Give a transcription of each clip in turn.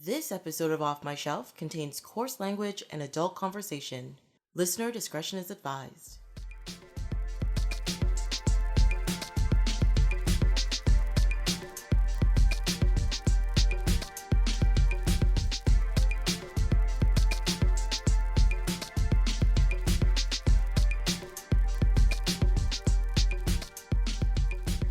This episode of Off My Shelf contains coarse language and adult conversation. Listener discretion is advised.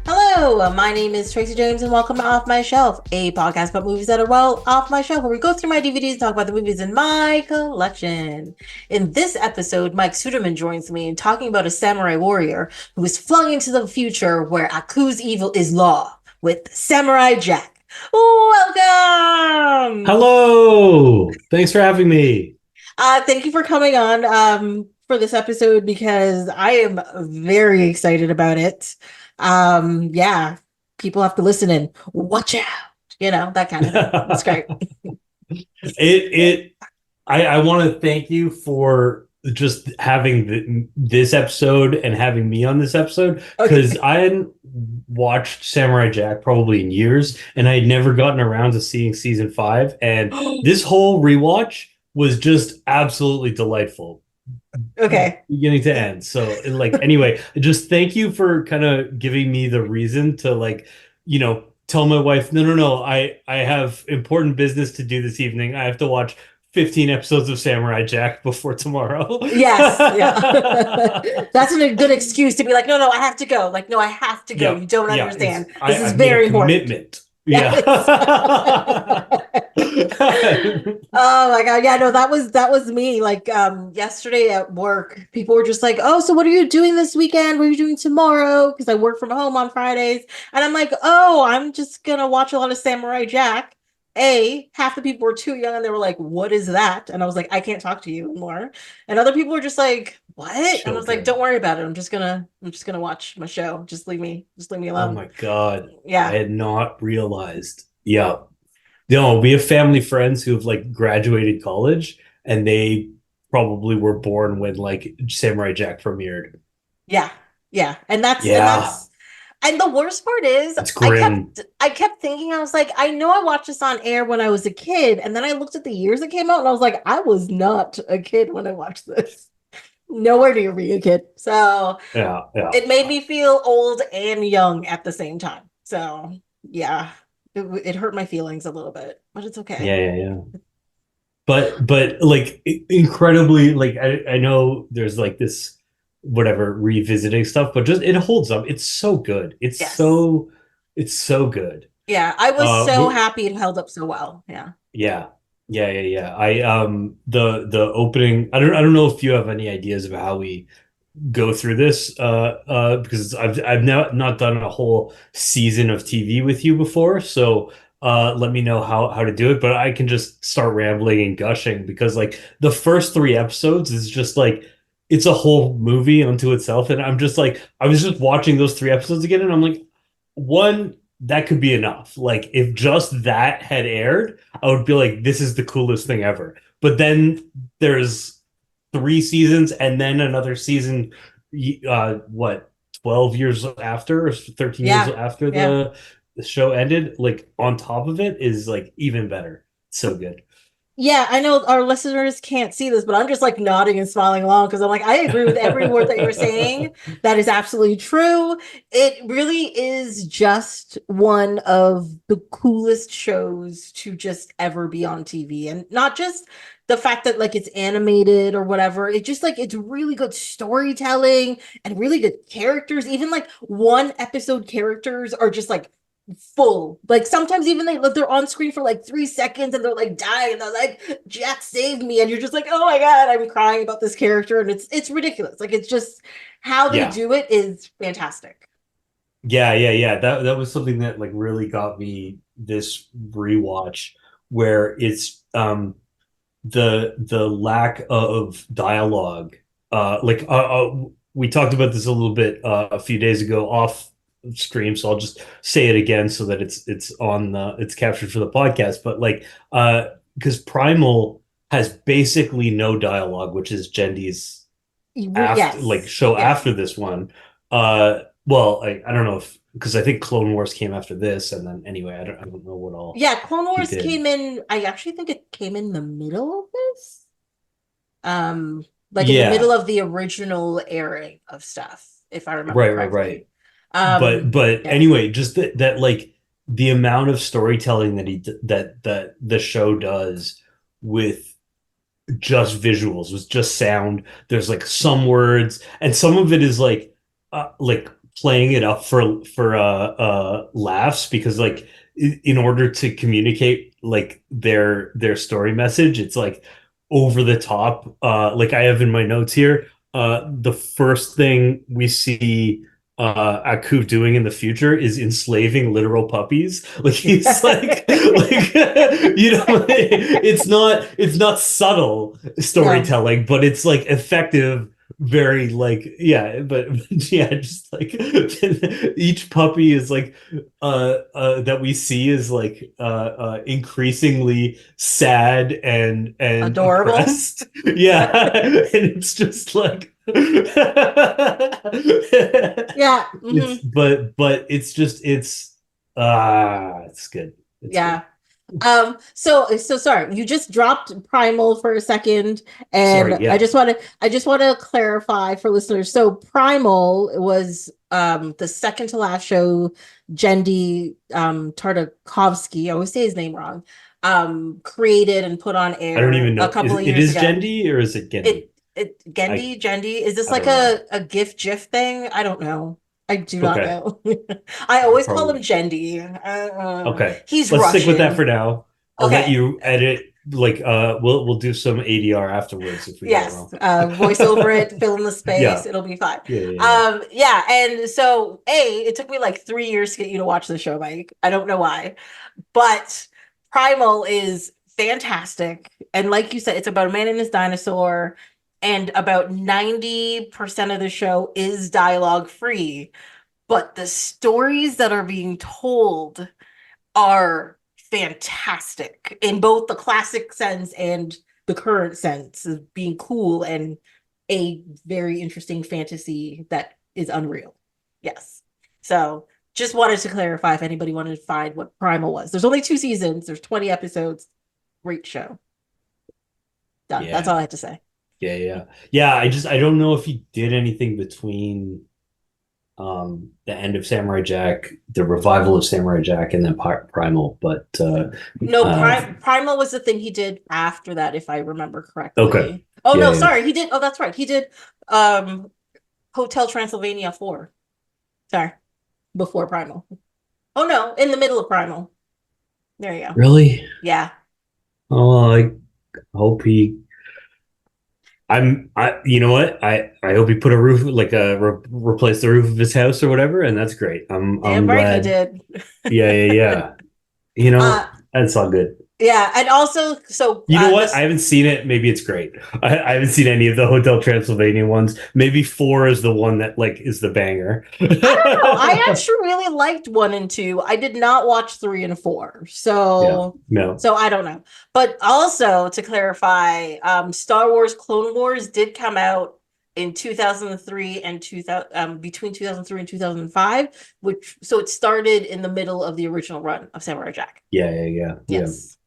Hello, my name is Tracy James and welcome to Off My Shelf, a podcast about movies that are well off my shelf, where we go through my DVDs and talk about the movies in my collection. In this episode, Mike Suderman joins me in talking about a samurai warrior who is flung into the future where Aku's evil is law with Samurai Jack. Welcome! Hello! Thanks for having me. Thank you for coming on for this episode because I am very excited about it. Yeah, people have to listen and watch out, that kind of thing. That's great. I want to thank you for just having this episode and having me on this episode, because I hadn't watched Samurai Jack probably in years, and I had never gotten around to seeing season 5, and this whole rewatch was just absolutely delightful. Okay. Beginning to end. So anyway, just thank you for kind of giving me the reason to tell my wife, no, I have important business to do this evening. I have to watch 15 episodes of Samurai Jack before tomorrow. Yes. Yeah. That's a good excuse to be like, no, I have to go. No, I have to go. You don't understand. This is very important. Commitment. Yeah. Oh my God. Yeah, no, that was me. Yesterday at work, people were just like, oh, so what are you doing this weekend? What are you doing tomorrow? Because I work from home on Fridays. And I'm like, oh, I'm just gonna watch a lot of Samurai Jack. Half the people were too young and they were like, what is that? And I was like, I can't talk to you anymore. And other people were just like, what? And I was like, don't worry about it. I'm just gonna watch my show. Just leave me alone. Oh my God. Yeah. I had not realized. Yeah. No, we have family friends who have graduated college, and they probably were born when Samurai Jack premiered. Yeah. And that's and the worst part is it's grim. I kept thinking, I was like, I know I watched this on air when I was a kid, and then I looked at the years it came out and I was like, I was not a kid when I watched this. Nowhere near being a kid. So yeah. It made me feel old and young at the same time. So yeah. It hurt my feelings a little bit, but it's okay. Yeah. But incredibly, I know there's this whatever revisiting stuff, but just it holds up. It's so good. It's so good. Yeah, I was so happy it held up so well. Yeah. I the opening. I don't know if you have any ideas about how we go through this because I've not done a whole season of TV with you before, so let me know how to do it. But I can just start rambling and gushing, because the first 3 episodes is just it's a whole movie unto itself, and I'm just I was just watching those 3 episodes again, and I'm like, one, that could be enough. If just that had aired, I would be like, this is the coolest thing ever. But then there's 3 seasons, and then another season, 12 years after, or 13 years after the show ended, on top of it is even better. So good. Yeah, I know our listeners can't see this, but I'm just nodding and smiling along, because I'm I agree with every word that you're saying. That is absolutely true. It really is just one of the coolest shows to just ever be on TV. And not just the fact that it's animated or whatever. It just it's really good storytelling and really good characters. Even one episode characters are just full. Sometimes even they're on screen for 3 seconds and they're dying, and they're like, Jack saved me, and you're just oh my God, I'm crying about this character, and it's ridiculous. It's just how they do it is fantastic. Yeah. That was something that really got me this rewatch, where it's the lack of dialogue. We talked about this a little bit a few days ago off screen, so I'll just say it again so that it's captured for the podcast. But because Primal has basically no dialogue, which is Genndy's show after this one. Well, I don't know if because I think Clone Wars came after this, and then anyway, I don't know what all Yeah, Clone he Wars did. came in. I actually think it came in the middle of this. Um, like in the middle Yeah, of the original airing of stuff, if I remember right. correctly. But Yeah, anyway, just that like the amount of storytelling that that the show does with just visuals, with just sound. There's like some words, and some of it is like playing it up for laughs, because like in order to communicate like their story message, it's like over the top. Like I have in my notes here, the first thing we see Aku doing in the future is enslaving literal puppies. Like he's like it's not subtle no, storytelling, but it's like effective, very like yeah, but yeah, just like each puppy is like that we see is like increasingly sad and adorable. oppressed. Yeah, and it's just like Yeah, it's but it's just it's good. It's good. yeah. So sorry, you just dropped Primal for a second, Sorry, and I yeah. just want to clarify for listeners. So Primal was the second to last show Genndy Tartakovsky, I always say his name wrong, created and put on I don't air even a know. couple of It years is ago. Genndy or is it Genndy? It I Genndy, is this I like don't know. a GIF thing? I don't know. I do not Okay, know. I always call him probably. Genndy. Okay, He's let's stick with that for Russian. now. I'll let Okay. you edit. Like, we'll do some ADR afterwards if we get it Yes. wrong. Voice over it, fill in the space, Yeah, it'll be fine. yeah. Yeah, and so it took me like 3 years to get you to watch the show, Mike. I don't know why. But Primal is fantastic. And like you said, it's about a man and his dinosaur, and about 90% of the show is dialogue free. But the stories that are being told are fantastic in both the classic sense and the current sense of being cool and a very interesting fantasy that is unreal. Yes. So just wanted to clarify if anybody wanted to find what Primal was. There's only 2 seasons, there's 20 episodes. Great show. Done. That's all Yeah, I had to say. yeah. I don't know if he did anything between the end of Samurai Jack, the revival of Samurai Jack, and then Primal. But No, uh, Primal was the thing he did after that, if I remember okay, correctly. Oh no, yeah. sorry, he did. Oh, that's right. He did um Hotel Transylvania 4. Sorry, before Primal. Oh no, in the middle of Primal. There you go. Really? Yeah. Oh, I hope he. You know what? I hope he put a roof, like replace the roof of his house or whatever, and that's great. I'm Damn right he glad. did. Yeah. You uh know, that's all good. yeah, and also You know what? I this haven't seen it. Maybe it's great. I haven't seen any of the Hotel Transylvania ones. Maybe four is the one that like is the banger. I don't know. I actually really liked 1 and 2. I did not watch 3 and 4. Yeah. So No. I don't know. But also to clarify, Star Wars Clone Wars did come out in 2003 and 2000, between 2003 and 2005, which so it started in the middle of the original run of Samurai Jack. Yeah. Yes.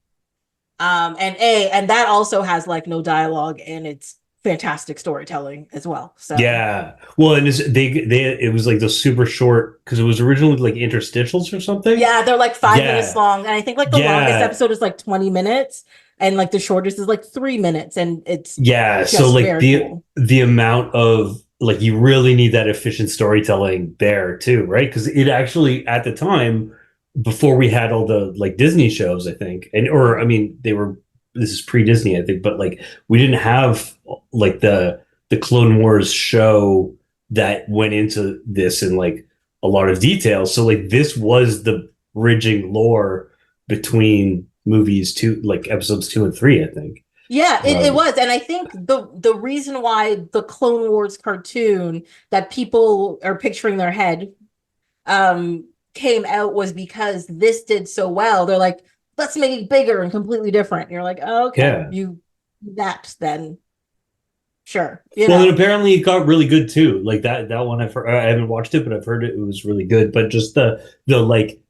And that also has like no dialogue, and it's fantastic storytelling as well. So Yeah. Well, and they it was like the super short because it was originally like interstitials or something. yeah, they're like 5 minutes Yeah. long. And I think like the longest Yeah. episode is like 20 minutes, and like the shortest is like 3 minutes. And it's Yeah. So just like very cool. the amount of like you really need that efficient storytelling there too, right? Because it actually at the time before we had all the like Disney shows, I think, and or I mean they were this is pre-Disney, I think, but like we didn't have like the Clone Wars show that went into this in like a lot of detail. So like this was the bridging lore between movies two like episodes 2 and 3, I think. Yeah, it Um, was. And I think the reason why the Clone Wars cartoon that people are picturing their head came out was because this did so well. They're like, let's make it bigger and completely different. And you're like, oh, okay, yeah. you that then. sure, Well, and apparently it got really good too. Like that one I haven't watched it, but I've heard it was really good. But just the like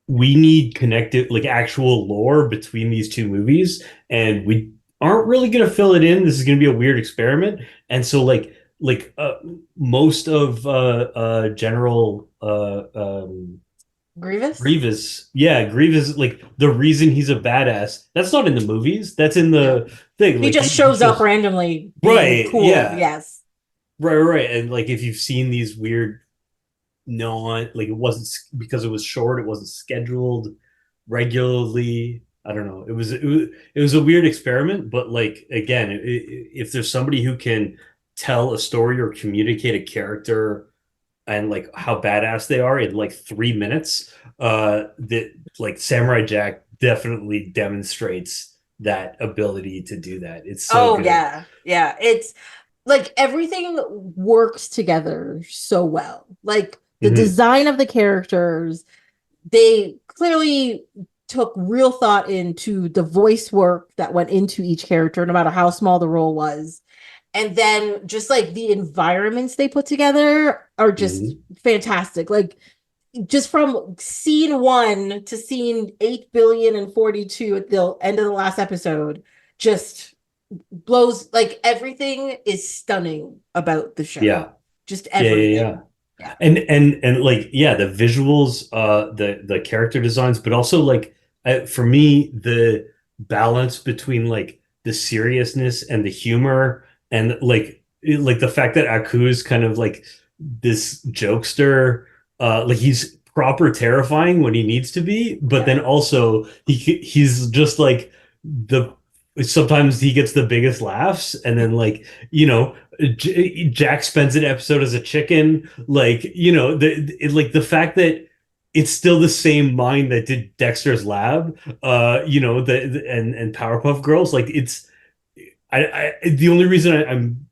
we need connected like actual lore between these two movies, and we aren't really going to fill it in. This is going to be a weird experiment. And so most of General Grievous. Grievous, yeah, Grievous, like the reason he's a badass, that's not in the movies, that's in No, the thing. he Like just he shows up shows, randomly being right, cool. yeah, Yes. right. And like if you've seen these weird, no, like it wasn't because it was short, it wasn't scheduled regularly. I don't know. It was a weird experiment, but like again, if there's somebody who can tell a story or communicate a character and like how badass they are in like 3 minutes, that like Samurai Jack definitely demonstrates that ability to do that. It's so Oh good. yeah, yeah. It's like everything works together so well. Like the Hmm. design of the characters, they clearly took real thought into the voice work that went into each character, no matter how small the role was. And then just like the environments they put together are just Hmm. fantastic. Like just from scene one to scene 8 billion and 42 at the end of the last episode, just blows like everything is stunning about the show. Yeah. Just Yeah. everything. Yeah. And like yeah, the visuals, the character designs, but also like for me the balance between like the seriousness and the humor, and like the fact that Aku is kind of like this jokester, like he's proper terrifying when he needs to be, but Yeah. then also he's just like the sometimes he gets the biggest laughs, and then like you know Jack spends an episode as a chicken. Like, like the fact that it's still the same mind that did Dexter's Lab, and Powerpuff Girls. Like, the only reason I'm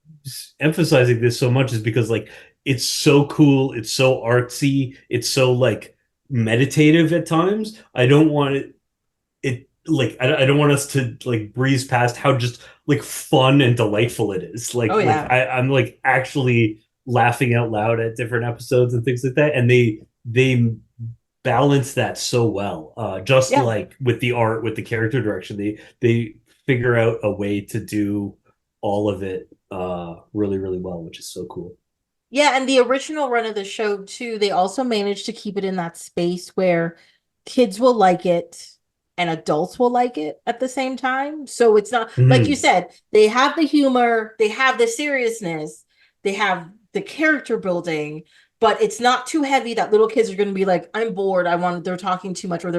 emphasizing this so much is because like it's so cool, it's so artsy, it's so like meditative at times. I don't want it like I don't want us to like breeze past how just like fun and delightful it is. Oh yeah. I'm like actually laughing out loud at different episodes and things like that, and they balance that so well. Just Yeah. like with the art, with the character direction, they figure out a way to do all of it really really well, which is so cool. Yeah, and the original run of the show too, they also managed to keep it in that space where kids will like it and adults will like it at the same time. So it's not like you Mhm. said, they have the humor, they have the seriousness, they have the character building, but it's not too heavy that little kids are going to be like, I'm bored, they're talking too much or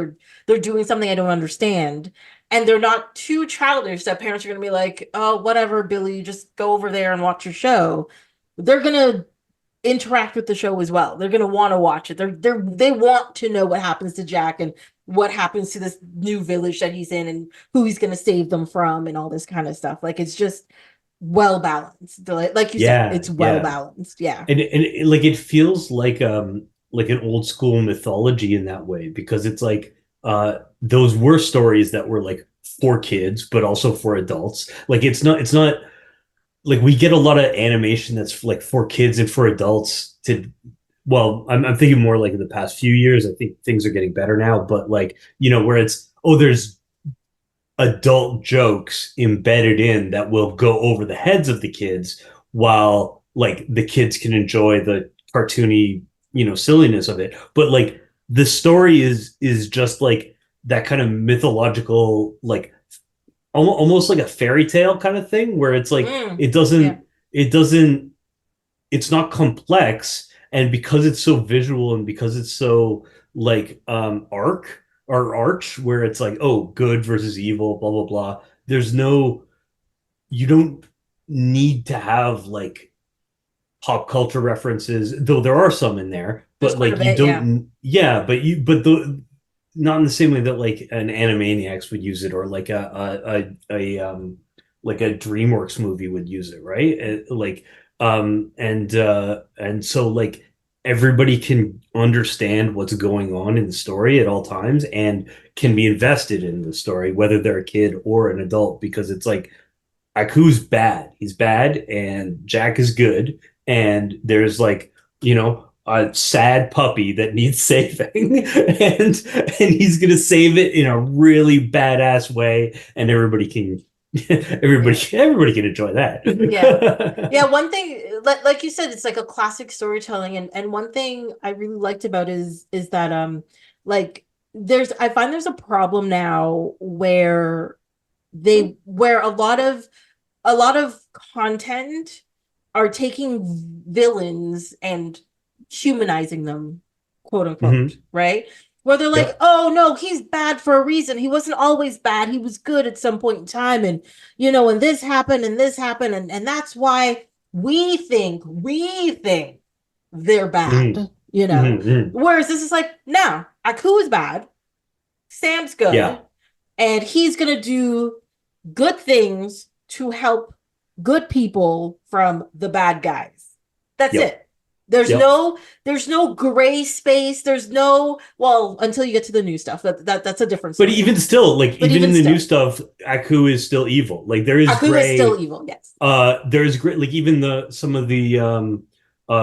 they're doing something I don't understand. And they're not too childish that parents are going to be like, "Oh, whatever, Billy, just go over there and watch your show." They're gonna interact with the show as well. They're going to want to watch it. They want to know what happens to Jack and what happens to this new village that he's in and who he's going to save them from and all this kind of stuff. Like it's just well balanced. Like you said, Yeah, it's well yeah. balanced. Yeah. And like it feels like an old school mythology in that way, because it's like those were stories that were like for kids but also for adults. Like it's not like we get a lot of animation that's like for kids and for adults to, well, I'm thinking more like in the past few years. I think things are getting better now, but like where it's, oh, there's adult jokes embedded in that will go over the heads of the kids, while like the kids can enjoy the cartoony, silliness of it. But like the story is just like that kind of mythological, like almost like a fairy tale kind of thing, where it's like Mm, it yeah. doesn't it's not complex, and because it's so visual and because it's so like arc or arch, where it's like, oh, good versus evil, blah blah blah, there's no, you don't need to have like pop culture references, though there are some in there, There's but quite a like you bit. Yeah. don't, yeah, but the not in the same way that like an Animaniacs would use it, or like like a DreamWorks movie would use it, right? Like and so like everybody can understand what's going on in the story at all times and can be invested in the story, whether they're a kid or an adult, because it's like Aku's bad. He's bad, and Jack is good. And there's like, a sad puppy that needs saving, and he's gonna save it in a really badass way, and everybody can Yeah. everybody can enjoy Yeah. Yeah, that. one thing, like you said, it's like a classic storytelling, and one thing I really liked about is that like I find there's a problem now where where a lot of content are taking villains and humanizing them, quote unquote, Hmm. right? Where they're like, Yep. oh no, he's bad for a reason. He wasn't always bad. He was good at some point in time. And, and this happened. And that's why we think they're Hmm. bad, Hmm. Whereas this is like, no, Aku is bad. Sam's good. Yeah. And he's going to do good things to help good people from the bad guys. That's Yep. it. There's Yep. no there's no gray space. There's no, well, until you get to the new stuff. That's a different But story. even still, like But even even in the new still, stuff, Aku is still evil. Like there is Aku is still gray. evil. Yes. There's great, like even the some of the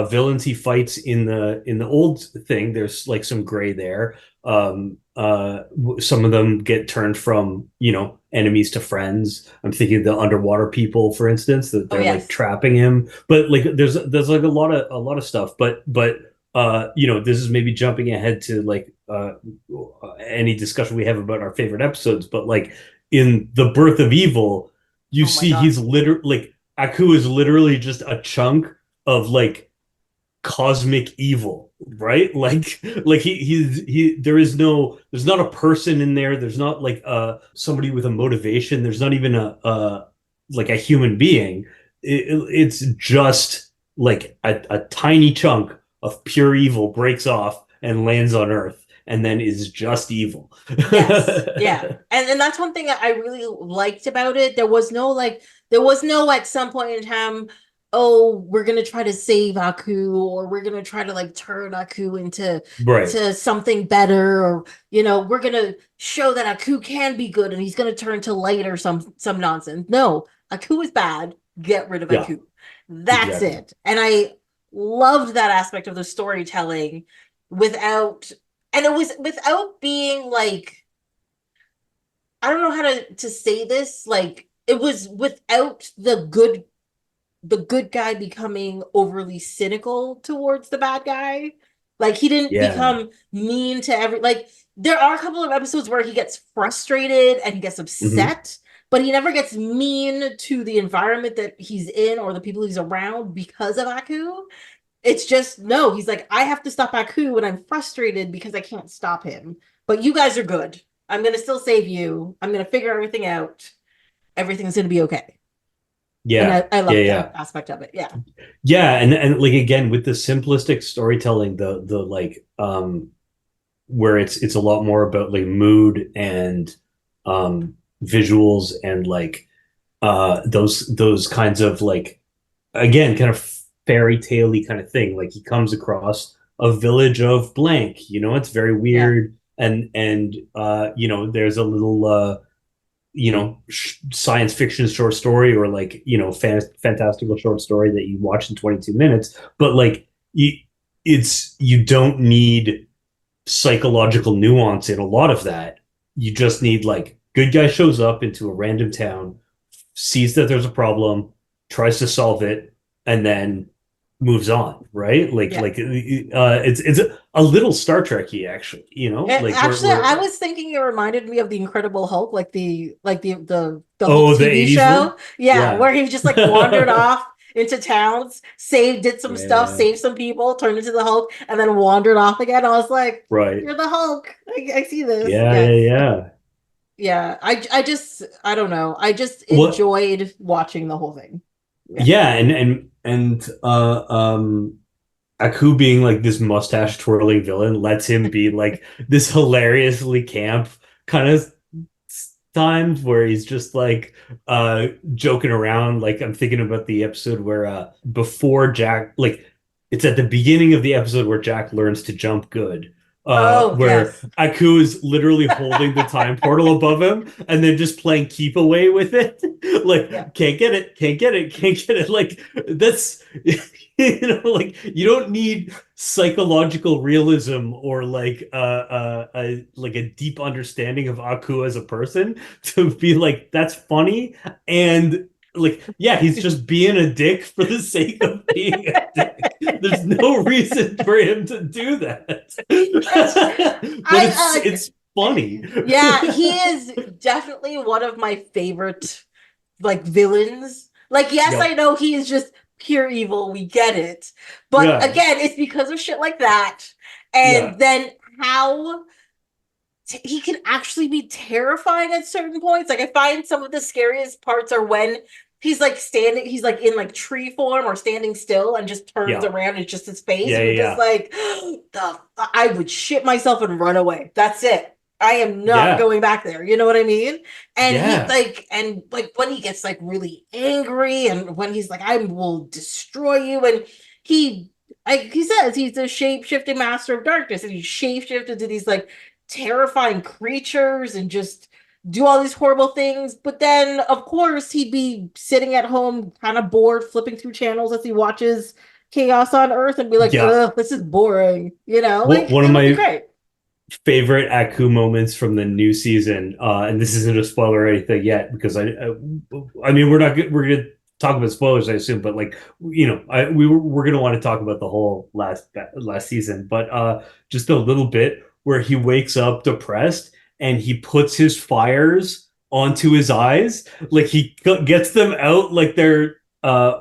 villains he fights in the old thing. There's like some gray there. Some of them get turned from enemies to friends. I'm thinking of the underwater people, for instance, that Oh they're like yes. trapping him. But like there's like a lot of stuff. But this is maybe jumping ahead to like any discussion we have about our favorite episodes. But like in the Birth of Evil, you Oh my see God. he's literally like Aku is literally just a chunk of like cosmic evil, right? Like there's not a person in there. There's not like somebody with a motivation. There's not even a like a human being. It's just like a tiny chunk of pure evil breaks off and lands on Earth and then is just evil. Yes. Yeah. And that's one thing that I really liked about it. There was no at some point in time, oh, we're gonna try to save Aku, or we're gonna try to like turn Aku into Right. to something better, or we're gonna show that Aku can be good and he's gonna turn to light or some nonsense. No, Aku is bad. Get rid of Yeah, Aku. That's exactly. it. And I loved that aspect of the storytelling without and it was without being like, I don't know how to say this, like it was without the good guy becoming overly cynical towards the bad guy. Like he didn't Yeah. become mean to every, like there are a couple of episodes where he gets frustrated and he gets Hmm. upset, but he never gets mean to the environment that he's in or the people he's around because of Aku. It's just no, he's like, I have to stop Aku when I'm frustrated because I can't stop him. But you guys are good. I'm gonna still save you. I'm gonna figure everything out. Everything's gonna be okay. And Yeah. I Yeah. love that Yeah. aspect of it. Yeah. Yeah, and like again with the simplistic storytelling, the like where it's a lot more about like mood and visuals and like those kinds of like again kind of fairy tale-y kind of thing. Like he comes across a village of blank, it's very Yeah. weird and there's a little science fiction short story or like fantastical short story that you watch in 22 minutes, but like you don't need psychological nuance in a lot of that. You just need like good guy shows up into a random town, sees that there's a problem, tries to solve it, and then moves on, right? Like Yeah. it's a little Star Trek-y actually, like Actually, I we're was thinking it reminded me of the Incredible Hulk, like the Hulk oh, the TV 80s one. show. Yeah, Yeah. where he just like wandered off into towns, did some stuff, Yeah. saved some people, turned into the Hulk, and then wandered off again. I was like, Right. "You're the Hulk. I see this." Yeah, yeah, Yes. yeah. Yeah. I just I don't know. I just What? enjoyed watching the whole thing. Yeah. Yeah, and Aku being like this mustache twirling villain lets him be like this hilariously camp kind of times where he's just like joking around. Like I'm thinking about the episode where before Jack, like it's at the beginning of the episode where Jack learns to jump good. Oh, where yes. Aku is literally holding the time portal above him and then just playing keep away with it. Yeah. Like, can't get it, can't get it, can't get it. Like, that's, like, you don't need psychological realism or like a deep understanding of Aku as a person to be like, that's funny. And like, yeah, he's just being a dick for the sake of being a dick. There's no reason for him to do that. It's But I it's funny. yeah, he is definitely one of my favorite like villains. Like, yes, I Yep. know he is just pure evil. We get it. But Yeah. again, it's because of shit like that. Yeah. And then how he can actually be terrifying at certain points. Like, I find some of the scariest parts are when he's like standing, he's like in like tree form or standing still and just turns Yeah. around. It's just his face. Yeah. And you're just Yeah. like, I would shit myself and run away. That's it. I am not Yeah. going back there. You know what I mean? And he Yeah. like, and like when he gets like really angry and when he's like, I will destroy you. And he, like he says, he's a shape shifting master of darkness and he's shape shifted to these like terrifying creatures and just do all these horrible things. But then, of course, he'd be sitting at home, kind of bored, flipping through channels as he watches Chaos on Earth and be like, Yeah. ugh, this is boring. You know, like One of it would be my great. favorite Aku moments from the new season, and this isn't a spoiler or anything yet, because I mean, we're gonna talk about spoilers, I assume, but like, we're gonna want to talk about the whole last season, but just a little bit where he wakes up depressed and he puts his fires onto his eyes, like he gets them out like they're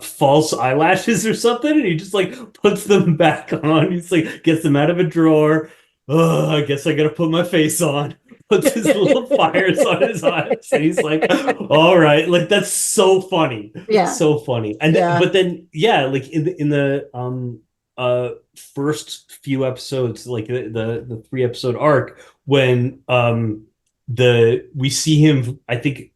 false eyelashes or something, and he just like puts them back on. He's like gets them out of a drawer. Oh, I guess I gotta put my face on. Puts his little fires on his eyes, and he's like, "All right, like that's so funny, Yeah, so funny." And yeah. but then, yeah, like in the first few episodes, like the 3 episode arc, when the we see him, I think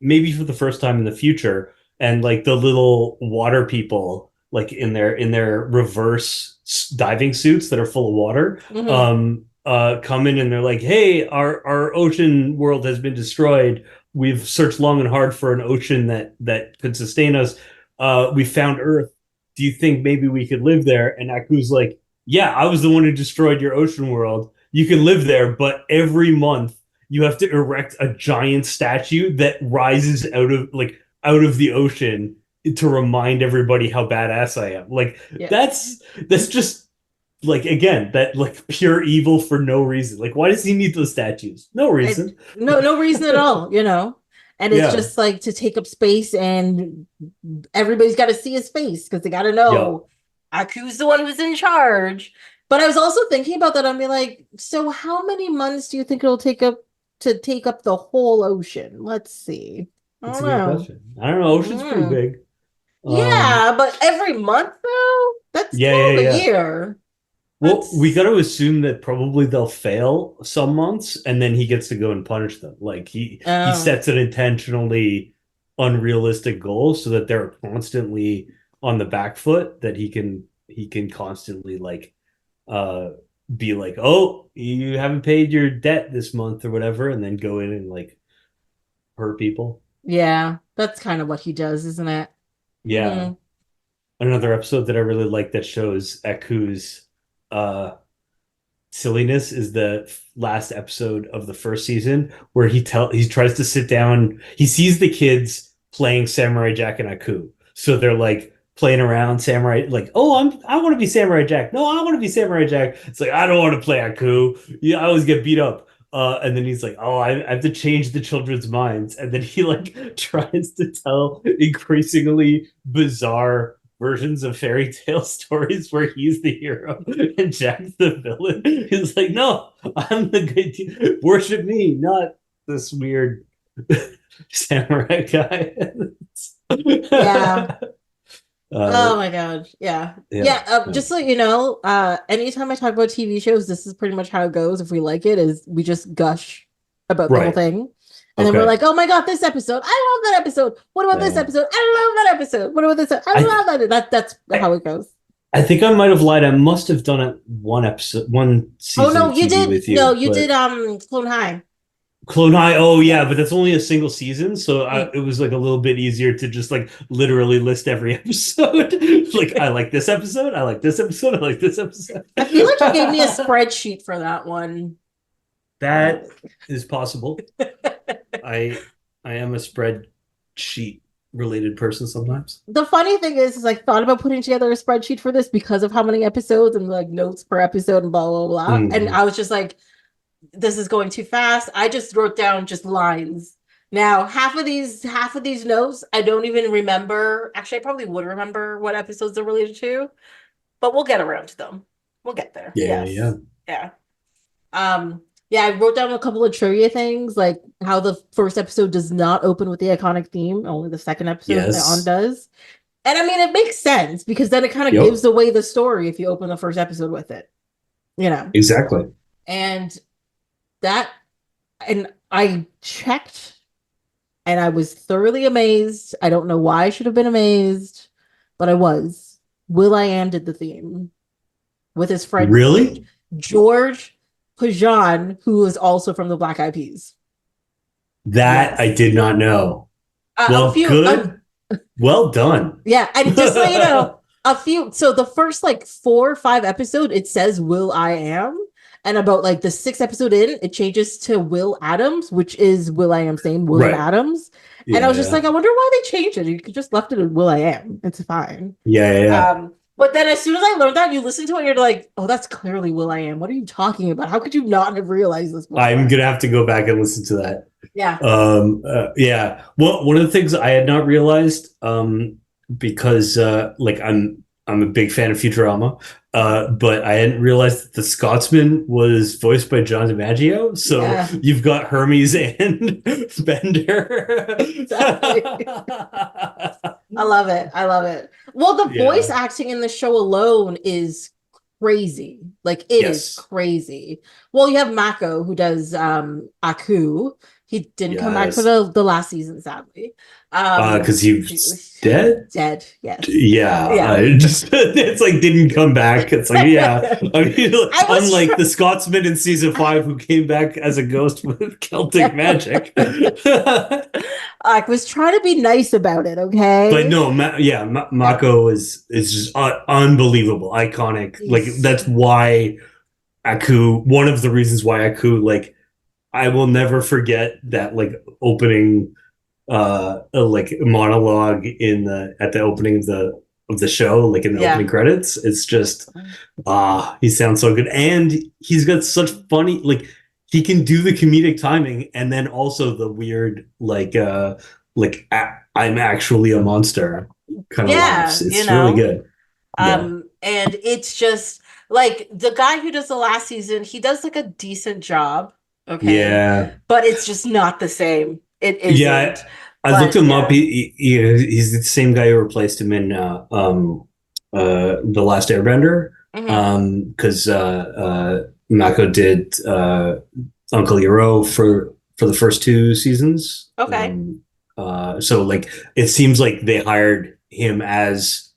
maybe for the first time in the future, and like the little water people like in their reverse diving suits that are full of water Hmm. come in and they're like, hey, our ocean world has been destroyed. We've searched long and hard for an ocean that could sustain us. We found Earth. Do you think maybe we could live there? And Aku's like, yeah, I was the one who destroyed your ocean world. You can live there, but every month you have to erect a giant statue that rises out of the ocean to remind everybody how badass I am. Like, Yeah. that's just like, again, that like pure evil for no reason. Like, why does he need those statues? No And reason. no reason at all, you know. And it's Yeah. just like to take up space and everybody's got to see his face because they got to Yeah. know Aku's the one who's in charge. But I was also thinking about that. I'm be like, so how many months do you think it'll take up to take up the whole ocean? Let's see. I That's don't a good know. question. I don't know. Ocean's pretty Mm. big. Um, Yeah, but every month though, that's yeah, yeah, 12 a yeah. year. Well, we got That's to assume that probably they'll fail some months, and then he gets to go and punish them. Like he oh sets an intentionally unrealistic goal so that they're constantly on the back foot. That he can constantly like uh be like, oh, you haven't paid your debt this month or whatever, and then go in and like hurt people. yeah, that's kind of what he does, isn't it? Yeah. Hmm. Another episode that I really like that shows Aku's uh silliness is the last episode of the first season where he tries to sit down. He sees the kids playing Samurai Jack and Aku, so they're like playing around Samurai, like, oh, I want to be Samurai Jack. No, I want to be Samurai Jack. It's like, I don't want to play Aku. Yeah, I always get beat up. And then he's like, oh, I have to change the children's minds. And then he like tries to tell increasingly bizarre versions of fairy tale stories where he's the hero and Jack's the villain. He's like, no, I'm the good. Worship me, not this weird samurai guy. Yeah. uh, Oh my God. Yeah. yeah, Yeah. yeah, Just so you know, anytime I talk about TV shows, this is pretty much how it goes. If we like it, is we just gush about the whole right. thing. And then we're Okay. like, oh my God, this episode. I love that episode. What about this Yeah. episode? I love that episode. What about this? I I, love that. That's how I it goes. I think I might have lied. I must have done it one episode, one Oh season no, of you TV did. with No, you, you did. but Clone High. Clone High. Oh yeah, but Yes. that's only a single season, so Mm. it was like a little bit easier to just like literally list every episode. Like I like this episode. I like this episode. I like this episode. I feel like you gave me a spreadsheet for that one. That is possible. I I am a spreadsheet related person sometimes. The funny thing is I thought about putting together a spreadsheet for this because of how many episodes and like notes per episode and blah blah blah. And Mhm. I was just like, this is going too fast. I just wrote down just lines. Now, half of these notes, I don't even remember. Actually, I probably would remember what episodes they're related to, but we'll get around to them. We'll get there. Yeah, Yes. yeah. Yeah. Yeah, I wrote down a couple of trivia things, like how the first episode does not open with the iconic theme, only the second episode on Yes. does. And I mean, it makes sense because then it kind of Yep. gives away the story if you open the first episode with it, you know. Exactly. And that, and I checked and I was thoroughly amazed. I don't know why I should have been amazed, but I was. Will.i.am did the theme with his friend Really? George Pajan, who is also from the Black Eyed Peas. That I Yes. did not know. A Well, few, good. Well done. yeah, and just so you know, a few. So the first like 4 or 5 episode, it says Will.i.am, and about like the 6th episode in, it changes to Will Adams, which is Will.i.am's name, William Right. Adams. And I Yeah, was just yeah. like, I wonder why they changed it. You could just left it in Will.i.am. It's fine. Yeah, yeah, yeah. But then as soon as I learned that, you listen to it, you're like, oh, that's clearly Will.i.am. What are you talking about? How could you not have realized this before? I'm gonna have to go back and listen to that. Yeah. Yeah. Well, one of the things I had not realized, because like I'm a big fan of Futurama, but I hadn't realized that the Scotsman was voiced by John DiMaggio. So Yeah. you've got Hermes and Bender. Exactly. I love it. I love it. Well, the Yeah. voice acting in the show alone is crazy. Like it is Yes. crazy. Well, you have Mako who does Aku. He didn't come back for Yes. the last season, sadly. Because he was dead. Dead, yes. Yeah, Yeah. I just it's like didn't come back. It's like, yeah, I mean, I was unlike the Scotsman in season 5 who came back as a ghost with Celtic magic. I was trying to be nice about it, okay? But no, Mako is just unbelievable, iconic. Like that's why Aku. One of the reasons why Aku, like, I will never forget that like opening, like monologue at the opening of the show, like in the opening credits. It's just he sounds so good, and he's got such funny, like he can do the comedic timing and then also the weird I'm actually a monster kind of laughs. It's really good. And it's just like the guy who does the last season, he does like a decent job. Okay. Yeah. But it's just not the same. It isn't. Yeah. I looked him up. He's the same guy who replaced him in The Last Airbender. Because Mako did Uncle Iroh for the first 2 seasons. Okay. So like it seems like they hired him as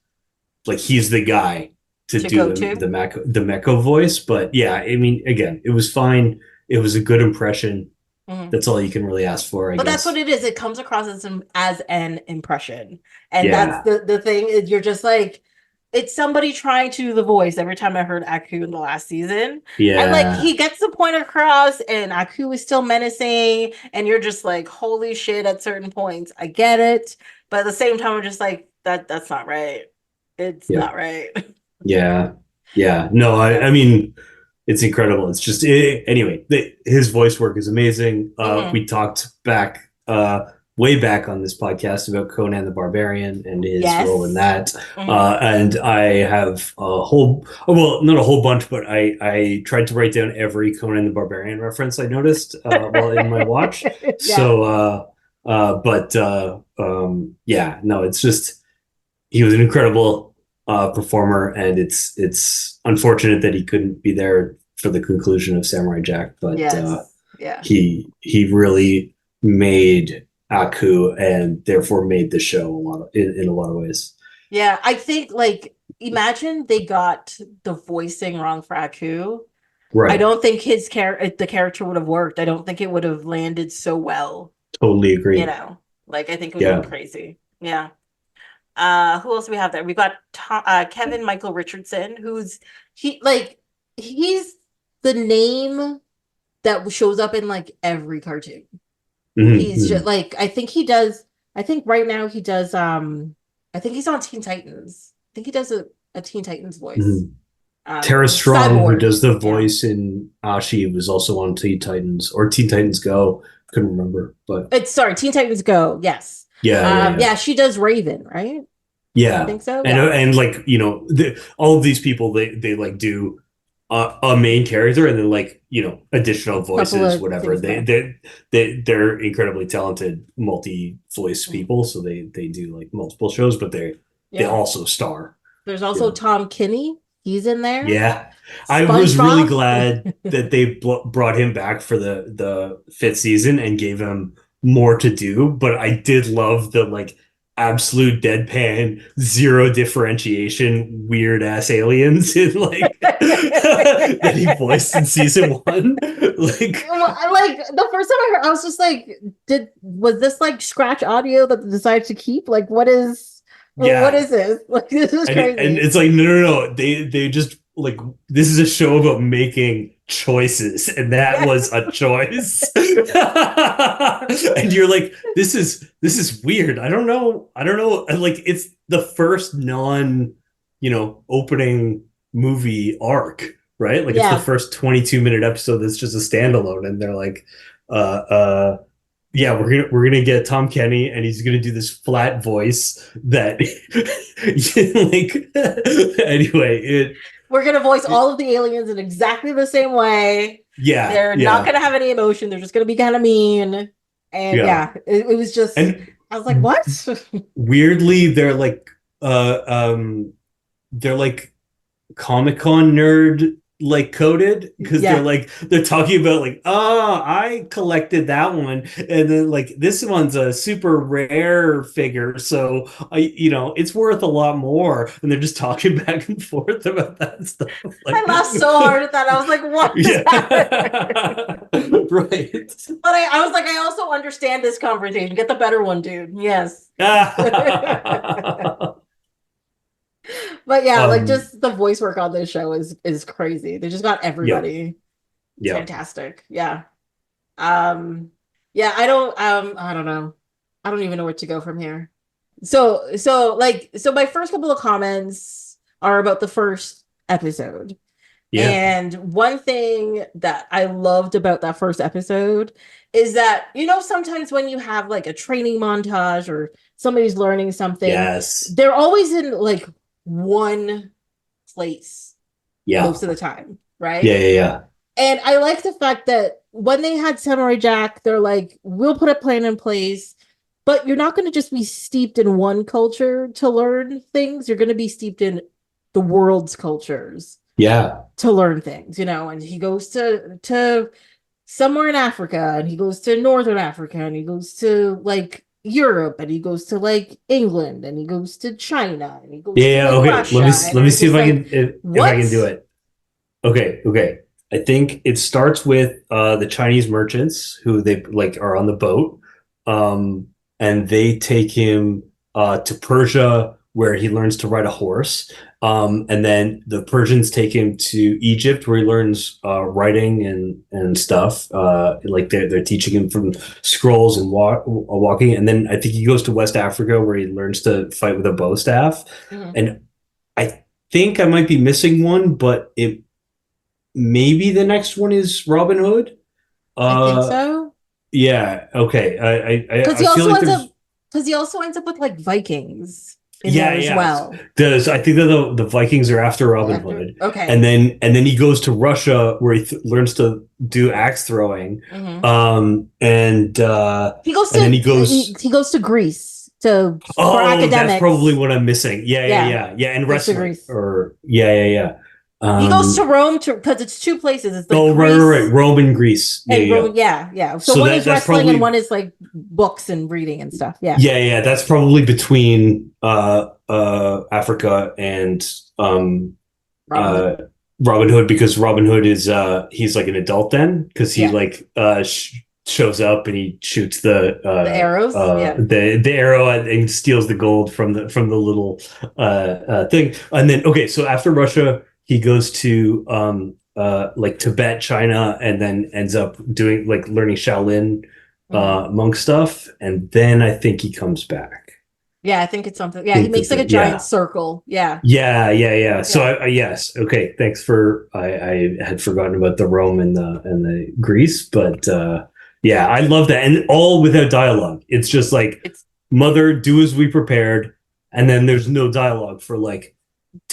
like he's the guy to do the Mako voice. But yeah, I mean, again, it was fine. It was a good impression. That's all you can really ask for, I guess. That's what it is. It comes across as an impression. And that's the thing is you're just like, it's somebody trying to do the voice every time I heard Aku in the last season. Yeah. And like he gets the point across and Aku is still menacing and you're just like, holy shit, at certain points. I get it. But at the same time, I'm just like, that's not right. It's not right. Yeah. Yeah. No, I mean, it's incredible. It's just anyway, his voice work is amazing. We talked way back on this podcast about Conan the Barbarian and his role in that. And I have not a whole bunch, but I tried to write down every Conan the Barbarian reference I noticed while in my watch. So, no, it's just, he was an incredible performer, and it's unfortunate that he couldn't be there for the conclusion of Samurai Jack, but he really made Aku and therefore made the show in a lot of ways. Yeah, I think like imagine they got the voicing wrong for Aku. I Right. don't think the character would have worked. I don't think it would have landed so well. Totally You agree. know, like I think it would have Yeah. been crazy. Yeah. Who else do we have there? We've got Kevin Michael Richardson, he's the name that shows up in like every cartoon. He's just Mm-hmm. like I think right now he does I think he's on Teen Titans. I think he does a Teen Titans voice. Mm-hmm. Tara Strong, who Cyborg. does the Yeah. voice in Ashi, was also on Teen Titans or Teen Titans Go. Couldn't remember, but It's sorry, Teen Titans Go. Yes. yeah. Yeah, she does Raven, right? I Yeah, think so. and Yeah. like all of these people they like do a main character and then like additional Couple voices, of whatever. things there. They're incredibly talented multi voice people, so they do like multiple shows, but they Yeah. also star. There's also Tom Kinney. He's in there. Yeah, I was really SpongeBob. glad that they brought him back for the fifth season and gave him more to do. But I did love the like absolute deadpan, zero differentiation, weird ass aliens in like that he voiced in season one. Like, Like the first time I heard, I was just like, was this like scratch audio that they decided to keep? Like, what is yeah, this? Like, this is crazy. and it's like no. They just like this is a show about making choices, and that was a choice. And you're like, this is weird. I don't know. And like it's the first opening movie arc, right? Like it's the Yeah. first 22-minute episode that's just a standalone, and they're like, uh yeah, we're gonna get Tom Kenny, and he's gonna do this flat voice that, like, anyway, We're gonna voice all of the aliens in exactly the same way. yeah, They're not gonna have any emotion. They're just gonna be kind of mean. And yeah, it was just. and I was like, what? weirdly, they're like Comic-Con nerd like coded because Yeah. they're talking about like, oh, I collected that one, and then like this one's a super rare figure, so it's worth a lot more, and they're just talking back and forth about that stuff. Like, I laughed so hard at that. I was like, what is happening? Right. But I was like, I also understand this conversation. Get the better one, dude. Yes. But yeah, like just the voice work on this show is crazy. They just got everybody. It's fantastic. Yeah. Yeah, I don't know. I don't even know where to go from here. So my first couple of comments are about the first episode. Yeah. And one thing that I loved about that first episode is that, sometimes when you have like a training montage or somebody's learning something, yes, they're always in like one place most of the time, right? Yeah. And I like the fact that when they had Samurai Jack, they're like, we'll put a plan in place, but you're not going to just be steeped in one culture to learn things. You're going to be steeped in the world's cultures. Yeah. To learn things, and he goes to somewhere in Africa, and he goes to Northern Africa, and he goes to like Europe, and he goes to like England, and he goes to China, and he goes to like, okay. Russia. Let me see if I can if I can do it. Okay. I think it starts with the Chinese merchants who they like are on the boat, and they take him to Persia where he learns to ride a horse. And then the Persians take him to Egypt where he learns writing and stuff. Like they're teaching him from scrolls and walking. And then I think he goes to West Africa where he learns to fight with a bow staff. Mm-hmm. And I think I might be missing one, but maybe the next one is Robin Hood. I think so. Yeah. Okay. Because he also ends up with like Vikings. As well. I think that the Vikings are after Robin Hood. Okay. And then he goes to Russia where he learns to do axe throwing. Mm-hmm. He goes to Greece for academics. That's probably what I'm missing. Yeah. And wrestling. Yeah. He goes to Um, Rome to because it's two places. It's like oh, right. Greece Rome and Greece. Yeah, and yeah. Rome. Yeah, yeah. So So one is that's wrestling and probably one is like books and reading and stuff. Yeah. yeah. That's probably between Africa and um Robin Hood. uh Robin Hood, because Robin Hood is he's like an adult then, because he Yeah. like shows up and he shoots the The arrows. Yeah. the arrow and steals the gold from the little thing. And then okay, so after Russia he goes to like Tibet, China, and then ends up doing like learning Shaolin Hmm. monk stuff, and then I think he comes back. Yeah, I think it's something. Yeah, he Think makes that like a giant yeah. circle. Yeah. Yeah. So Yeah. yes, okay. Thanks for I had forgotten about the Rome and the Greece, but yeah, I love that, and all without dialogue. It's just like It's mother, do as we prepared, and then there's no dialogue for like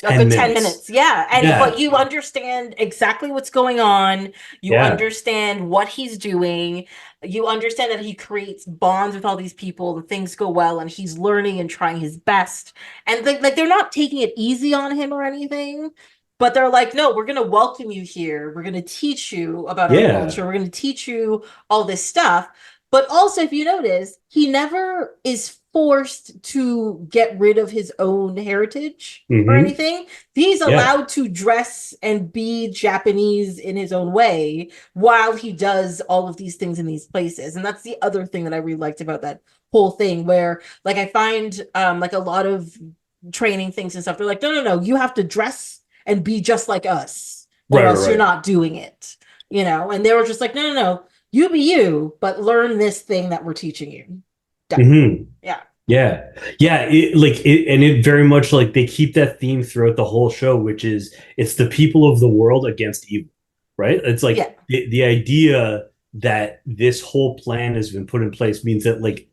a 10 good 10 minutes. minutes. Yeah. And but Yeah, you understand exactly what's going on. You yeah, understand what he's doing. You understand that he creates bonds with all these people and things go well and he's learning and trying his best. And like they're not taking it easy on him or anything. But they're like, no, we're going to welcome you here. We're going to teach you about our yeah. culture. We're going to teach you all this stuff. But also, if you notice, he never is forced to get rid of his own heritage or Hmm. anything. He's Yeah. allowed to dress and be Japanese in his own way while he does all of these things in these places. And that's the other thing that I really liked about that whole thing, where like I find like a lot of training things and stuff, they're like, no, you have to dress and be just like us, or Right, else you're right, not doing it, you know? And they were just like, no, you be you, but learn this thing that we're teaching you. right. Done. Yeah. Yeah. Yeah. And it very much like they keep that theme throughout the whole show, which is it's the people of the world against evil, right? It's like Yeah. the idea that this whole plan has been put in place means that like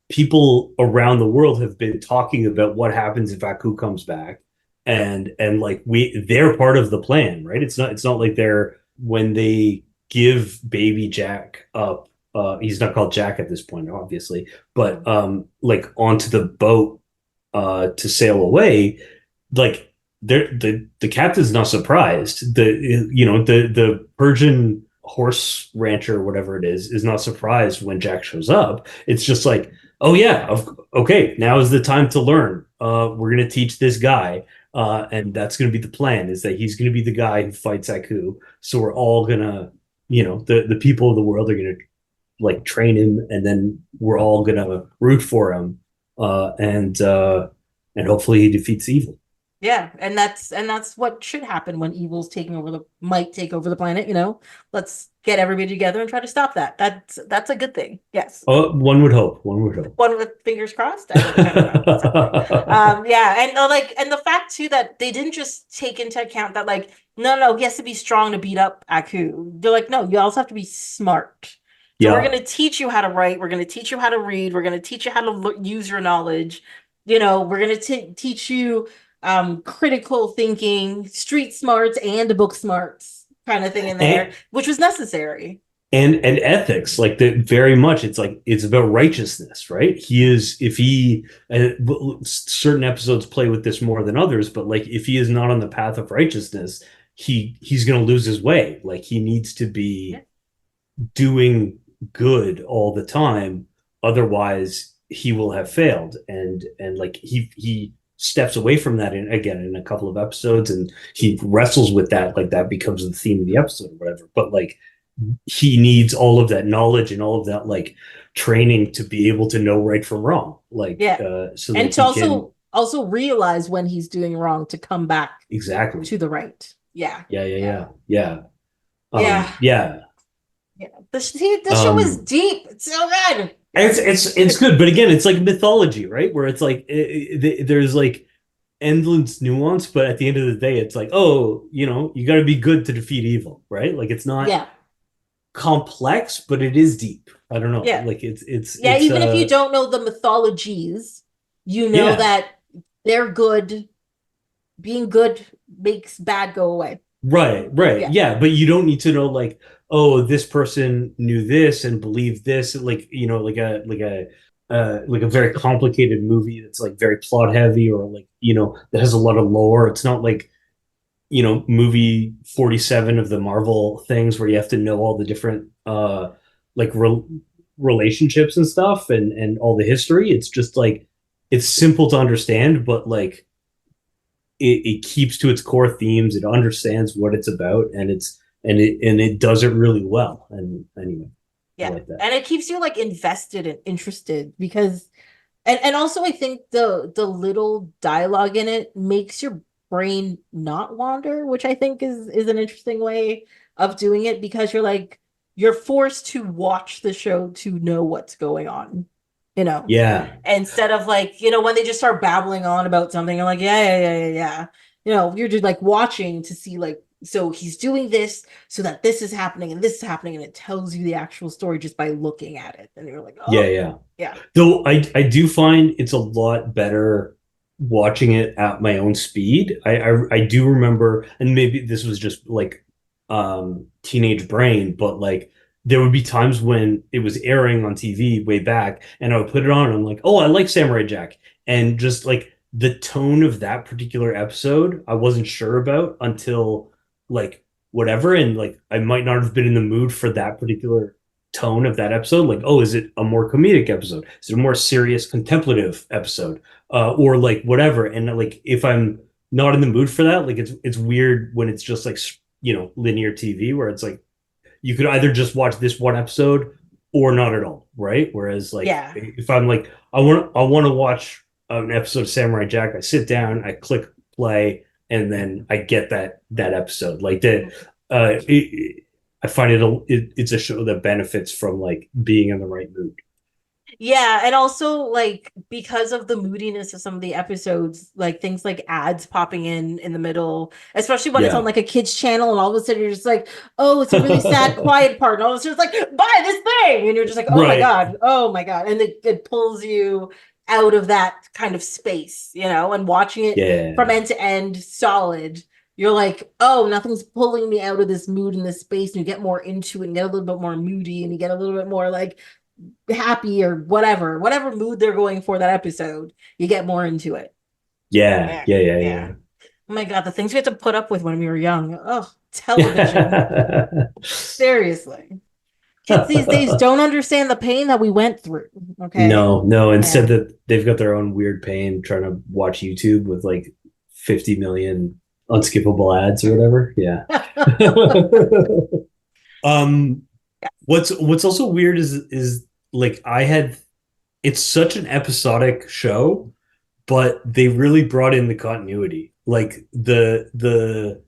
people around the world have been talking about what happens if Aku comes back, and like they're part of the plan, right? It's not like they're when they give baby Jack up, he's not called Jack at this point, obviously, but like onto the boat to sail away, like the captain's not surprised. The Persian horse rancher, whatever it is not surprised when Jack shows up. It's just like, oh yeah, okay, now is the time to learn. We're gonna teach this guy, and that's gonna be the plan. Is that he's gonna be the guy who fights Aku. So we're all gonna, the people of the world are gonna like train him, and then we're all gonna root for him, and hopefully he defeats evil. Yeah, and that's what should happen when evil's taking over the might take over the planet, you know. Let's get everybody together and try to stop that. That's a good thing. Yes. One would hope. One would hope. One with fingers crossed. I don't know exactly. Yeah, and like and the fact too that they didn't just take into account that like no, he has to be strong to beat up Aku. They're like, no, you also have to be smart. So we're Yeah. going to teach you how to write. We're going to teach you how to read. We're going to teach you how to use your knowledge. You know, we're going to teach you critical thinking, street smarts, and book smarts kind of thing in there, And which was necessary. and ethics, like the very much, it's like it's about righteousness, right? He is if he certain episodes play with this more than others, but like if he is not on the path of righteousness, he's going to lose his way. Like he needs to Yeah. be doing good all the time, otherwise he will have failed. And like he steps away from that in a couple of episodes, and he wrestles with that, like that becomes the theme of the episode or whatever. But like he needs all of that knowledge and all of that like training to be able to know right from wrong, like Yeah. so And that to he can also realize when he's doing wrong to come back exactly. to the right. Yeah. Yeah. Yeah. Yeah. Yeah. The show is um deep. It's so good. it's good, but again, it's like mythology, right? Where it's like there's like endless nuance, but at the end of the day, it's like, oh, you got to be good to defeat evil, right? Like it's not Yeah. complex, but it is deep. I don't know, Yeah. like it's Yeah. Even if you don't know the mythologies, you know yeah, that they're good. Being good makes bad go away. right, Yeah. yeah, but you don't need to know like, oh, this person knew this and believed this, like like a very complicated movie that's like very plot heavy, or like that has a lot of lore. It's not like movie 47 of the Marvel things where you have to know all the different like relationships and stuff and all the history. It's just like it's simple to understand, but like it keeps to its core themes. It understands what it's about, and it does it really well. And anyway, I Yeah. like that. And it keeps you like invested and interested because and also I think the little dialogue in it makes your brain not wander, which I think is an interesting way of doing it because you're forced to watch the show to know what's going on, you know. Yeah, Instead of like, when they just start babbling on about something, I'm like, yeah, yeah, yeah, yeah, yeah. You're just like watching to see like, so he's doing this so that this is happening and this is happening, and it tells you the actual story just by looking at it. And you're like, yeah, oh, yeah. yeah. Though I do find it's a lot better watching it at my own speed. I do remember, and maybe this was just like teenage brain, but like there would be times when it was airing on TV way back, and I would put it on, and I'm like, oh, I like Samurai Jack, and just like the tone of that particular episode, I wasn't sure about until like whatever, and like I might not have been in the mood for that particular tone of that episode. Like, oh, is it a more comedic episode? Is it a more serious contemplative episode? Or like whatever. And like if I'm not in the mood for that, like it's weird when it's just like linear TV where it's like you could either just watch this one episode or not at all, right? Whereas like Yeah. if I'm like I want to watch an episode of Samurai Jack, I sit down, I click play, and then I get that episode. Like that, I find it's a show that benefits from like being in the right mood. Yeah, and also like because of the moodiness of some of the episodes, like things like ads popping in the middle, especially when it's on Yeah. like a kids channel, and all of a sudden you're just like, oh, it's a really sad, quiet part, and all of a sudden it's like, buy this thing, and you're just like, Right. oh my god, and it pulls you out of that kind of space, and watching it from Yeah. end to end, solid. You're like, oh, nothing's pulling me out of this mood and this space, and you get more into it and get a little bit more moody, and you get a little bit more like happy or whatever mood they're going for that episode, you get more into it. Yeah. Yeah, Yeah. Yeah. yeah. Yeah. Oh my god, the things we had to put up with when we were young. Oh, television. Seriously. Kids these days don't understand the pain that we went through. Okay. No, no. Instead Yeah. that they've got their own weird pain trying to watch YouTube with like 50 million unskippable ads or whatever. Yeah. um what's also weird is like I had it's such an episodic show, but they really brought in the continuity. Like the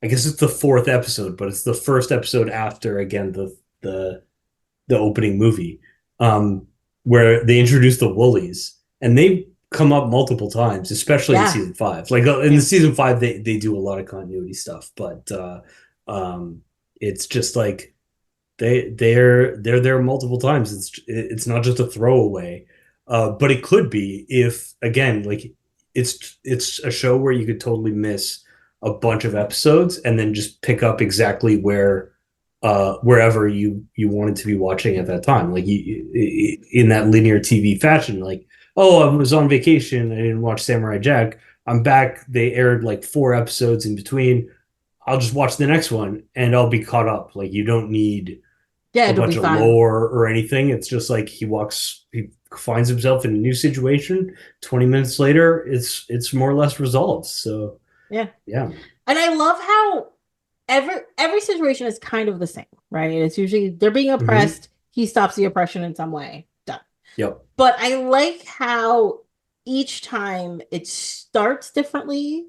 I guess it's the fourth episode, but it's the first episode after again the the opening movie, um, where they introduce the Woolies, and they come up multiple times, especially in Yeah. season five. Like in the Yeah. season five, they do a lot of continuity stuff, but it's just like they're there multiple times. It's not just a throwaway, but it could be if again like it's a show where you could totally miss a bunch of episodes and then just pick up exactly wherever you wanted to be watching at that time, like in that linear TV fashion. Like, oh, I was on vacation, I didn't watch Samurai Jack. I'm back. They aired like four episodes in between. I'll just watch the next one and I'll be caught up. Like you don't need Yeah, a it'll be bunch of fine. lore or anything. It's just like he finds himself in a new situation. 20 minutes later, it's more or less resolved. So Yeah. yeah. And I love how every situation is kind of the same, right? It's usually they're being Mm-hmm. oppressed, he stops the oppression in some way. Done. Yep. But I like how each time it starts differently,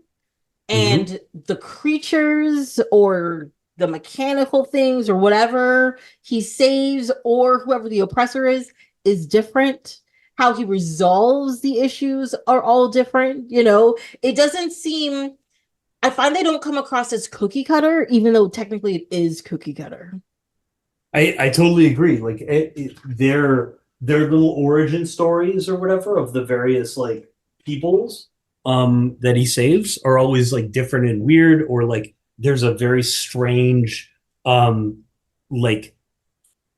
Mm-hmm. and the creatures or the mechanical things or whatever he saves or whoever the oppressor is different. How he resolves the issues are all different. It doesn't seem, I find they don't come across as cookie cutter, even though technically it is cookie cutter. I totally agree. Like their little origin stories or whatever of the various like peoples that he saves are always like different and weird, or like there's a very strange like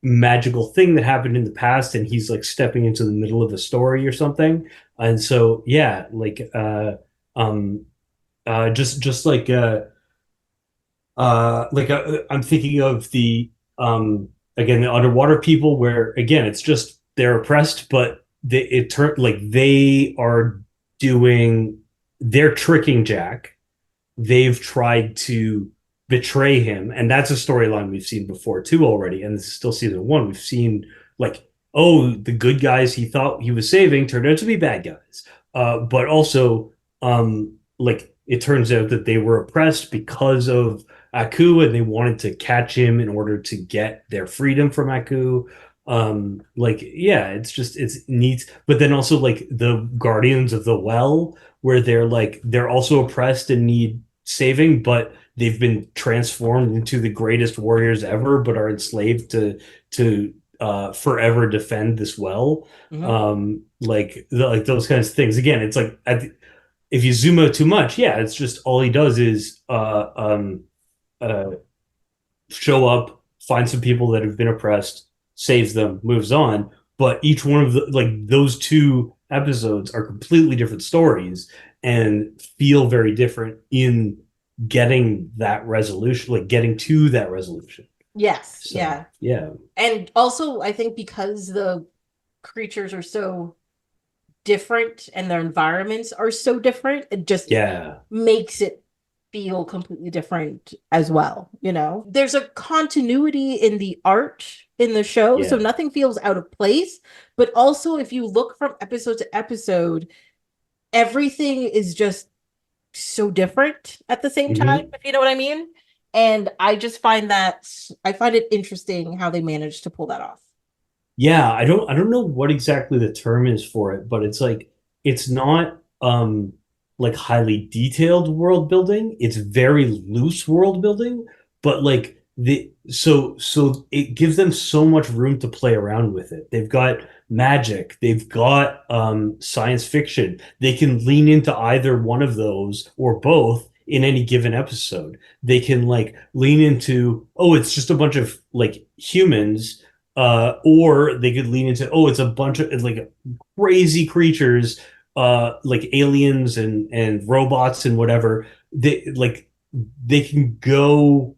magical thing that happened in the past and he's like stepping into the middle of a story or something. And so yeah, like um just like like I'm thinking of the again the underwater people where again it's just they're oppressed, but it turned like they are doing they're tricking Jack. They've tried to betray him, and that's a storyline we've seen before too already. And this is still season one. We've seen like, oh, the good guys he thought he was saving turned out to be bad guys. But also, like it turns out that they were oppressed because of Aku, and they wanted to catch him in order to get their freedom from Aku. Like yeah, it's just it's neat. But then also like the Guardians of the Well, where they're also oppressed and need saving, but they've been transformed into the greatest warriors ever, but are enslaved to forever defend this well. Mhm. Like those kinds of things. Again, it's like if you zoom out too much, yeah, it's just all he does is uh, show up, find some people that have been oppressed, saves them, moves on. But each one of the like those two episodes are completely different stories and feel very different in getting that resolution, like getting to that resolution. Yes, So yeah. yeah, And also, I think because the creatures are so different and their environments are so different, it just yeah, makes it feel completely different as well. There's a continuity in the art in the show, so yeah. nothing feels out of place. But also, if you look from episode to episode, everything is just so different at the same time, Hmm. if you know what I mean. And I find it interesting how they managed to pull that off. Yeah, I don't know what exactly the term is for it, but it's like it's not like highly detailed world building. It's very loose world building, but like so it gives them so much room to play around with it. They've got magic, they've got science fiction. They can lean into either one of those or both in any given episode. They can like lean into, oh, it's just a bunch of like humans, or they could lean into, oh, it's a bunch of like crazy creatures, like aliens and robots and whatever. They can go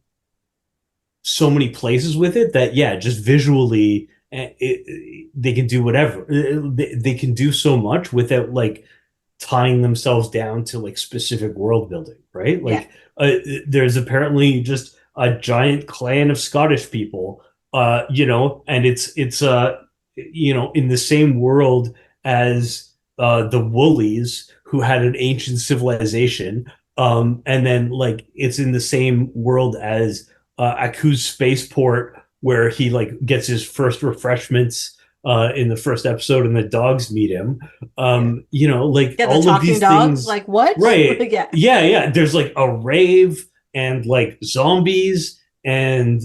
so many places with it that yeah, just visually, they can do whatever. They can do so much without like tying themselves down to like specific world building, right? Yeah. Like there's apparently just a giant clan of Scottish people, and it's in the same world as the Woolies who had an ancient civilization, and then like it's in the same world as Aku's spaceport where he like gets his first refreshments in the first episode and the dogs meet him. Yeah. Like Yeah, the all of talking these dogs, things, like what? right? Yeah. Yeah. There's like a rave and like zombies and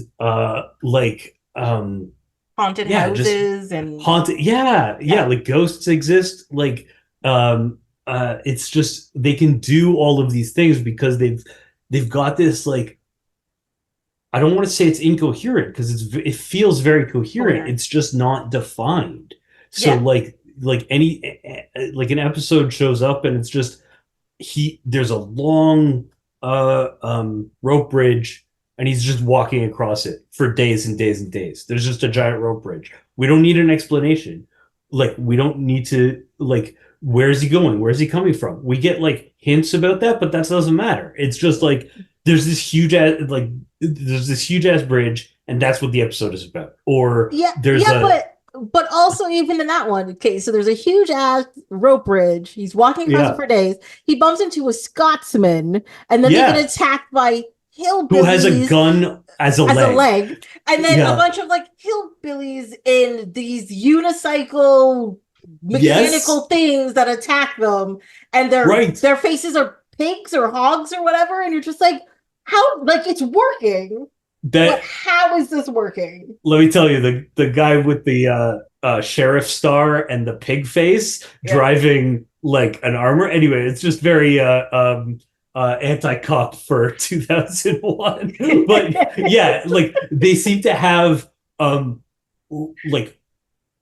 Haunted yeah, just houses and haunted. Yeah, yeah. like ghosts exist. Like it's just they can do all of these things because they've got this like I don't want to say it's incoherent because it feels very coherent. Coherent. It's just not defined. So Yeah. like any like an episode shows up and it's just he there's a long rope bridge and he's just walking across it for days and days and days. There's just a giant rope bridge. We don't need an explanation. Like we don't need to like where is he going? Where is he coming from? We get like hints about that, but that doesn't matter. It's just like there's this huge ass like there's this huge ass bridge and that's what the episode is about. Or Yeah, there's yeah, a but also even in that one, okay, so there's a huge ass rope bridge. He's walking across it yeah. for days. He bumps into a Scotsman, and then they get Yeah. attacked by Who has a hillbillies gun as a as a leg. leg, and then a Yeah. bunch of like hillbillies in these unicycle mechanical Yes. things that attack them, and their Right. their faces are pigs or hogs or whatever, and you're just like, how? Like it's working, but That how is this working? let me tell you, the guy with the sheriff star and the pig face Yeah. driving like an armor. Anyway, it's just very anti-cop for 2001. But yeah, like they seem to have like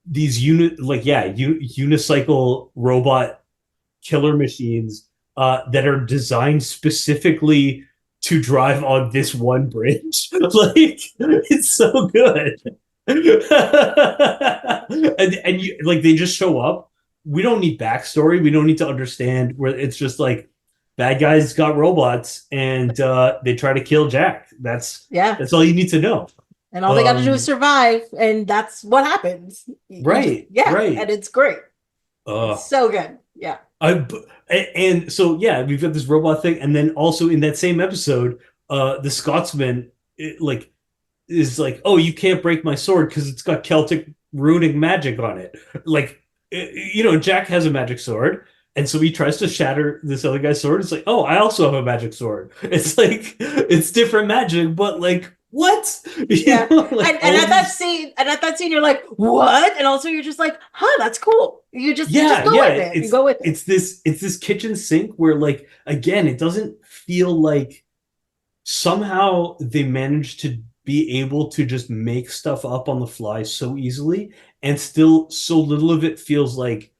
these unicycle robot killer machines that are designed specifically to drive on this one bridge. Like, it's so good. And you like they just show up. We don't need backstory. We don't need to understand where it's just like bad guys got robots and they try to kill Jack. Yeah. That's all you need to know. And all they got to do is survive, and that's what happens. Right, Yeah, right. and it's great. It's so good. Yeah. And so yeah, we've got this robot thing, and then also in that same episode, the Scotsman like is like, oh, you can't break my sword because it's got Celtic runing magic on it. Like, Jack has a magic sword, and so he tries to shatter this other guy's sword. It's like, oh, I also have a magic sword. It's like it's different magic, but like what? Yeah. Like And at that scene, you're like, what? And also you're just like, huh, that's cool. You just go with it. You go with it. It's this kitchen sink where like again, it doesn't feel like somehow they managed to be able to just make stuff up on the fly so easily, and still so little of it feels like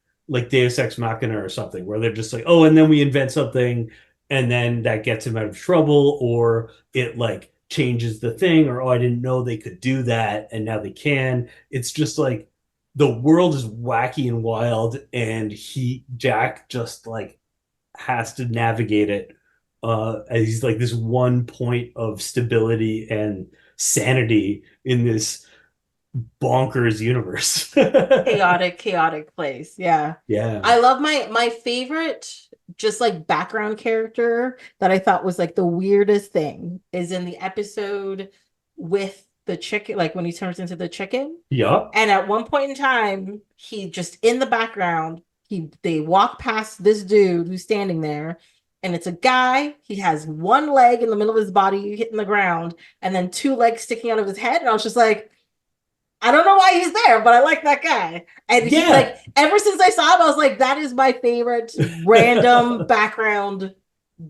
Deus Ex Machina or something, where they're just like, oh, and then we invent something, and then that gets him out of trouble, or it like changes the thing, or oh, I didn't know they could do that, and now they can. It's just like the world is wacky and wild, and Jack just like has to navigate it as he's like this one point of stability and sanity in this bonkers universe. Chaotic place. Yeah. Yeah. I love my favorite just like background character that I thought was like the weirdest thing is in the episode with the chicken, like when he turns into the chicken. Yeah. And at one point in time, he just in the background, they walk past this dude who's standing there, and it's a guy. He has one leg in the middle of his body hitting the ground, and then two legs sticking out of his head. And I was just like, I don't know why he's there, but I like that guy. And he like ever since I saw him, I was like, that is my favorite random background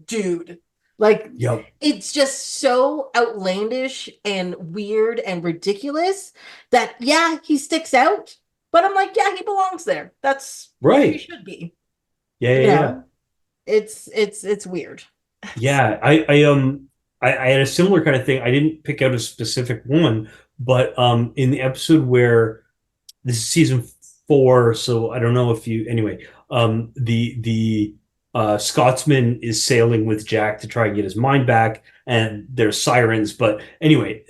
dude. Like, Yep. It's just so outlandish and weird and ridiculous that yeah, he sticks out. But I'm like, yeah, he belongs there. That's right. Where he should be. Yeah. It's weird. Yeah. I had a similar kind of thing. I didn't pick out a specific one, but in the episode where this is season 4, so I don't know if you anyway, the Scotsman is sailing with Jack to try and get his mind back, and there's sirens. But anyway,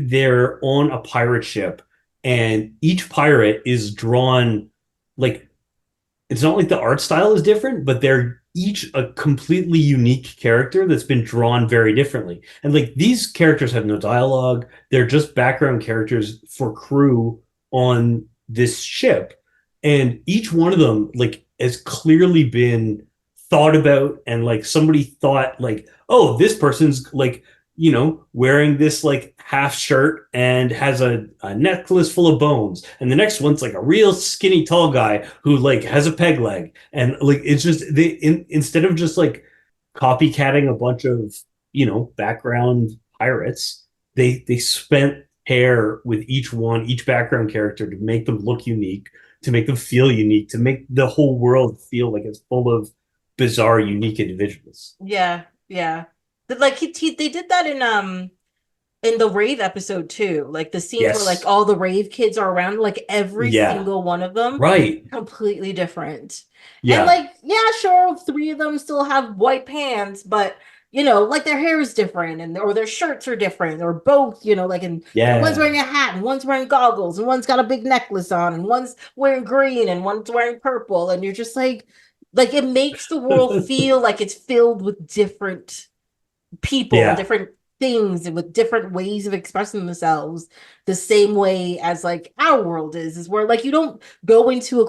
they're on a pirate ship, and each pirate is drawn like it's not like the art style is different, but they're each a completely unique character that's been drawn very differently. And like these characters have no dialogue; they're just background characters for crew on this ship, and each one of them like has clearly been thought about, and like somebody thought like, oh, this person's like wearing this like half shirt and has a necklace full of bones, and the next one's like a real skinny tall guy who like has a peg leg, and like it's just instead of just like copycatting a bunch of background pirates, they spent hair with each background character to make them look unique, to make them feel unique, to make the whole world feel like it's full of bizarre, unique individuals. Yeah. Like they did that in the rave episode too. Like the scenes where like all the rave kids are around, like every single one of them, right? Completely different. Yeah. And like, yeah, sure, 3 of them still have white pants, but like their hair is different, or their shirts are different, or both, like, and one's wearing a hat, and one's wearing goggles, and one's got a big necklace on, and one's wearing green, and one's wearing purple, and you're just like it makes the world feel like it's filled with different people and different things, and with different ways of expressing themselves, the same way as like our world is where like you don't go into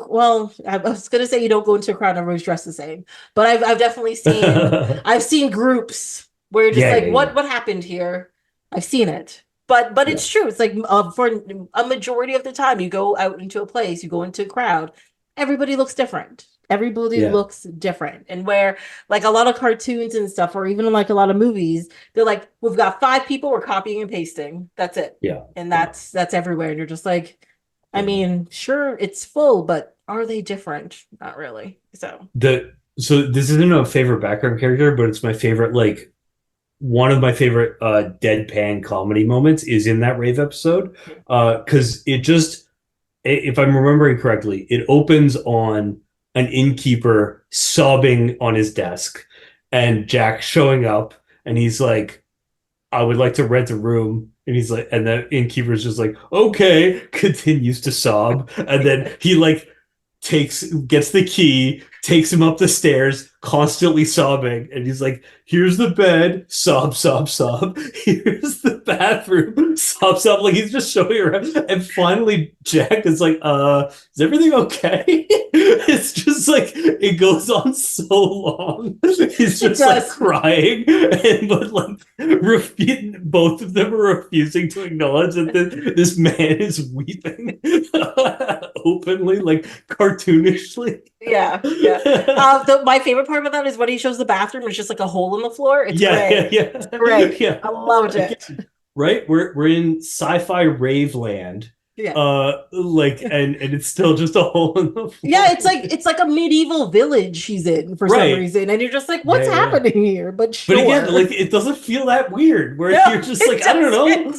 I was gonna say you don't go into a crowd and everyone's dressed the same, but I've definitely seen groups where you're just what happened here. I've seen it, but it's true. It's like for a majority of the time you go out into a place, you go into a crowd, everybody looks different. Everybody looks different. And where like a lot of cartoons and stuff, or even like a lot of movies, they're like, we've got 5 people, we're copying and pasting. That's it. Yeah. And that's everywhere. And you're just like, I mean, sure, it's full, but are they different? Not really. So this isn't a favorite background character, but it's my favorite like one of my favorite deadpan comedy moments is in that rave episode. Because it just, if I'm remembering correctly, it opens on an innkeeper sobbing on his desk and Jack showing up and he's like, I would like to rent a room. And he's like, and the innkeeper's just like, okay, continues to sob. And then he like gets the key, takes him up the stairs, constantly sobbing, and he's like, "Here's the bed, sob, sob, sob. Here's the bathroom, sob, sob." Like he's just showing around, and finally Jack is like, is everything okay?" It's just like it goes on so long. He's just like crying, and but like both of them are refusing to acknowledge that this man is weeping openly, like cartoonishly. Yeah. My favorite part about that is when he shows the bathroom. It's just like a hole in the floor. It's great. Yeah. It's great. Yeah. I loved it. Right? We're in sci-fi rave land. Yeah. Like and it's still just a hole in the floor. Yeah, it's like a medieval village he's in for some reason, and you're just like, what's happening here? But sure. But again, like it doesn't feel that weird. Where you're just like, I don't know.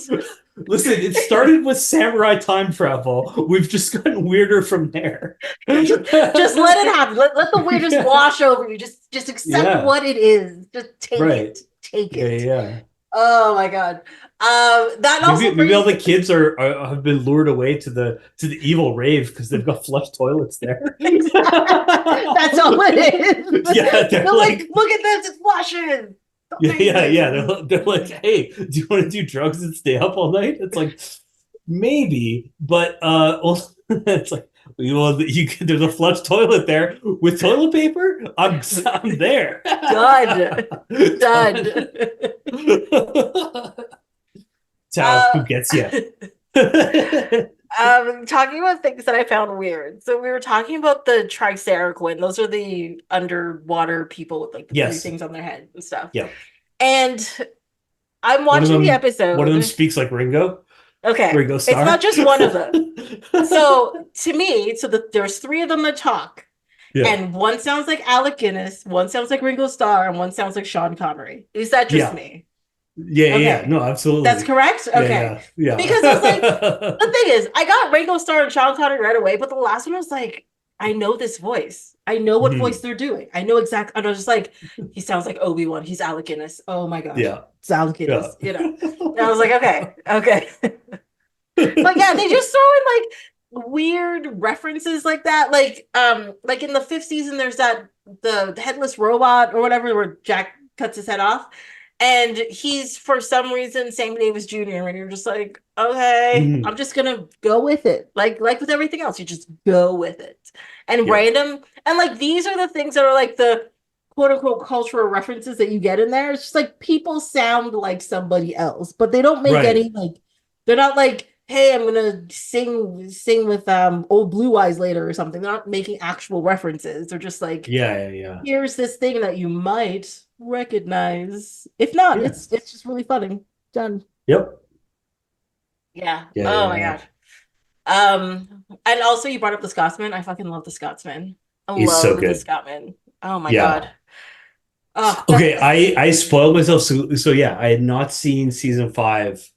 Listen, it started with samurai time travel. We've just gotten weirder from there. Just let it happen. Let the weirdness wash over you. Just accept what it is. Just take it. Take it. Yeah. Oh my god. That also maybe all the kids have been lured away to the evil rave because they've got flush toilets there. That's all it is. Yeah, they're like, look at this, it's flushing. Yeah. They're like, hey, do you want to do drugs and stay up all night? It's like maybe, but also, it's like, well, there's a flush toilet there with toilet paper. I'm there. Done. Who gets you? Talking about things that I found weird. So we were talking about the Triceratops. Those are the underwater people with like the three things on their head and stuff. Yeah. And I'm watching the episode. One of them speaks like Ringo. Okay. Ringo Starr. It's not just one of them. So to me, there's three of them that talk. Yeah. And one sounds like Alec Guinness, one sounds like Ringo Starr, and one sounds like Sean Connery. Is that just me? Yeah, no, absolutely. That's correct? Okay. Yeah. Because I was like, the thing is, I got Ringo Starr and Sean Connery right away, but the last one was like, I know this voice. I know what voice they're doing. I know exactly. And I was just like, he sounds like Obi-Wan. He's Alec Guinness. Oh my god. Yeah. It's Alec Guinness. You know. And I was like, okay. But yeah, they just throw in like weird references like that. Like in the 5th season, there's the headless robot or whatever where Jack cuts his head off. And he's, for some reason, Sammy Davis Jr. And you're just like, okay, I'm just going to go with it. Like with everything else, you just go with it. And random. And like, these are the things that are like the quote unquote cultural references that you get in there. It's just like people sound like somebody else, but they don't make any like, they're not like, hey, I'm going to sing with Old Blue Eyes later or something. They're not making actual references. They're just like, here's this thing that you might recognize. If not, it's just really funny. Done. Yep. Yeah. Oh my god. And also you brought up the Scotsman. I fucking love the Scotsman. He's so good. The Scotsman. Oh my god. Okay, I spoiled myself. So yeah, I had not seen season 5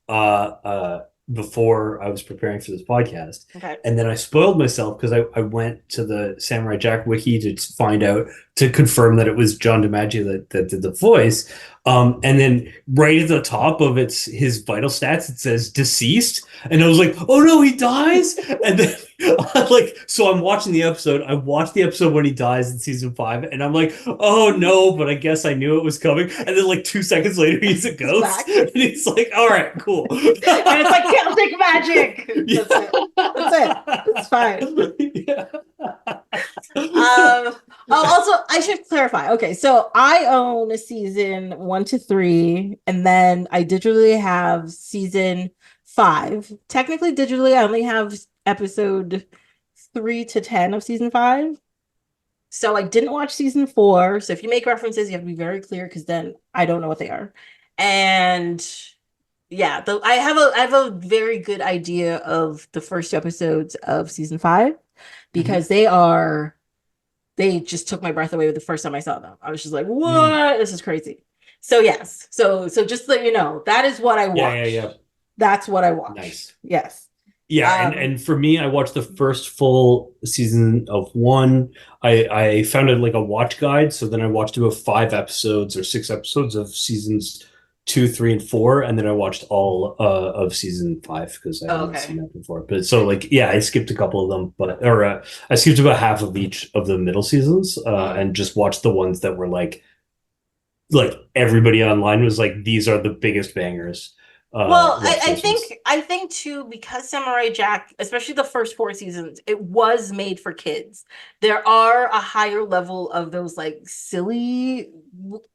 before I was preparing for this podcast. Okay. And then I spoiled myself because I went to the Samurai Jack wiki to find out, to confirm that it was John DiMaggio that did the voice. And then right at the top of his vital stats, it says deceased. And I was like, oh no, he dies. And then so I'm watching the episode. I watched the episode when he dies in season 5. And I'm like, oh no, but I guess I knew it was coming. And then like 2 seconds later, he's a ghost. And he's like, all right, cool. And it's like Celtic magic. That's it. It's fine. Yeah. Also, I should clarify. Okay, so I own season 1 to 3, and then I digitally have season 5. Technically, digitally, I only have episode 3 to 10 of season 5. So I didn't watch season 4. So if you make references, you have to be very clear because then I don't know what they are. And yeah, I have a very good idea of the first 2 episodes of season 5 because they just took my breath away the first time I saw them. I was just like, what? This is crazy. So yes, so just so you know, that is what I watch. Yeah. That's what I watch. Nice. Yes. Yeah, Um, and for me, I watched the first full season of one. I found it like a watch guide, so then I watched about 5 episodes or 6 episodes of seasons 2, 3, and 4, and then I watched all of season 5 because I oh, hadn't okay. seen that before. But so like yeah, I skipped a couple of them, but or I skipped about half of each of the middle seasons, Mm. and just watched the ones that were like everybody online was like these are the biggest bangers. Well, Watch those ones. I think too, because Samurai Jack, especially the first 4 seasons, it was made for kids. There are a higher level of those like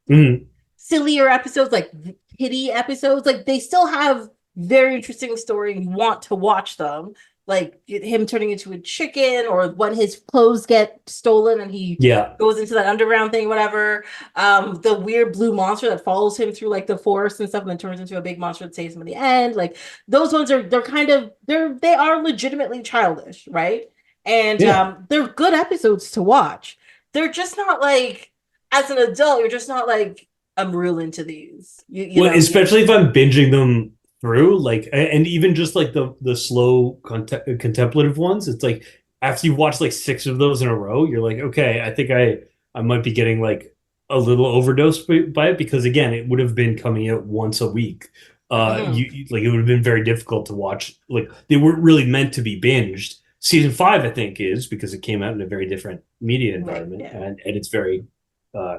Mhm. sillier episodes, like kitty episodes. Like they still have very interesting story and you want to watch them. Like him turning into a chicken, or when his clothes get stolen and he Yeah. goes into that underground thing, whatever. The weird blue monster that follows him through like the forest and stuff, and then turns into a big monster that saves him in the end. Like those ones are they're kind of they are legitimately childish, right? And Yeah. they're good episodes to watch. They're just not like as an adult, you're just not like I'm real into these. You Well, know, especially if I'm binging them through, like, and even just like the slow contemplative ones, it's like after you watch like 6 of those in a row, you're like, okay, I think I might be getting like a little overdosed by it because again, it would have been coming out once a week. mhm. Like it would have been very difficult to watch. Like they weren't really meant to be binged. Season 5, I think, is because it came out in a very different media Right, environment yeah. and it's very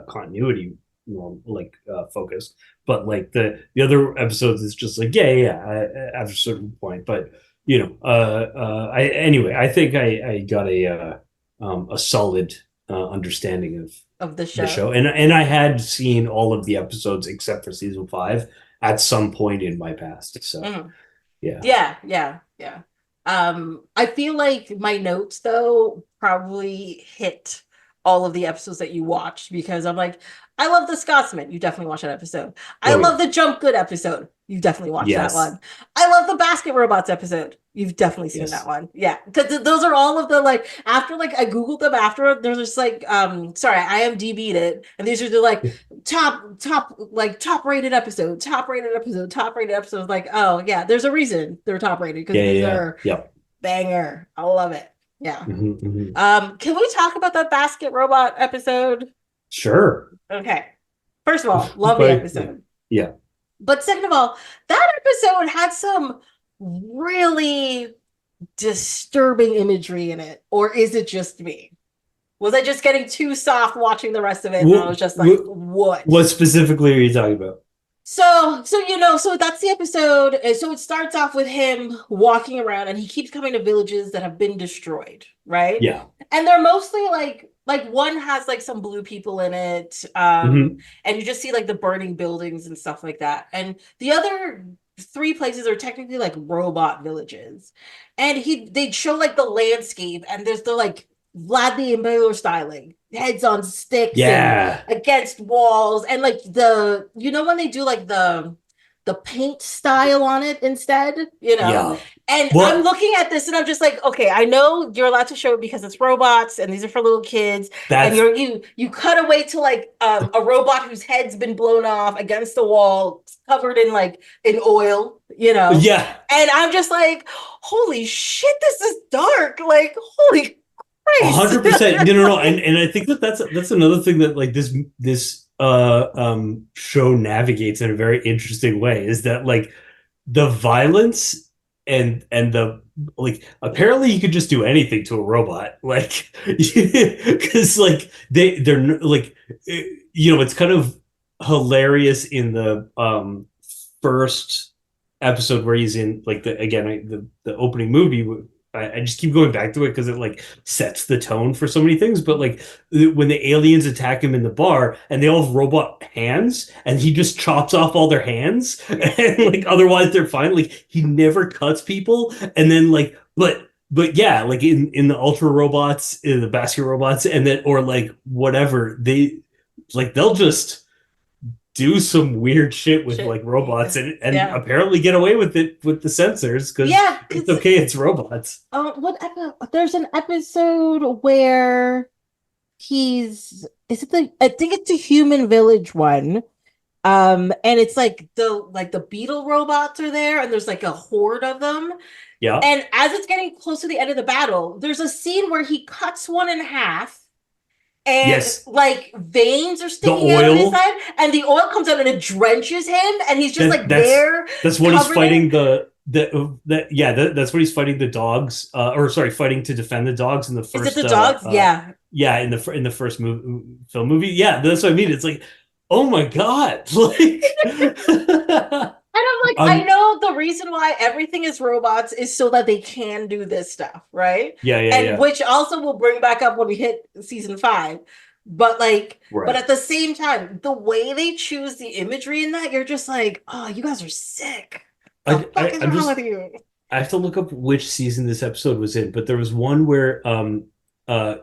continuity like focused, but like the other episodes is just like after a certain point. But I anyway, I think I got a solid understanding of Of the the show. show, and I had seen all of the episodes except for season 5 at some point in my past. So Mhm. yeah, Yeah. I feel like my notes though probably hit all of the episodes that you watched because I'm like, I love the Scotsman. You definitely watched that episode. I oh yeah, love the Jump Good episode. You definitely watched that yes, one. I love the Basket Robots episode. You've definitely seen that yes, one. Yeah. Because those are all of the like after like I Googled them after there's just like sorry, I IMDb'd it. And these are the like top rated episode, top rated episodes. Like, oh yeah, there's a reason they're top rated because these are yep. banger. I love it. Yeah. Hmm. Can we talk about that basket robot episode? Sure, Okay. First of all, love the but yeah, episode. yeah. But second of all, that episode had some really disturbing imagery in it. Or is it just me? Was I just getting too soft watching the rest of it? And I What, was just like, what, what? what specifically are you talking about? So that's the episode. And so it starts off with him walking around and he keeps coming to villages that have been destroyed, right? Yeah. And they're mostly like one has like some blue people in it. Hmm. And you just see like the burning buildings and stuff like that. And the other three places are technically like robot villages. And they'd show like the landscape and there's the like Vlad the Impaler styling, heads on sticks and Yeah. against walls and like the when they do like the paint style on it instead, Yeah. and I'm Well, looking at this and I'm just like, okay, I know you're allowed to show it because it's robots and these are for little kids, and that's you cut away to like a robot whose head's been blown off against the wall, covered in like in oil, yeah, and I'm just like, holy shit, this is dark, like holy Christ. 100%. No. And I think that's another thing that like this show navigates in a very interesting way is that like the violence and the like apparently you could just do anything to a robot like because like like it's kind of hilarious in the first episode where he's in like the opening movie. I just keep going back to it because it like sets the tone for so many things. But like when the aliens attack him in the bar and they all have robot hands and he just chops off all their hands and like otherwise they're fine. Like he never cuts people. And then like but yeah, like in the ultra robots, in the basket robots, and then or like whatever, they'll just do some weird shit with Shit. like robots and Yeah. apparently get away with it with the censors because Yeah, it's because okay, it's robots. there's an episode where he's is it the I think it's the human village one. And it's like the beetle robots are there, and there's like a horde of them. Yeah. And as it's getting close to the end of the battle, there's a scene where he cuts one in half, and Yes. like veins are The sticking out of his oil. side, and the oil comes out and it drenches him, and he's just That like that's there that's what he's covered in. fighting that's what he's fighting the dogs or sorry, fighting to defend the dogs in the Is it first the dogs? Yeah. yeah, in the first film movie. Yeah, that's what I mean. It's like, oh my God. Like And I'm like, I um know the reason why everything is robots is so that they can do this stuff, right? yeah, yeah, And yeah. which also will bring back up when we hit season 5. But like, but Right. at the same time, the way they choose the imagery in that, you're just like, oh, you guys are sick. The fuck is I'm wrong with just you? I have to look up which season this episode was in, but there was one where uh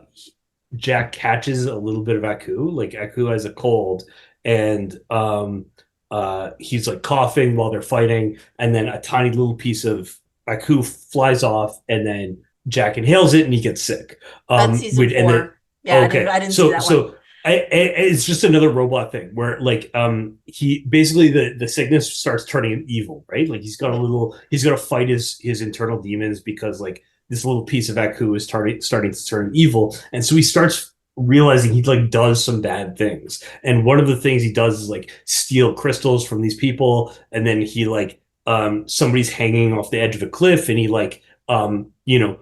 Jack catches a little bit of Aku. Like Aku has a cold, and he's like coughing while they're fighting, and then a tiny little piece of Aku flies off, and then Jack inhales it, and he gets sick. That's season And then 4. Yeah, okay, I didn't see that one. it's just another robot thing where like he basically the sickness starts turning him evil, right? Like he's got to fight his internal demons because like this little piece of Aku is starting to turn evil, and so he starts realizing he like does some bad things, and one of the things he does is like steal crystals from these people, and then he like somebody's hanging off the edge of a cliff, and he like you know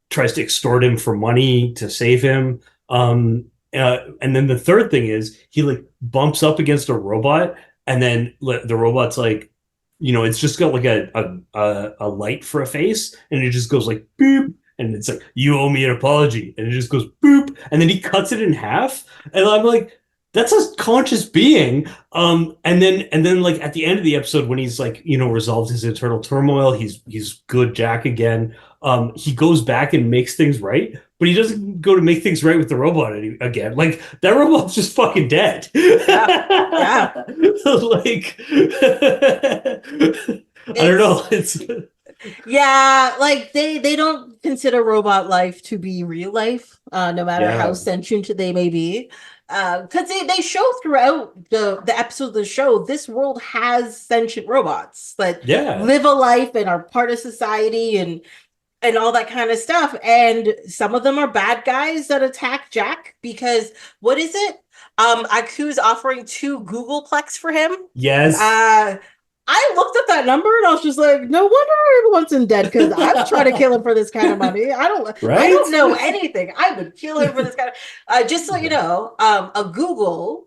tries to extort him for money to save him. And then the third thing is he like bumps up against a robot, and then the robot's like, it's just got like a light for a face, and it just goes like boop, and it's like you owe me an apology, and it just goes boop, and then he cuts it in half, and I'm like, that's a conscious being. And then like at the end of the episode when he's like resolved his internal turmoil, he's good Jack again. He goes back and makes things right, but he doesn't go to make things right with the robot again. Like that robot's just fucking dead. Yeah. Yeah. Like I don't know. It's Yeah, like they don't consider robot life to be real life, no matter how Yeah, sentient they may be. Because they show throughout the episodes of the show, this world has sentient robots that yeah, live a life and are part of society and all that kind of stuff. And some of them are bad guys that attack Jack because what is it? Aku's offering 2 Googleplex for him. yes, Uh I looked at that number and I was just like, no wonder everyone's in debt because I would try to kill him for this kind of money. I right? don't know anything. I would kill him for this kind of just so you know, a Google,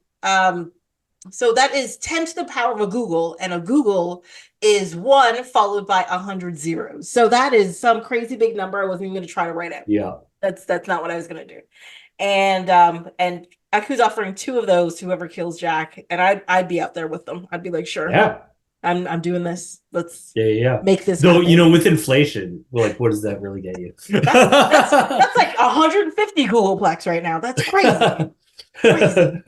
so that is 10 to the power of a Google, and a Google is 1 followed by 100 zeros. So that is some crazy big number I wasn't even gonna try to write out. Yeah, That's not what I was gonna do. And Aku's offering 2 of those, whoever kills Jack, and I'd be out there with them. I'd be like, sure. yeah. I'm doing this. Let's Yeah, yeah, yeah. make this Though, happen. with inflation, like, what does that really get you? That's like 150 Googleplex right now. That's crazy. Crazy.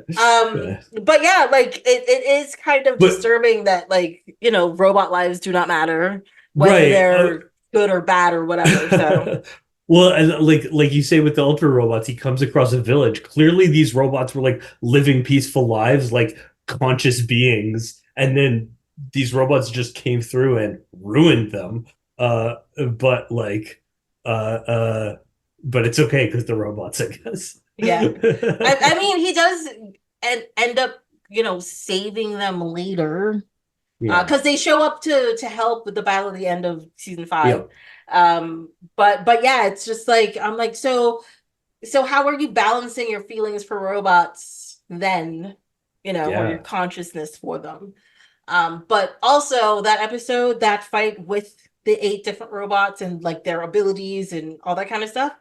But yeah, like it is kind of But disturbing that like, robot lives do not matter, whether right, they're good or bad or whatever. So well, and like you say with the ultra robots, he comes across a village. Clearly, these robots were like living peaceful lives, like conscious beings, and then these robots just came through and ruined them. But like, uh, uh, but it's okay because they're robots, I guess. yeah. I mean he does end up, saving them later. Yeah, Because they show up to help with the battle at the end of season 5. yeah, But yeah, it's just like I'm like, so how are you balancing your feelings for robots then, or your yeah, consciousness for them? But also that episode, that fight with the 8 different robots and like their abilities and all that kind of stuff.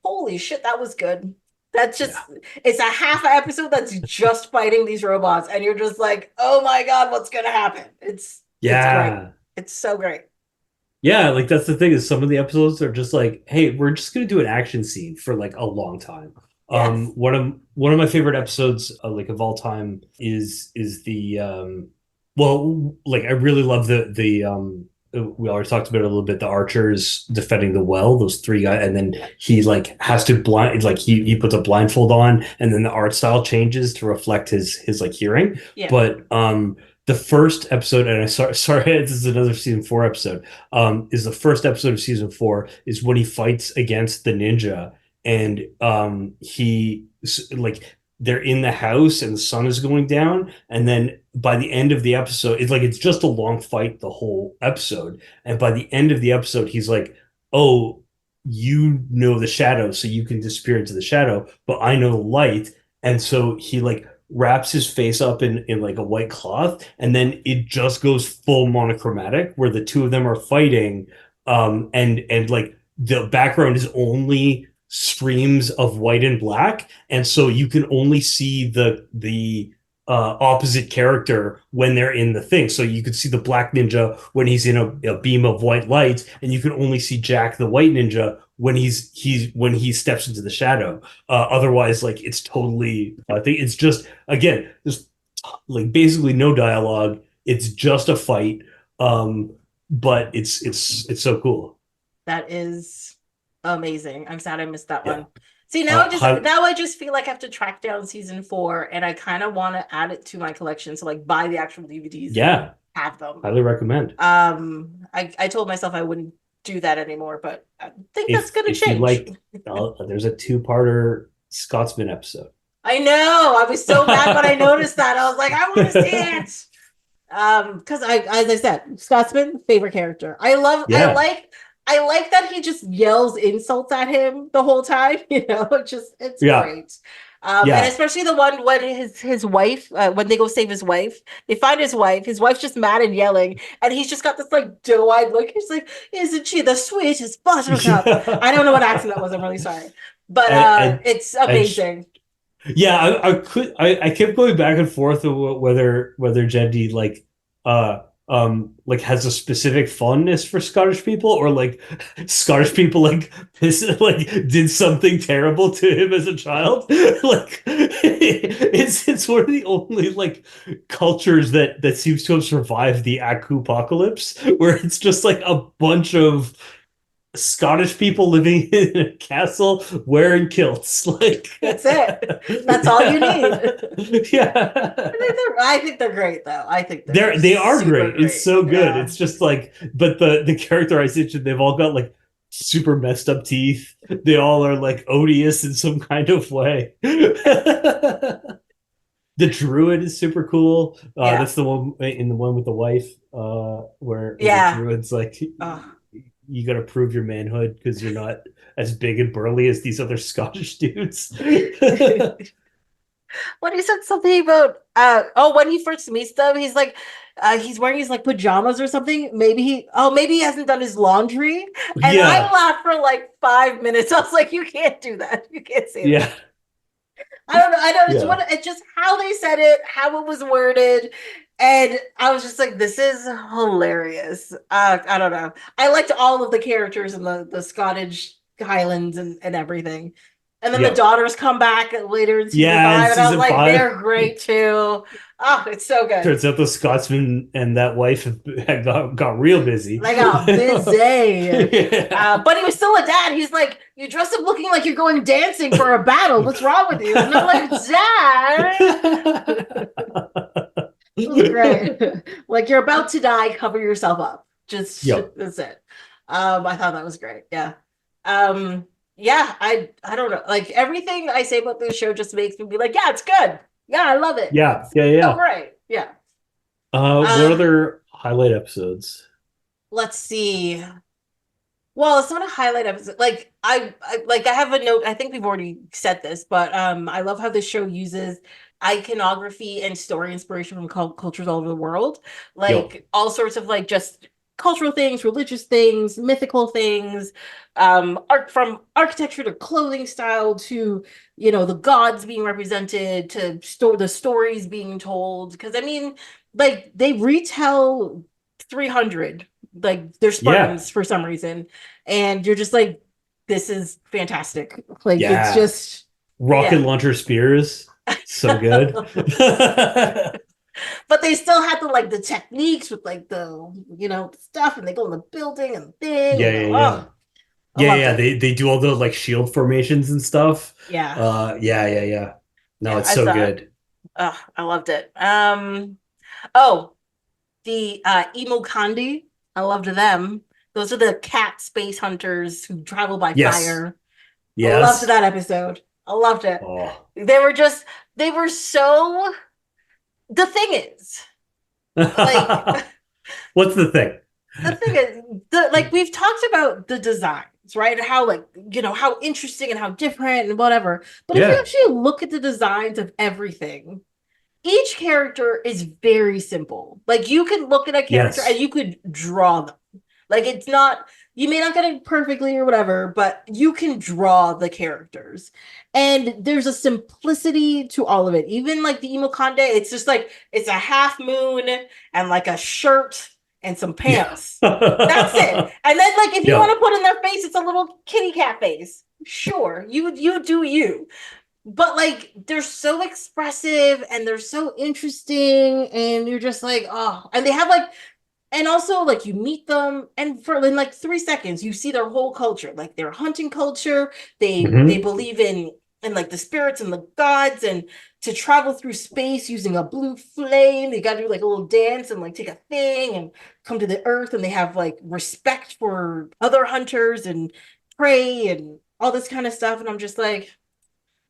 Holy shit, that was good. That's just yeah, it's a half an episode that's just fighting these robots, and you're just like, oh my god, what's gonna happen? It's great. yeah. It's so great. Yeah, like that's the thing is some of the episodes are just like, hey, we're just gonna do an action scene for like a long time. Yes. One of my favorite episodes like of all time is the well, like I really love we already talked about it a little bit, the archers defending the well, those three guys, and then he like has to blind, like he puts a blindfold on, and then the art style changes to reflect his like hearing. Yeah. But the first episode, and sorry, this is another season 4 episode, is the first episode of season 4 is when he fights against the ninja, and he like they're in the house and the sun is going down, and then by the end of the episode, it's just a long fight the whole episode, and by the end of the episode he's like, oh, you know the shadow, so you can disappear into the shadow, but I know the light. And so he like wraps his face up in like a white cloth, and then it just goes full monochromatic where the two of them are fighting, and like the background is only streams of white and black, and so you can only see the opposite character when they're in the thing. So you could see the black ninja when he's in a beam of white light, and you can only see Jack the white ninja when he steps into the shadow. Otherwise, like it's totally, I think it's just, again, there's like basically no dialogue. It's just a fight. But it's so cool. That is amazing. I'm sad I missed that Yeah. one. See, now I just feel like I have to track down season 4, and I kind of want to add it to my collection. So like buy the actual DVDs. Yeah. Have them. Highly recommend. I told myself I wouldn't do that anymore, but I think that's gonna change. There's a 2-parter Scotsman episode. I know. I was so mad when I noticed that. I was like, I want to see it. Because as I said, Scotsman, favorite character. I like that he just yells insults at him the whole time. It's great. And especially the one when his wife, when they go save his wife, they find his wife's just mad and yelling, and he's just got this like doe-eyed look. He's like, isn't she the sweetest buttercup? I don't know what accent that was, I'm really sorry. But it's amazing. I kept going back and forth of whether Genndy like has a specific fondness for Scottish people, or like Scottish people like did something terrible to him as a child. Like it's one of the only like cultures that seems to have survived the apocalypse, where it's just like a bunch of Scottish people living in a castle wearing kilts. Like that's it. That's all you need. Yeah. I think they're great though. I think they are great. It's so good. Yeah. It's just like, but the characterization, they've all got like super messed up teeth. They all are like odious in some kind of way. The druid is super cool. That's the one with the wife, where the druid's like, you got to prove your manhood because you're not as big and burly as these other Scottish dudes. When he said something about when he first meets them, he's like he's wearing his like pajamas or something. Maybe he hasn't done his laundry. And I laughed for like 5 minutes. I was like, you can't do that. You can't say that. I don't know. It's just how they said it, how it was worded. And I was just like, this is hilarious. I don't know. I liked all of the characters in the Scottish Highlands and everything. And then the daughters come back later in season 5, and I was like, they're great too. Oh, it's so good. Turns out the Scotsman and that wife had got real busy. They got busy. But he was still a dad. He's like, you dress up looking like you're going dancing for a battle. What's wrong with you? And I'm like, Dad. Great. Like, you're about to die, cover yourself up. That's it. I thought that was great. I don't know, like everything I say about this show just makes me be like, it's good. I love it. It's so great. What other highlight episodes? Let's see. Well, it's not a highlight episode. Like I have a note. I think we've already said this, but I love how this show uses iconography and story inspiration from cultures all over the world, like all sorts of like just cultural things, religious things, mythical things, art, from architecture to clothing style to the gods being represented to the stories being told. Because I mean, like they retell 300, like they're Spartans for some reason, and you're just like, this is fantastic. Like it's just rocket launcher spears. So good. But they still had the techniques with stuff, and they go in the building and the thing, Yeah, and yeah, oh, yeah. I Yeah, loved yeah. it. They do all the like shield formations and stuff. Yeah, Yeah, yeah, yeah. No, yeah, it's I so thought, good. oh, I loved it. Oh, the Emo Kandi, I loved them. Those are the cat space hunters who travel by Yes. fire. I loved Yes. that episode. I loved it. Oh. They were just, they were so. The thing is, like, What's the thing? the thing is, we've talked about the designs, right? How how interesting and how different and whatever. But if you Yeah. actually look at the designs of everything, each character is very simple. Like you can look at a character and Yes. you could draw them. Like it's not, you may not get it perfectly or whatever, but you can draw the characters. And there's a simplicity to all of it. Even like the Emo Conde, it's just like it's a half moon and like a shirt and some Yeah. pants. That's it. And then like if you Yeah. want to put in their face, it's a little kitty cat face. Sure, you do you, but like they're so expressive and they're so interesting, and you're just like, oh, and they have like, and also like you meet them and for in like 3 seconds you see their whole culture, like their hunting culture. They Hmm. believe in like the spirits and the gods, and to travel through space using a blue flame, they got to do like a little dance and like take a thing and come to the earth, and they have like respect for other hunters and prey and all this kind of stuff, and I'm just like,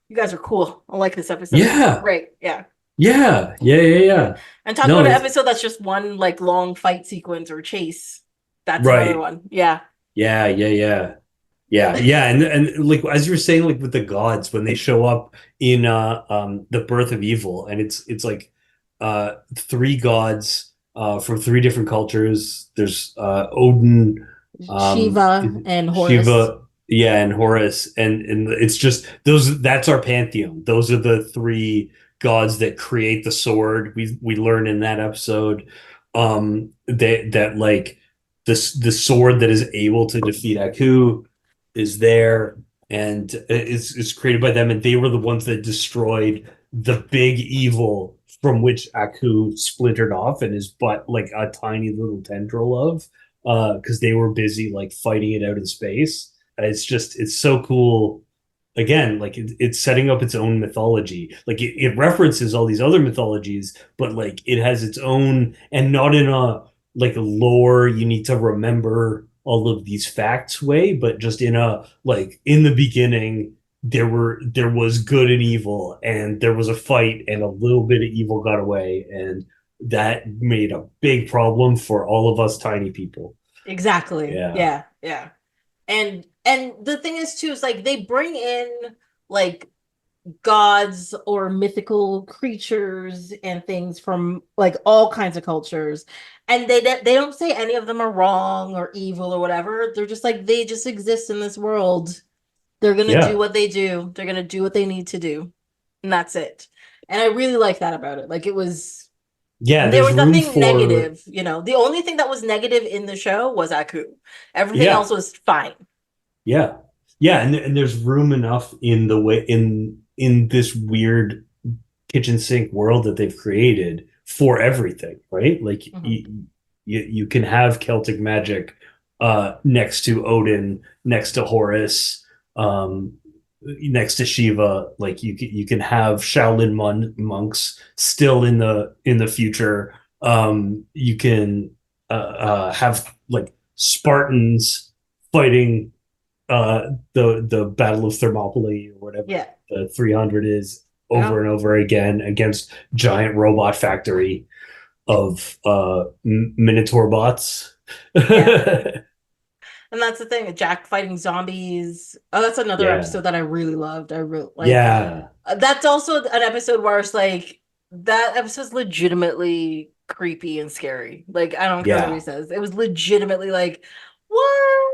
you guys are cool. I like this episode. This is Yeah. great. Yeah. Yeah. Yeah. Yeah. Yeah. Yeah. And talk No, about an it's episode that's just one like long fight sequence or chase. That's another right. one. Yeah. Yeah. Yeah. Yeah. Yeah, yeah, and like as you were saying, like with the gods when they show up in the Birth of Evil, and it's like three gods from three different cultures. There's Odin, Shiva and Horus. Shiva, yeah, and Horus, and it's just those. That's our pantheon. Those are the three gods that create the sword. We learn in that episode that like this the sword that is able to defeat Aku is there, and is created by them, and they were the ones that destroyed the big evil from which Aku splintered off and is but like a tiny little tendril of, because they were busy like fighting it out in space. And it's so cool. Again, like it's setting up its own mythology. Like it references all these other mythologies, but like it has its own, and not in a like a lore you need to remember all of these facts way, but just in a like in the beginning there was good and evil, and there was a fight, and a little bit of evil got away, and that made a big problem for all of us tiny people. Exactly. Yeah. Yeah. Yeah. And the thing is too is like they bring in like gods or mythical creatures and things from like all kinds of cultures, and they don't say any of them are wrong or evil or whatever. They're just like, they just exist in this world. They're gonna do Yeah. what they do. They're gonna do what they need to do, and that's it. And I really like that about it. Like it was, Yeah, there there's was room nothing for negative. The only thing that was negative in the show was Aku. Everything yeah. else was fine. Yeah. Yeah, and there's room enough in the way in this weird kitchen sink world that they've created for everything, right? Like Mhm. you can have Celtic magic next to Odin, next to Horus, next to Shiva. Like you can have Shaolin monks still in the future. You can have like Spartans fighting the Battle of Thermopylae or whatever Yeah. the 300 is Yeah. over and over again against giant robot factory of Minotaur bots. Yeah. And that's the thing, Jack fighting zombies. Oh, that's another Yeah. episode that I really loved. I really like. Yeah. That's also an episode where it's like, that episode's legitimately creepy and scary. Like I don't care what he Yeah. says. It was legitimately like, what?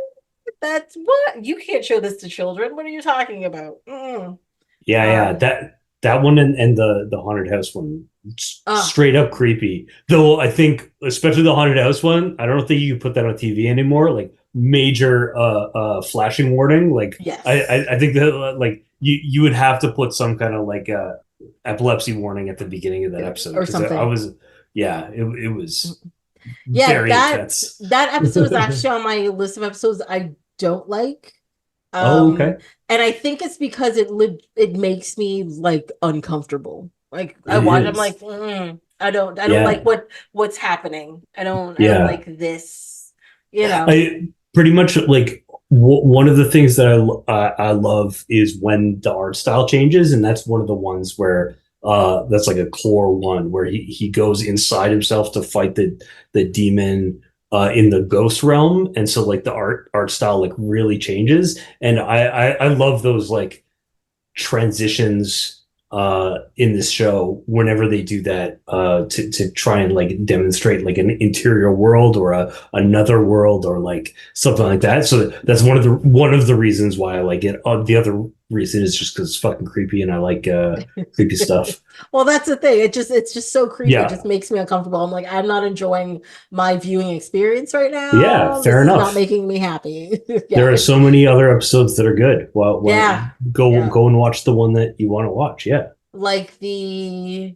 That's what? You can't show this to children. What are you talking about? Mm. Yeah, yeah. Um. That one and the haunted house one, Oh, straight up creepy. Though I think especially the haunted house one, I don't think you can put that on TV anymore. Like major flashing warning. Like yes. I think that like you would have to put some kind of like epilepsy warning at the beginning of that episode or because I something. was, yeah, it was Yeah, very intense. that episode is actually on my list of episodes I don't like. Oh, okay. And I think it's because it makes me like uncomfortable. Like I It watch, I'm like, is. I don't like Yeah. what's happening. I don't Yeah. like this, you know. I pretty much like one of the things that I love is when the art style changes, and that's one of the ones where that's like a core one where he goes inside himself to fight the demon in the ghost realm, and so like the art style like really changes, and I love those like transitions in this show whenever they do that to try and like demonstrate like an interior world or another world or like something like that. So that's one of the reasons why I like it. The other reason is just because it's fucking creepy and I like creepy stuff. Well, that's the thing. It's just so creepy. It Yeah, just makes me uncomfortable. I'm like, I'm not enjoying my viewing experience right yeah, now. fair This is not enough. making me happy. Yeah, There are so many other episodes that are good. Well, yeah, yeah. go and watch the one that you want to watch. Yeah. Like the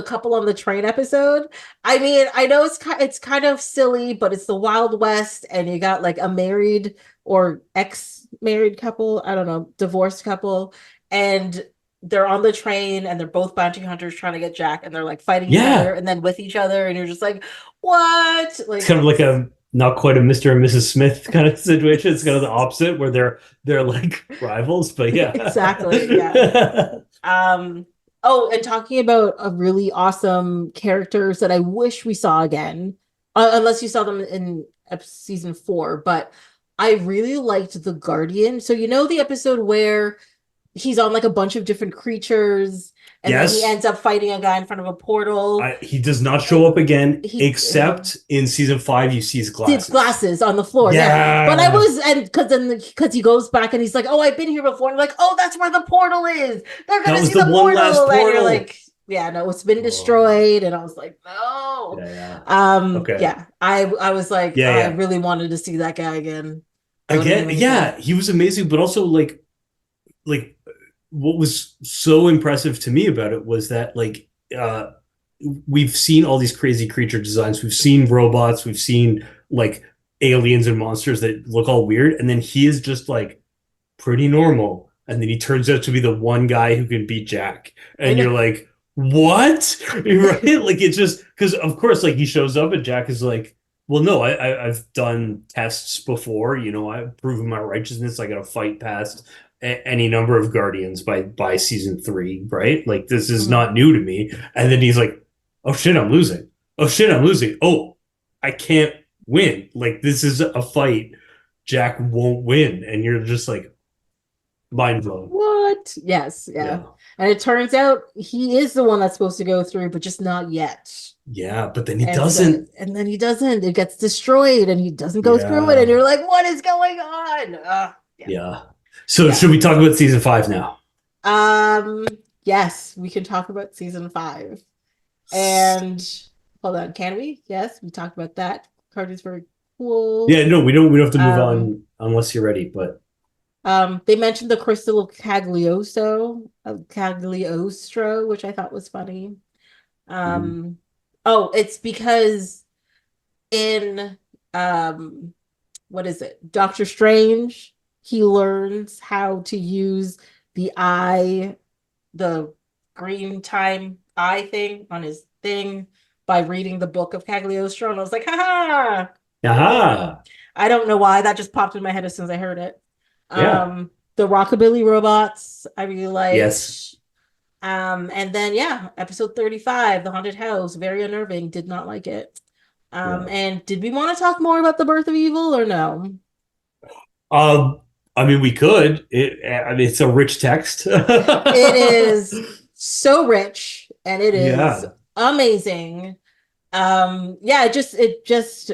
couple on the train episode. I mean, I know it's kind of silly, but it's the Wild West, and you got like a married or ex-married couple, I don't know, divorced couple, and they're on the train and they're both bounty hunters trying to get Jack, and they're like fighting each other Yeah. and then with each other, and you're just like, what? It's Like kind of like it's a not quite a Mr. and Mrs. Smith kind of situation. It's kind of the opposite where they're like rivals, but yeah. exactly, yeah. Um, oh, and talking about a really awesome characters that I wish we saw again, unless you saw them in season 4, but I really liked the Guardian. So you know the episode where he's on like a bunch of different creatures, and then he Yes, ends up fighting a guy in front of a portal, he does not show and up again he except in season 5 you see his his glasses. glasses on the floor. Yeah. But I Yeah. was, and because he goes back and he's like, oh, I've been here before. And I'm like, oh, that's where the portal is. They're That gonna was see the the one last portal. And you're portal. like, yeah, no, it's been Oh, destroyed. And I was like, no. yeah, yeah. Okay. Yeah. I was like, Yeah, I yeah. really wanted to see that guy again. That would have been Again, amazing. yeah, he was amazing, but also like what was so impressive to me about it was that like we've seen all these crazy creature designs. We've seen robots, we've seen like aliens and monsters that look all weird, and then he is just like pretty normal. And then he turns out to be the one guy who can beat Jack. I And know. you're like, what? Right? Like it's just because of course, like he shows up and Jack is like, well, no, I've done tests before, I've proven my righteousness. I gotta fight past any number of guardians by season 3, right? Like this is Mhm. not new to me. And then he's like, oh shit, I'm losing. Oh shit, I'm losing. Oh, I can't win. Like this is a fight. Jack won't win. And you're just like mind blown. What? Yes. Yeah. Yeah. And it turns out he is the one that's supposed to go through, but just not yet. Yeah, but then he And so, doesn't. and then he doesn't. It gets destroyed, and he doesn't go through it. And Yeah. you're like, "What is going on?" Yeah, Yeah. So yeah. should we talk about season 5 now? Um, yes, we can talk about season 5. And hold on, can we? Yes, we talked about that. Carter's very cool. Yeah, no, we don't have to move Um, on unless you're ready, but they mentioned the crystal of Cagliostro, which I thought was funny. mhm. Um, oh, it's because in um what is it? Doctor Strange, he learns how to use the green time eye thing on his thing by reading the book of Cagliostro. And I was like, haha. Aha. I don't know why that just popped in my head as soon as I heard it. Yeah. The rockabilly robots, I really Yes. liked. And then yeah, episode 35, the haunted house, very unnerving, did not like it. Yeah. And did we want to talk more about the birth of evil or no? Um, I mean, we could. I mean, it's a rich text. It is so rich and it is Yeah. amazing. Yeah, it just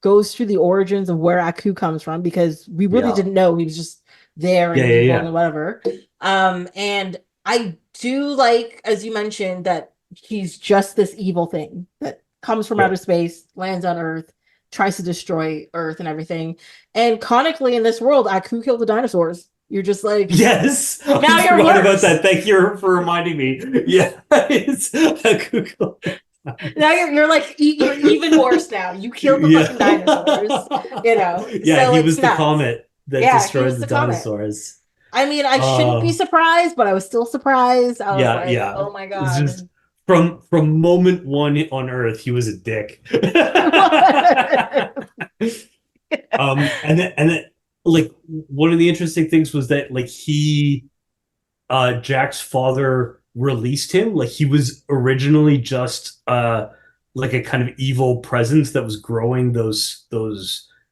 goes through the origins of where Aku comes from, because we really Yeah. didn't know he was just there Yeah. and Yeah. evil Yeah. and whatever. And I do like, as you mentioned, that he's just this evil thing that comes from outer Yep. space, lands on Earth, tries to destroy Earth and everything. And canonically in this world, Aku killed the dinosaurs. You're just like, Yes, now I you're forgot about worse. that. Thank you for reminding me. Yeah, it's a Google. Now you're like you're even worse now. You killed the Yeah. fucking dinosaurs, Yeah, so he it's was the nuts. comet that Yeah, he destroyed was the the comet. dinosaurs. I mean, I shouldn't be Uh surprised, but I was still surprised. I was yeah, like, yeah. oh my It's just God. from moment one on Earth, he was a dick. And then like one of the interesting things was that like Jack's father released him. Like he was originally just like a kind of evil presence that was growing those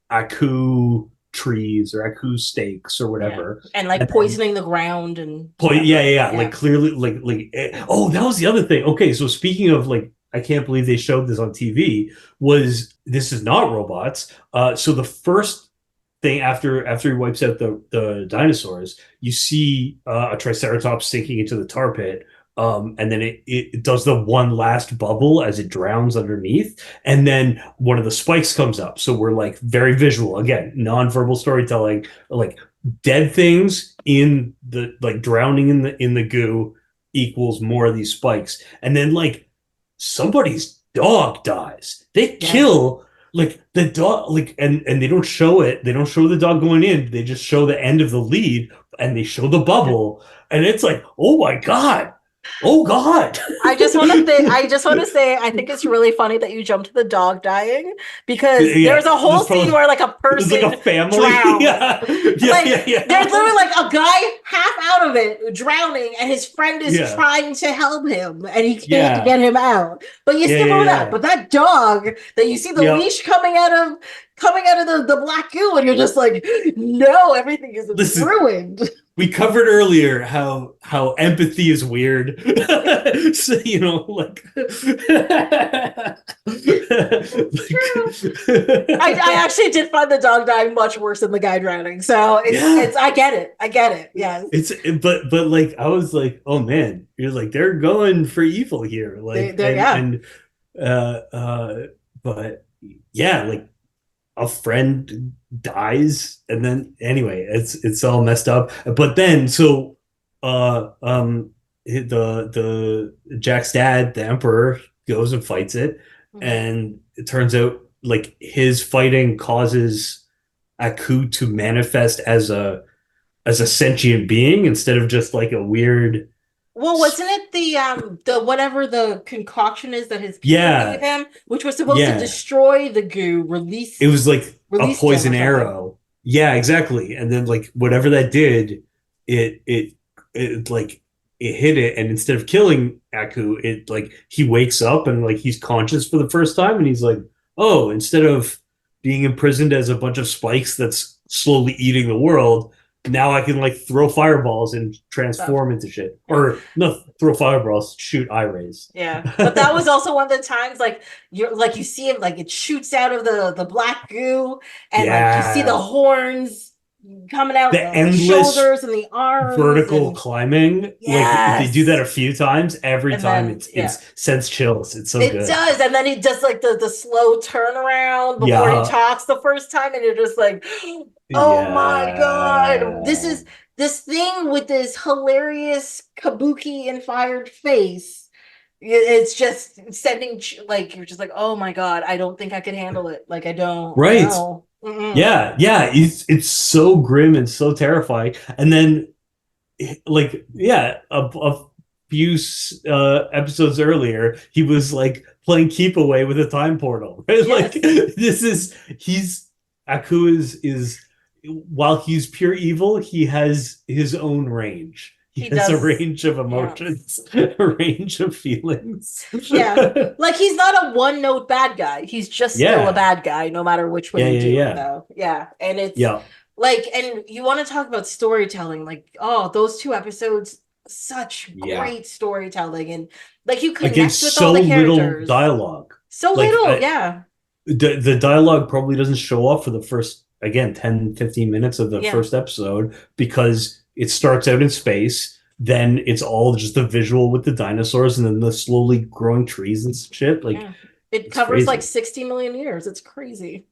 aku trees or aku stakes or Yeah. whatever. And like And then poisoning the ground and point, yeah, whatever. yeah, yeah. Like Yeah. clearly, oh, that was the other thing. Okay, so speaking of like, I can't believe they showed this on TV. Was this is not robots? So the first thing after he wipes out the dinosaurs, you see a triceratops sinking into the tar pit. And then it does the one last bubble as it drowns underneath, and then one of the spikes comes up. So we're like very visual again, nonverbal storytelling, like dead things in the like drowning in the goo equals more of these spikes. And then like somebody's dog dies. They Yes. kill like the dog like and they don't show it. They don't show the dog going in. They just show the end of the lead and they show the bubble and it's like, "Oh my God. Oh God." I just want to say I think it's really funny that you jumped to the dog dying because Yeah, there's a whole there's scene probably where like a there's like a person family. drowns. Yeah. Yeah, Like yeah, there's yeah. literally like a guy half out of it drowning and his friend is Yeah. trying to help him and he can't Yeah. get him out. But you Yeah, skip yeah, over that. yeah. But that dog that you see the Yep. leash coming out of the black goo and you're just like, no, everything is Listen, ruined. we covered earlier how empathy is weird. So like, True. I actually did find the dog dying much worse than the guy drowning. So yeah, it's I get it. I get it. Yes. but like I was like, oh man, you're like they're going for evil here, They like they're yeah. and uh uh but yeah, like a friend dies and then anyway it's all messed up, but then so uh um the Jack's dad, the emperor, goes and fights it, Mhm. and it turns out like his fighting causes Aku to manifest as a sentient being instead of just like a weird. Well, wasn't it the whatever the concoction is that his people gave Yeah, him, which was supposed to yeah, destroy the goo, it was like a released him or poison something? arrow. Yeah, exactly. And then like whatever that did, it it it like it hit it, and instead of killing Aku, it like he wakes up and like he's conscious for the first time, and he's like, oh, instead of being imprisoned as a bunch of spikes that's slowly eating the world, now I can like throw fireballs and So transform into shit. yeah. Or not throw fireballs, shoot eye rays. Yeah. But that was also one of the times like you see him like it shoots out of the black goo and like you see the Yeah. horns coming out The the endless shoulders and the arms vertical and climbing, like they do that yes. a few times. Every And time then it's yeah. sends chills. It's so It good. does. And then he does like the slow turnaround before he Yeah. talks the first time, and you're just like, oh my God. Yeah. This thing with this hilarious kabuki inspired face. It's just sending like you're just like, oh my God, I don't think I could handle it. Like I don't Right. know. Mm-mm. Yeah. Yeah. It's so grim and so terrifying. And then like yeah, a few episodes earlier, he was like playing keep away with a time portal. Right? Like Yes, this is he's Aku is while he's pure evil, he has his own range. He he has a does. range of Yeah. emotions, a range of feelings. Yeah. Like he's not a one note bad guy. He's just still a Yeah. bad guy, no matter which way Yeah, you yeah, do it, yeah. though. Yeah. And it's Yeah. like, and you want to talk about storytelling, like, oh, those two episodes, such Yeah. great storytelling. And like you Again, connect with all so the little characters. dialogue. So Like little, yeah. the dialogue probably doesn't show up for the first again 10-15 minutes of the Yeah. first episode because it starts out in space, then it's all just the visual with the dinosaurs and then the slowly growing trees and shit, like Yeah. It it's covers like crazy. 60 million years. It's crazy.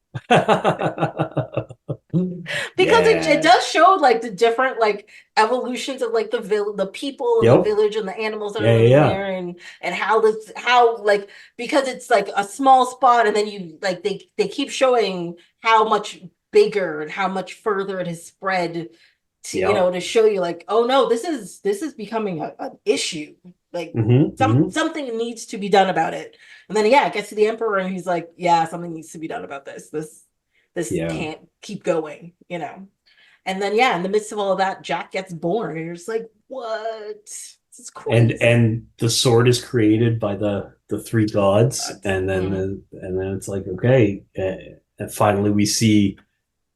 Because it Yeah. does show like the different like evolutions of like the people and the Yep. village and the animals that are Yeah, yeah, living yeah. there, and how like because it's like a small spot, and then you like they keep showing how much bigger and how much further it has spread to, Yep. to show you like, oh no, this is becoming an issue, like Hmm. something needs to be done about it. And then yeah, it gets to the emperor and he's like, yeah, something needs to be done about this Yeah. can't keep going. And then yeah, in the midst of all of that, Jack gets born, and you're just like, what? This is crazy. And the sword is created by the three gods, and then Mhm. it's like, okay, and finally we see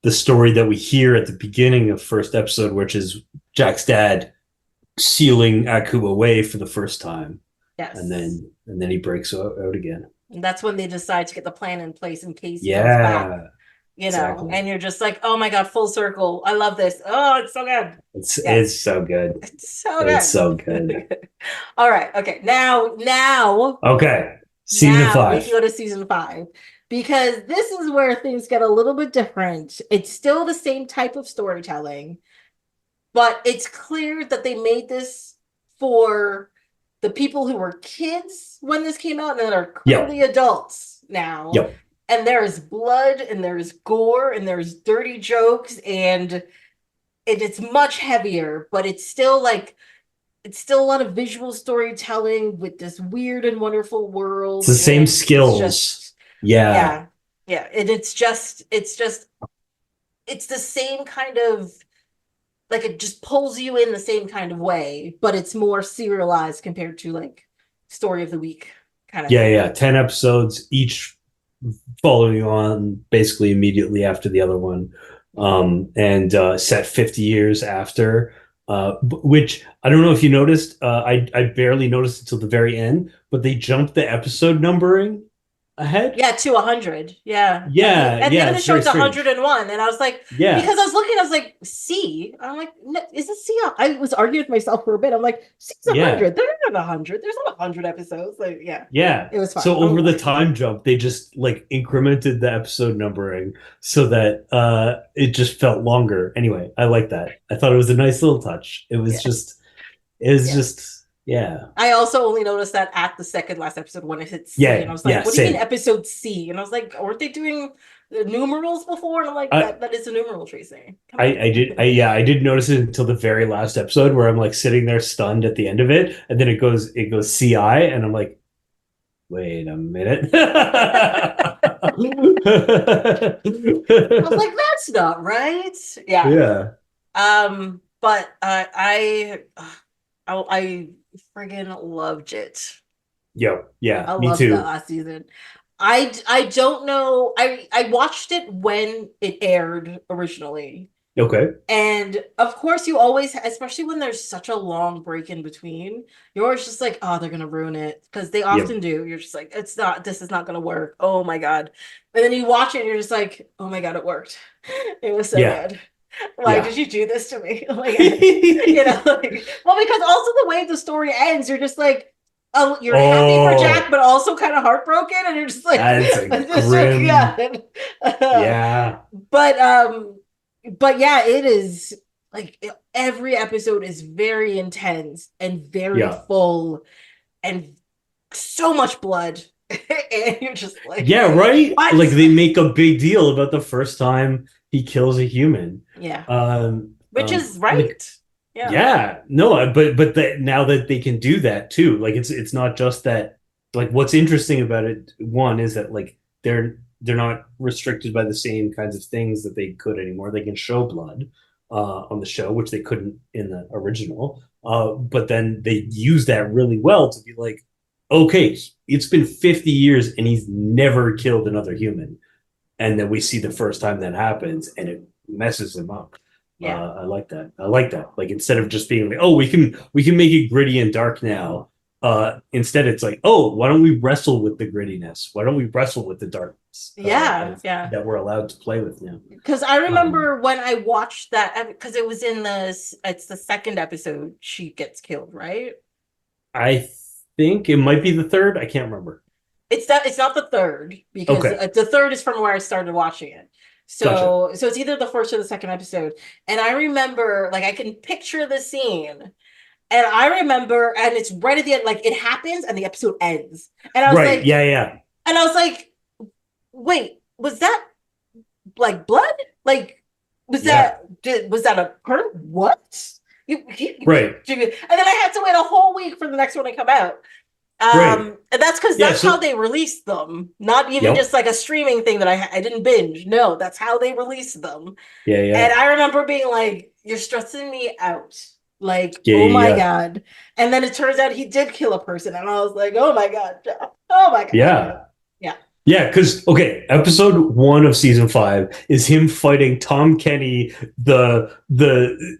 the story that we hear at the beginning of first episode, which is Jack's dad sealing Aku away for the first time, Yes. and then he breaks out again. And that's when they decide to get the plan in place in case he comes back, Yeah, exactly. and you're just like, oh my God, full circle. I love this. Oh, it's so good. It's Yes, so good. it's so It's good. so good. All right. Okay. Okay, season Now we can five. go to season 5, because this is where things get a little bit different. It's still the same type of storytelling, but it's clear that they made this for the people who were kids when this came out and that are clearly Yep, adults now. yep. And there's blood and there's gore and there's dirty jokes, and it's much heavier, but it's still a lot of visual storytelling with this weird and wonderful It's world, the same and it's skills. just Yeah, yeah, yeah, and it's the same kind of, like, it just pulls you in the same kind of way, but it's more serialized compared to like story of the week kind of yeah, thing. yeah. 10 episodes each, following on basically immediately after the other one, and set 50 years after. Which I don't know if you noticed. I barely noticed until the very end, but they jumped the episode numbering ahead. Yeah, to 100. Yeah. Yeah, At the end yeah, of the it's show, very it's strange. 101. And I was like, Yeah, because I was looking, I was like, C. I'm like, no, is it C? I was arguing with myself for a bit. I'm like, C's yeah, 100. They're not 100. There's not 100 episodes. Like, yeah, yeah. it was fun. So over the time jump, they just like incremented the episode numbering so that it just felt longer. Anyway, I like that. I thought it was a nice little touch. Yeah. It was Yeah. just, yeah. I also only noticed that at the second last episode when it hit C, and I Yeah, was like, yeah, "What do you mean same. episode C?" And I was like, "Aren't they doing the numerals before?" And I'm like, I "That is a numeral, Tracy. Come on." I did notice it until the very last episode where I'm like sitting there stunned at the end of it, and then it goes CI, and I'm like, wait a minute. I was like, "That's not right." Yeah. Yeah. But I friggin' loved it. Yo, yeah, I me loved that too. last season. I don't know. I watched it when it aired originally. Okay. And of course, you always, especially when there's such a long break in between, you're always just like, oh, they're gonna ruin it, because they often Yep. do. You're just like, this is not gonna work. Oh my God. And then you watch it and you're just like, oh my God, it worked. It was so Yeah. good. Why Yeah. did you do this to me? Oh my God. Well, because also the way the story ends, you're just like, oh, you're happy for Jack, Oh, but also kind of heartbroken, and you're just like, that's a just like, grim. yeah. Yeah. But yeah, it is like every episode is very intense and very Yeah. full, and so much blood. And you're just like, Yeah, right? Like what? they make a big deal about the first time he kills a human. Yeah, which is Like, right. Yeah. yeah, no, but that now that they can do that too, like it's not just that. Like, what's interesting about it, one, is that like they're not restricted by the same kinds of things that they could anymore. They can show blood on the show, which they couldn't in the original. But then they use that really well to be like, okay, it's been 50 years and he's never killed another human, and then we see the first time that happens and it messes him up. Yeah. I like that. I like that. Like, instead of just being like, oh, we can make it gritty and dark now. Instead, it's like, oh, why don't we wrestle with the grittiness? Why don't we wrestle with the darkness Yeah. Yeah. that we're allowed to play with now? Because I Um, remember when I watched that, because it was it's the second episode she gets killed, right? I think it might be the third. I can't remember. It's not the third, because Okay. the third is from where I started watching it. Gotcha. So it's either the first or the second episode. And I remember, like, I can picture the scene. And I remember, and it's right at the end, like it happens and the episode ends. And I was Right. like, Yeah. Yeah. wait, was that like blood? Like, Yeah. was that a hurt? What? Right. And then I had to wait a whole week for the next one to come out. Right. And that's because Yeah. that's how So. they released them. Not even Yep. just like a streaming thing that I didn't binge. No, that's how they released them. Yeah. Yeah. And I remember being like, "You're stressing me out." Like, Yeah. oh my Yeah. God. And then it turns out he did kill a person. And I was like, oh my God. Oh my God. Yeah. Yeah. Yeah, because okay, episode 1 of season 5 is him fighting Tom Kenny, the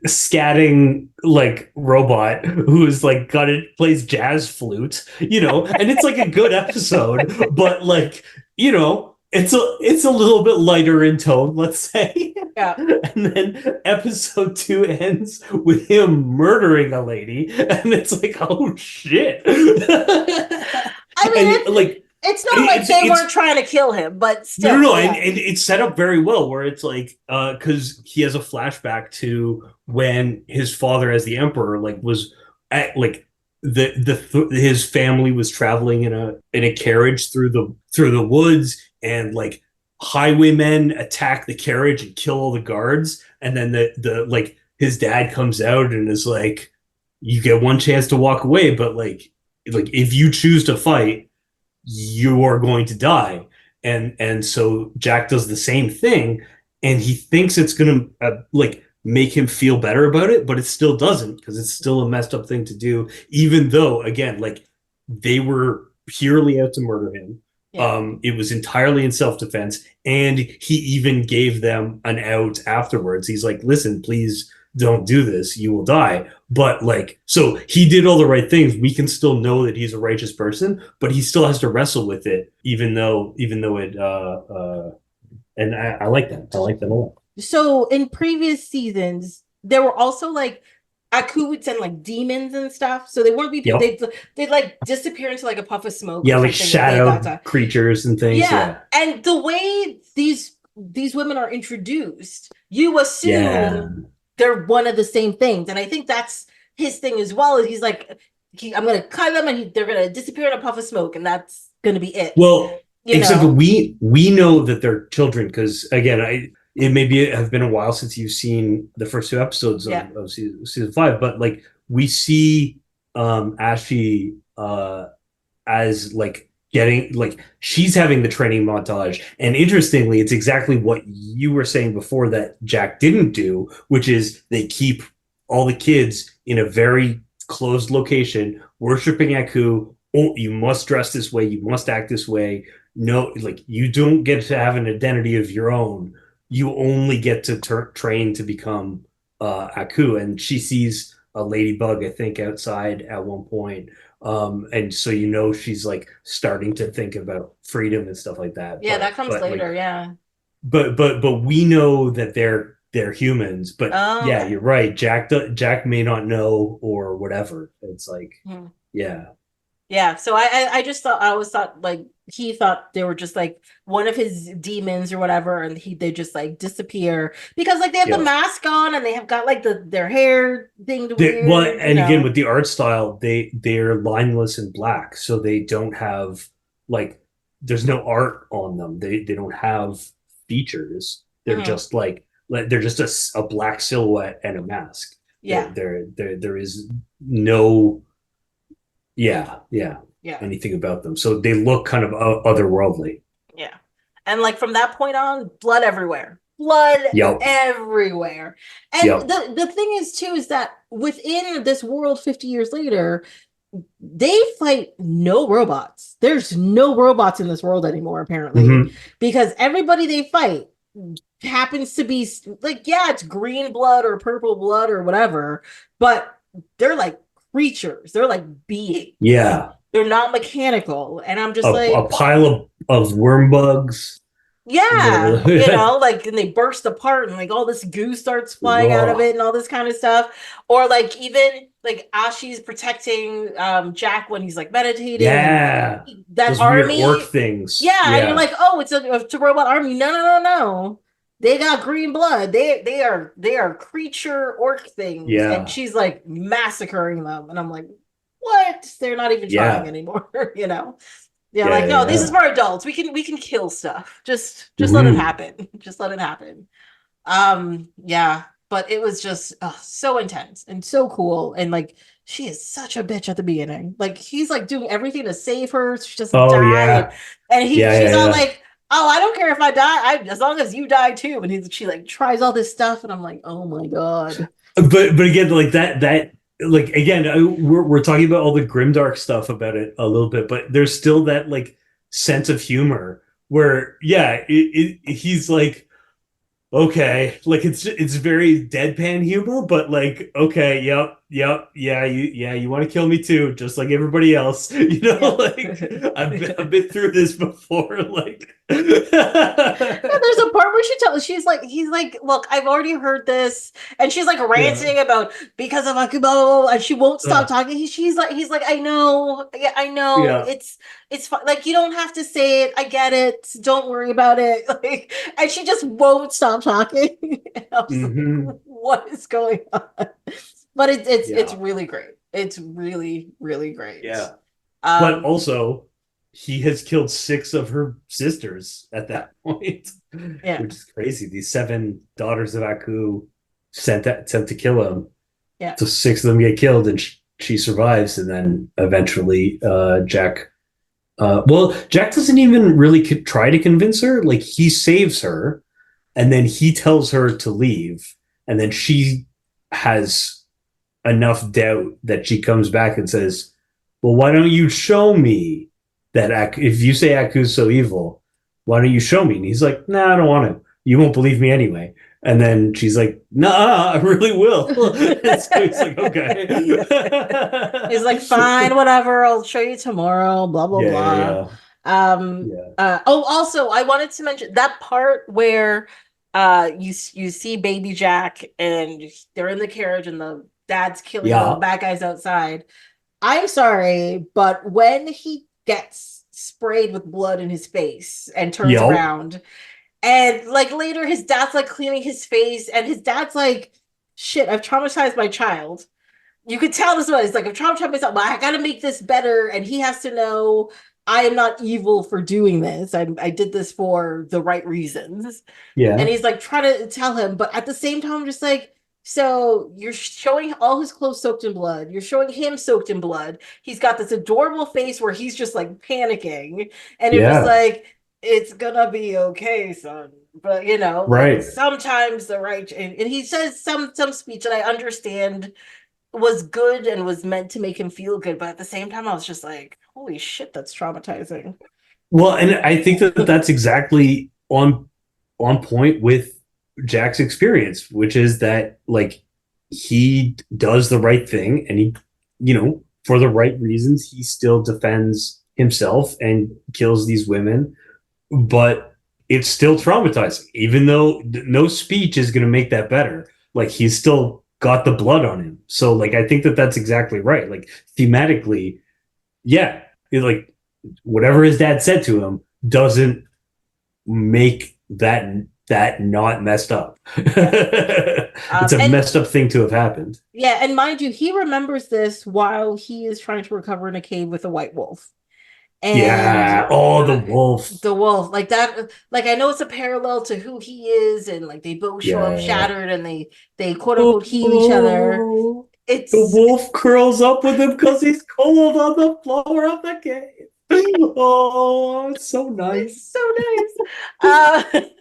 scatting like robot who's like got it plays jazz flute, and it's like a good episode, but like it's a little bit lighter in tone, let's say. Yeah. And then episode 2 ends with him murdering a lady, and it's like, oh shit. I mean, and like. It's not like they weren't trying to kill him, but still. No. And it's set up very well where it's like, because he has a flashback to when his father, as the emperor, like was at like his family was traveling in a carriage through the woods, and like highwaymen attack the carriage and kill all the guards, and then the like his dad comes out and is like, you get one chance to walk away, but like if you choose to fight, you are going to die. And so Jack does the same thing, and he thinks it's gonna like make him feel better about it, but it still doesn't, because it's still a messed up thing to do, even though again, like, they were purely out to murder him. Yeah. It was entirely in self-defense, and he even gave them an out afterwards. He's like, listen, please don't do this, you will die. But like, so he did all the right things. We can still know that he's a righteous person, but he still has to wrestle with it, even though it and I like that. I like that a lot. So in previous seasons, there were also like Akuts and like demons and stuff. So they weren't people. Yep. They'd like disappear into like a puff of smoke. Yeah, like shadow creatures and things. Yeah. And the way these women are introduced, you assume they're one of the same things. And I think that's his thing as well. Is he's like, I'm going to cut them and they're going to disappear in a puff of smoke, and that's going to be it. Well, except we know that they're children, because again, it maybe have been a while since you've seen the first 2 episodes of season 5, but like we see Ashley as like getting, like, she's having the training montage, and interestingly, it's exactly what you were saying before that Jack didn't do, which is they keep all the kids in a very closed location worshiping Aku. Oh, you must dress this way, you must act this way. No, like, you don't get to have an identity of your own. You only get to train to become Aku. And she sees a ladybug, I think, outside at one point. And so she's like starting to think about freedom and stuff like that. Yeah, that comes later. Like, yeah. But we know that they're humans. But yeah, you're right. Jack may not know or whatever. It's like, yeah. Yeah, so I always thought like he thought they were just like one of his demons or whatever, and they just like disappear because like they have the mask on and they have got like their hair thing to wear. Well, and again, with the art style, they're lineless and black, so they don't have like, there's no art on them. They don't have features. They're just like they're just a black silhouette and a mask. Yeah, there is no. Yeah. Anything about them. So they look kind of otherworldly. Yeah. And like from that point on, blood everywhere. Blood everywhere. And the thing is too, is that within this world 50 years later, they fight no robots. There's no robots in this world anymore, apparently. Because everybody they fight happens to be like, it's green blood or purple blood or whatever, but they're like creatures. They're like beings. Yeah. They're not mechanical. And I'm just like a pile of worm bugs. Yeah. Like, and they burst apart and like all this goo starts flying out of it and all this kind of stuff. Or like even like Ashi's protecting Jack when he's like meditating. Yeah. That those army weird orc things. Yeah. And you're like, oh, it's a robot army. No. they got green blood. They are creature orc things, and Yeah. she's like massacring them, and I'm like, what? They're not even trying Yeah. anymore, you know? Yeah, Yeah. like no, this is Yeah. for adults. We can kill stuff. Just let it Mhm. happen. Just let it happen. Yeah, but it was just so intense and so cool, and like she is such a bitch at the beginning. Like he's like doing everything to save her so she doesn't Oh die, yeah. and Yeah. she's Yeah. all Yeah. like, "Oh, I don't care if I die, as long as you die too." And she like tries all this stuff, and I'm like, "Oh my god." But again, like that like again, we're talking about all the grimdark stuff about it a little bit, but there's still that like sense of humor where yeah, he's like okay, like it's very deadpan humor, but like okay, yep, yeah, you want to kill me too, just like everybody else, you know, Yep. like I've been through this before, like Yeah, there's a part where she's like, he's like, look, I've already heard this, and she's like yeah, ranting about because of Akubo, and she won't stop uh, talking. He's like, I know, yeah, I know, yeah, it's fine. Like you don't have to say it. I get it. Don't worry about it. Like, and she just won't stop talking. And I was like, hmm what is going on? But it's yeah, really great. It's really really great. yeah. But Um, also, he has killed six of her sisters at that point, yeah, which is crazy. These seven daughters of Aku sent to kill him. yeah, So six of them get killed, and she survives. And then eventually, Jack. Well, Jack doesn't even really try to convince her. Like he saves her, and then he tells her to leave, and then she has enough doubt that she comes back and says, "Well, why don't you show me that if you say Aku's so evil, why don't you show me?" And he's like, "Nah, I don't want to. You won't believe me anyway." And then she's like, "Nah, I really will." And so he's like, "Okay." He's like, fine, whatever. I'll show you tomorrow. Blah blah Yeah, yeah, blah. yeah, yeah, Oh, also, I wanted to mention that part where you see Baby Jack and they're in the carriage and the dad's killing the yeah, bad guys outside. I'm sorry, but when he gets sprayed with blood in his face and turns yep, around, and like later his dad's like cleaning his face, and his dad's like, shit, I've traumatized my child. You could tell this was like, I'm trying to myself, but I gotta make this better, and he has to know I am not evil for doing this. I did this for the right reasons. And yeah, he's like trying to tell him, but at the same time, I'm just like, so you're showing all his clothes soaked in blood. You're showing him soaked in blood. He's got this adorable face where he's just like panicking, and you're just yeah, like, it's gonna be okay, son. But you know, like right. sometimes the right, and he says some speech that I understand was good and was meant to make him feel good, but at the same time, I was just like, holy shit, that's traumatizing. Well, and I think that that's exactly on point with Jack's experience, which is that like he does the right thing and he, for the right reasons, he still defends himself and kills these women, but it's still traumatizing, even though no speech is going to make that better. Like he's still got the blood on him. So like I think that that's exactly right. Like thematically, yeah, like whatever his dad said to him doesn't make that not messed up. Yeah. It's a And messed up thing to have happened. yeah, and mind you, he remembers this while he is trying to recover in a cave with a white wolf. And Yeah. Oh, the wolf. the wolf, like that, like I know it's a parallel to who he is, and like they both show up Yeah. shattered and they quote unquote heal each other. Oh, the It's wolf curls up with him because he's cold on the floor of the cave. Oh, it's so nice. it's so nice.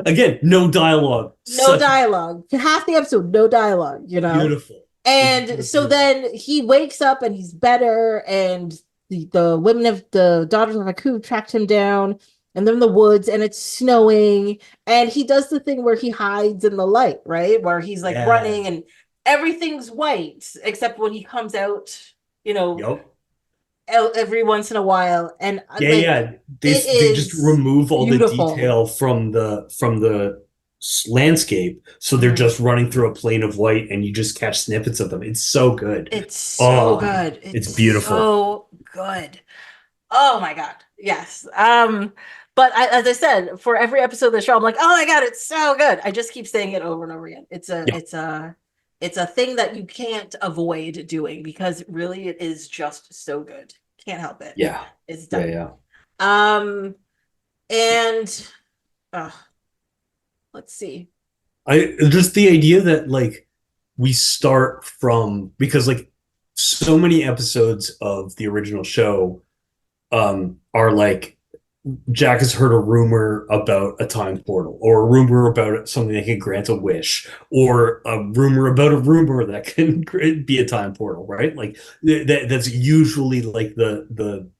Again, no dialogue. No Such dialogue. Half the episode, no dialogue, you know? beautiful. And It's so beautiful. then he wakes up and he's better, and the women of the daughters of Aku tracked him down, and they're in the woods and it's snowing. And he does the thing where he hides in the light, right? Where he's like Yeah. running and everything's white, except when he comes out, you know, Yup. every once in a while. And Yeah, like yeah. it They just is remove all the beautiful. detail from the landscape, so they're Mhm. just running through a plane of white, and you just catch snippets of them. It's so good. It's so Oh, good. it's It's beautiful. so good. Oh my God. Yes. But as I said, for every episode of the show, I'm like, oh my god, it's so good. I just keep saying it over and over again. Yeah. It's a thing that you can't avoid doing because really it is just so good. Can't help it. Yeah. It's Yeah. done. Yeah. And uh, let's see. I just the idea that like we start from because like so many episodes of the original show are like Jack has heard a rumor about a time portal or a rumor about something that can grant a wish or a rumor about a rumor that can be a time portal, right? Like that's usually like the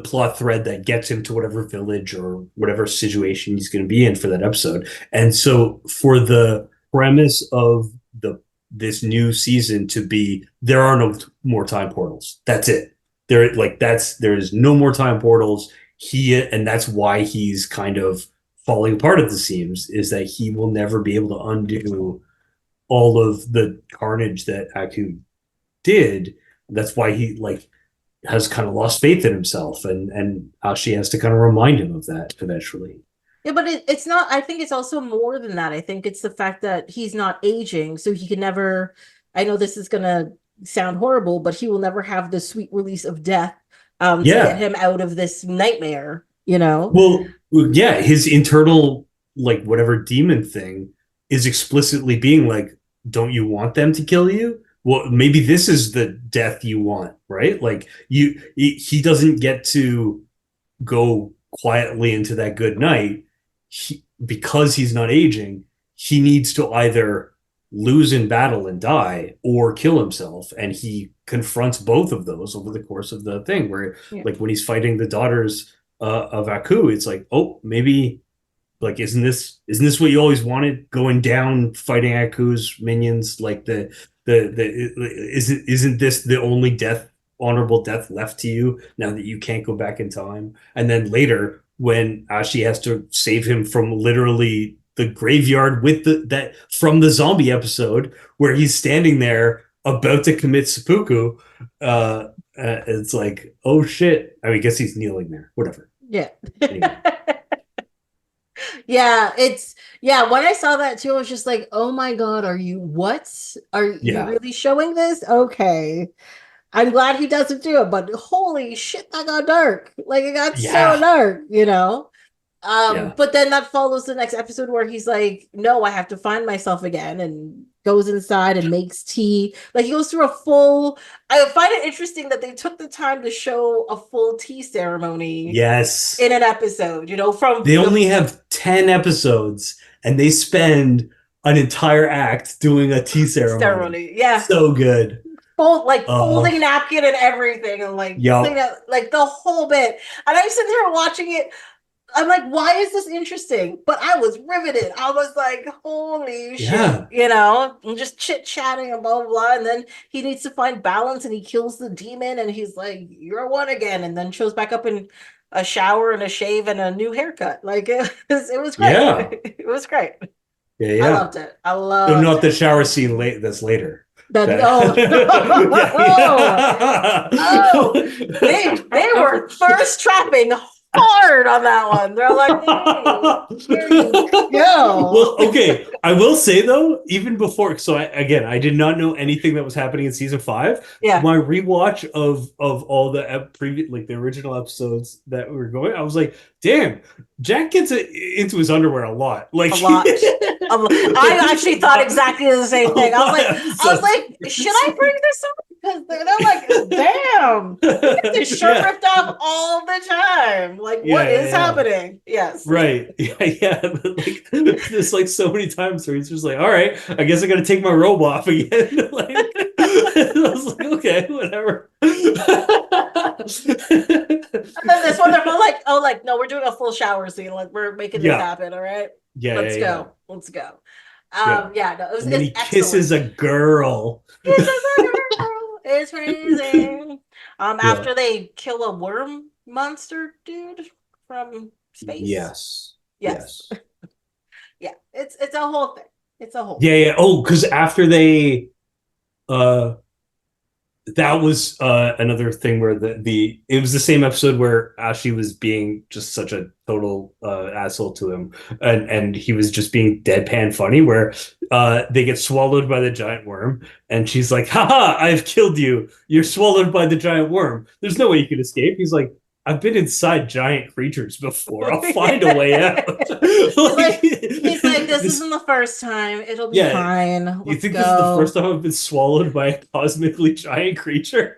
plot thread that gets him to whatever village or whatever situation he's going to be in for that episode. And so for the premise of the this new season to be there are no more time portals. That's it. There is no more time portals. And that's why he's kind of falling apart at the seams is that he will never be able to undo all of the carnage that Aku did. That's why he like has kind of lost faith in himself and she has to kind of remind him of that eventually. Yeah, but it's not, I think it's also more than that. I think it's the fact that he's not aging, so he can never, I know this is gonna sound horrible, but he will never have the sweet release of death to get Yeah. him out of this nightmare, you know? Well, yeah, his internal like whatever demon thing is explicitly being like, don't you want them to kill you? Well, maybe this is the death you want, right? Like he doesn't get to go quietly into that good night because he's not aging. He needs to either lose in battle and die or kill himself, and he confronts both of those over the course of the thing. Where, Yeah. like, when he's fighting the daughters of Aku, it's like, oh, maybe like isn't this what you always wanted? Going down fighting Aku's minions, like the isn't this the only honorable death left to you now that you can't go back in time? And then later, when Ashi has to save him from literally the graveyard with that from the zombie episode, where he's standing there about to commit seppuku, it's like, oh shit. I mean, I guess he's kneeling there. Whatever. Yeah. Anyway. Yeah, when I saw that too, I was just like, oh my God, are you Yeah. really showing this? Okay. I'm glad he doesn't do it, but holy shit, that got dark. Like it got so Yeah. dark, you know? Yeah. But then that follows the next episode where he's like, no, I have to find myself again, and goes inside and makes tea. Like he goes through a full, I find it interesting that they took the time to show a full tea ceremony Yes. in an episode, you know, from They the only have 10 episodes and they spend an entire act doing a tea ceremony. ceremony. Yeah. So good. Folding napkin and everything, and like Yup. clean up like the whole bit. And I'm sitting here watching it. I'm like, why is this interesting? But I was riveted. I was like, holy Yeah. shit, you know, and just chit chatting and blah, blah, blah. And then he needs to find balance and he kills the demon and he's like, you're one again. And then shows back up in a shower and a shave and a new haircut. Like it was great. Yeah. It was great. Yeah. I Yeah. loved it. I So loved not the it. shower scene that's later. Oh, they were thirst trapping hard on that one. They're like, hey, here you go. Well, okay. I will say though, even before, so I did not know anything that was happening in season 5. Yeah. My rewatch of all the previous, like the original episodes that we were going, I was like, damn, Jack gets into his underwear a lot. Like a lot. I actually thought exactly the same thing. I was like, should I bring this up? Because they're like, damn, he gets his shirt ripped off all the time. Like, what is happening? Yes. Right. Yeah. Like there's like so many times where he's just like, all right, I guess I gotta take my robe off again. Like I was like, okay, whatever. And then this one, they're both like, oh, like, no, we're doing a full shower scene. Like, we're making this happen. All right. Yeah. Let's go. Let's go. No, it was, and then he excellent. kisses a girl. It's crazy. After they kill a worm monster dude from space. Yes. Yeah, it's a whole thing. It's a whole thing. Yeah. Oh, because after they that was another thing where the it was the same episode where Ashley was being just such a total asshole to him, and he was just being deadpan funny. Where they get swallowed by the giant worm, and she's like, "Haha, I've killed you. You're swallowed by the giant worm. There's no way you can escape." He's like, "I've been inside giant creatures before. I'll find a way out." He's like, this isn't the first time. It'll be Yeah, fine. you Let's think this is the go. first time I've been swallowed by a cosmically giant creature?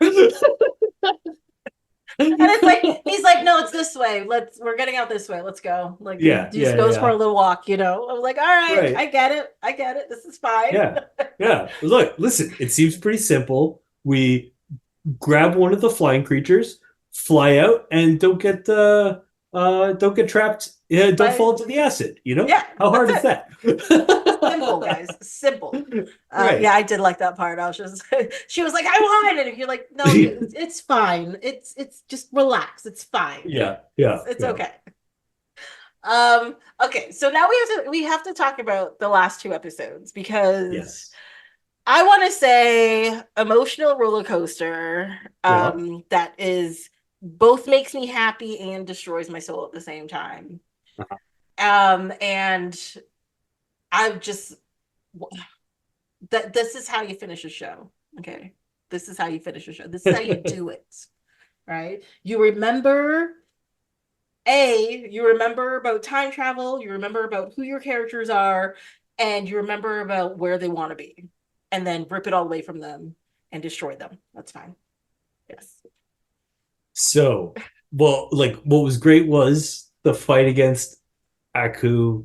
And it's like he's like, no, it's this way. We're getting out this way. Let's go. Like he Yeah, just yeah, goes for a yeah. little walk, you know. I was like, all right, Right. I get it. I get it. This is fine. Yeah. Yeah. Look, listen, it seems pretty simple. We grab one of the flying creatures, fly out, and don't get trapped. Yeah, don't But fall into the acid, you know? yeah, How that's hard is it. that? Simple, guys. Simple. Right. Yeah, I did like that part. I was just she was like, I want it. And you're like, no, it's fine. It's just relax. It's fine. Yeah, yeah, It's yeah. okay. Okay, so now we have to talk about the last two episodes because Yes. I want to say emotional roller coaster Yeah. that is both makes me happy and destroys my soul at the same time. Uh-huh. And I've just that this is how you finish a show. Okay. This is how you finish a show. This is how you do it. Right? You remember about time travel, you remember about who your characters are, and you remember about where they want to be, and then rip it all away from them and destroy them. That's fine. Yes. So, well, like what was great was the fight against Aku.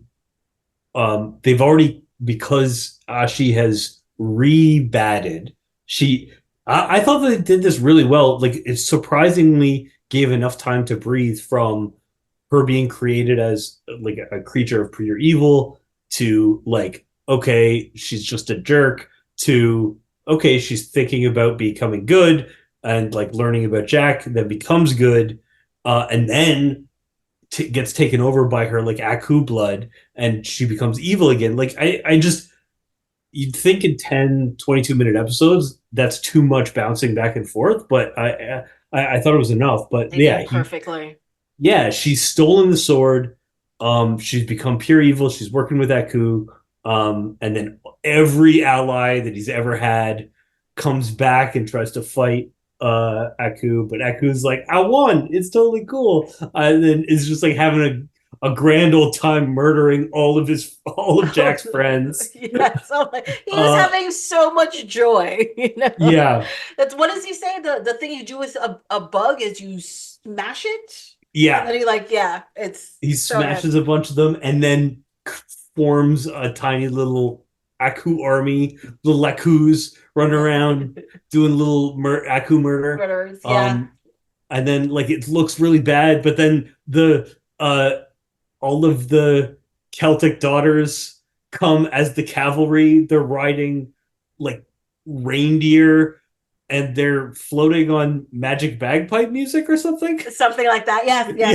They've already, because Ashi has rebatted. She, I thought that they did this really well. Like it surprisingly gave enough time to breathe from her being created as like a creature of pure evil to like, okay, she's just a jerk, to okay, she's thinking about becoming good and like learning about Jack, then becomes good, and then gets taken over by her like Aku blood, and she becomes evil again. Like I just, you'd think in 10, 22 minute episodes that's too much bouncing back and forth, but I thought it was enough. But They did yeah, it perfectly. yeah, she's stolen the sword. She's become pure evil. She's working with Aku. And then every ally that he's ever had comes back and tries to fight Aku, but Aku's like, I won. It's totally cool. And then is just like having a grand old time murdering all of Jack's friends. Yes. Oh my, he was Uh, having so much joy, you know. yeah, That's what does he say? The thing you do with a bug is you smash it. And yeah. then he like, yeah, it's He so good. smashes a bunch of them and then forms a tiny little Aku army, little Akus running around doing little Aku murder. Murderers, yeah. Um, and then like it looks really bad, but then the all of the Celtic daughters come as the cavalry. They're riding like reindeer and they're floating on magic bagpipe music or something. Something like that. Yes, Yeah.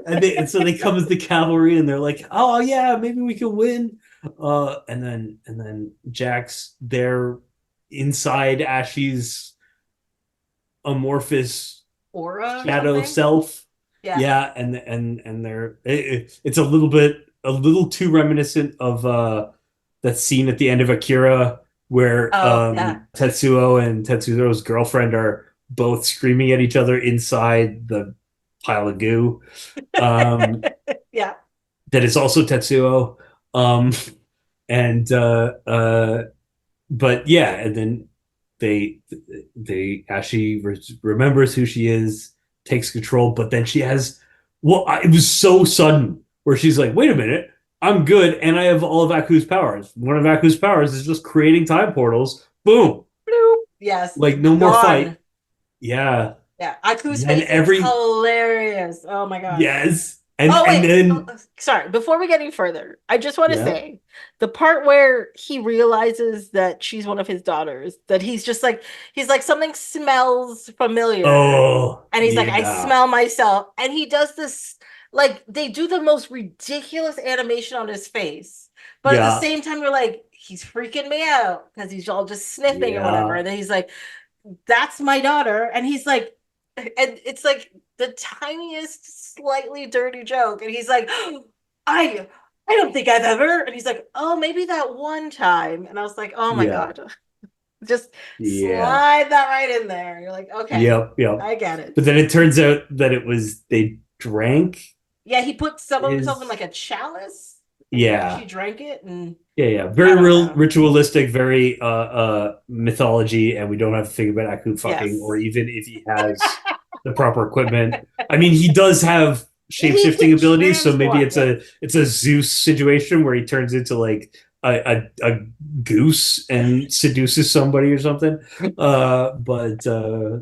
yes. And so they come as the cavalry and they're like, oh yeah, maybe we can win. And then Jack's there inside Ashy's amorphous Aura or shadow something. self. Yeah. Yeah, and they're it's a little too reminiscent of that scene at the end of Akira where Oh, yeah. Tetsuo and Tetsuo's girlfriend are both screaming at each other inside the pile of goo. Um, Yeah. that is also Tetsuo. Um, and but yeah, and then they Ashi remembers who she is, takes control, but then she has, well, it was so sudden where she's like, wait a minute, I'm good and I have all of Aku's powers. One of Aku's powers is just creating time portals. Boom. Bloop. Yes. Like no more fight. Gone. Yeah. Yeah. Aku's And face is every hilarious. Oh my God. yes. Oh And wait, then sorry. Before we get any further, I just want to yeah. say the part where he realizes that she's one of his daughters, that he's like something smells familiar, Oh, and he's like, I yeah. smell myself, and he does this like they do the most ridiculous animation on his face, but at the Yeah. same time, you're like, he's freaking me out because he's all just sniffing or whatever. Yeah. And then he's like, that's my daughter. And he's like, and it's like the tiniest, slightly dirty joke. And he's like, I I don't think I've ever. And he's like, oh, maybe that one time. And I was like, oh my Yeah. God. Just Yeah. slide that right in there. You're like, okay, Yep. Yep. I get it. But then it turns out that they drank Yeah, he put some of himself in his. like a chalice and she Yeah. drank it. And Yeah. I Very don't real, know. ritualistic, very mythology, and we don't have to think about Aku fucking, or Yes. even if he has the proper equipment. I mean, he does have He shape-shifting can abilities, so maybe transform. Yeah. it's a Zeus situation where he turns into like a goose and seduces somebody or something. But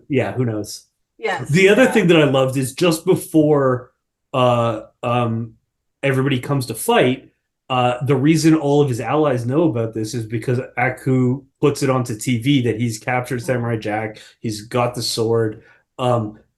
yeah, who knows? Yes. The other Yeah. thing that I loved is just before uh, um, everybody comes to fight, the reason all of his allies know about this is because Aku puts it onto TV that he's captured Samurai Jack, he's got the sword,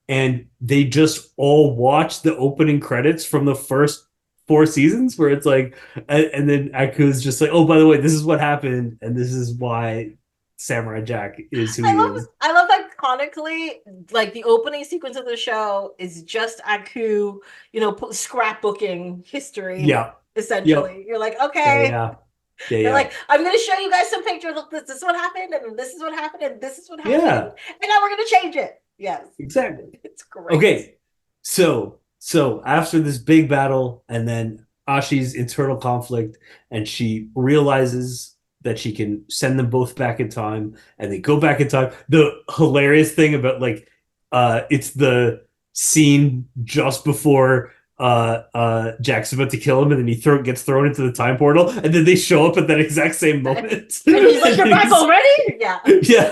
and they just all watch the opening credits from the first four seasons, where it's like, and then Aku's just like, oh, by the way, this is what happened, and this is why Samurai Jack is who he is. I love iconically, like the opening sequence of the show is just Aku, scrapbooking history, Yeah. Yep. essentially. You're like, Yeah, okay. yeah, yeah, They're yeah, like, I'm gonna show you guys some pictures. Look, this is what happened, and this is what happened, and this is what happened, yeah. and now we're gonna change it. Yes. Exactly. It's great. Okay, so after this big battle, and then Ashi's internal conflict, and she realizes that she can send them both back in time, and they go back in time. The hilarious thing about like, it's the scene just before Jack's about to kill him, and then gets thrown into the time portal, and then they show up at that exact same moment. And he's like, you're back already? Yeah. Yeah,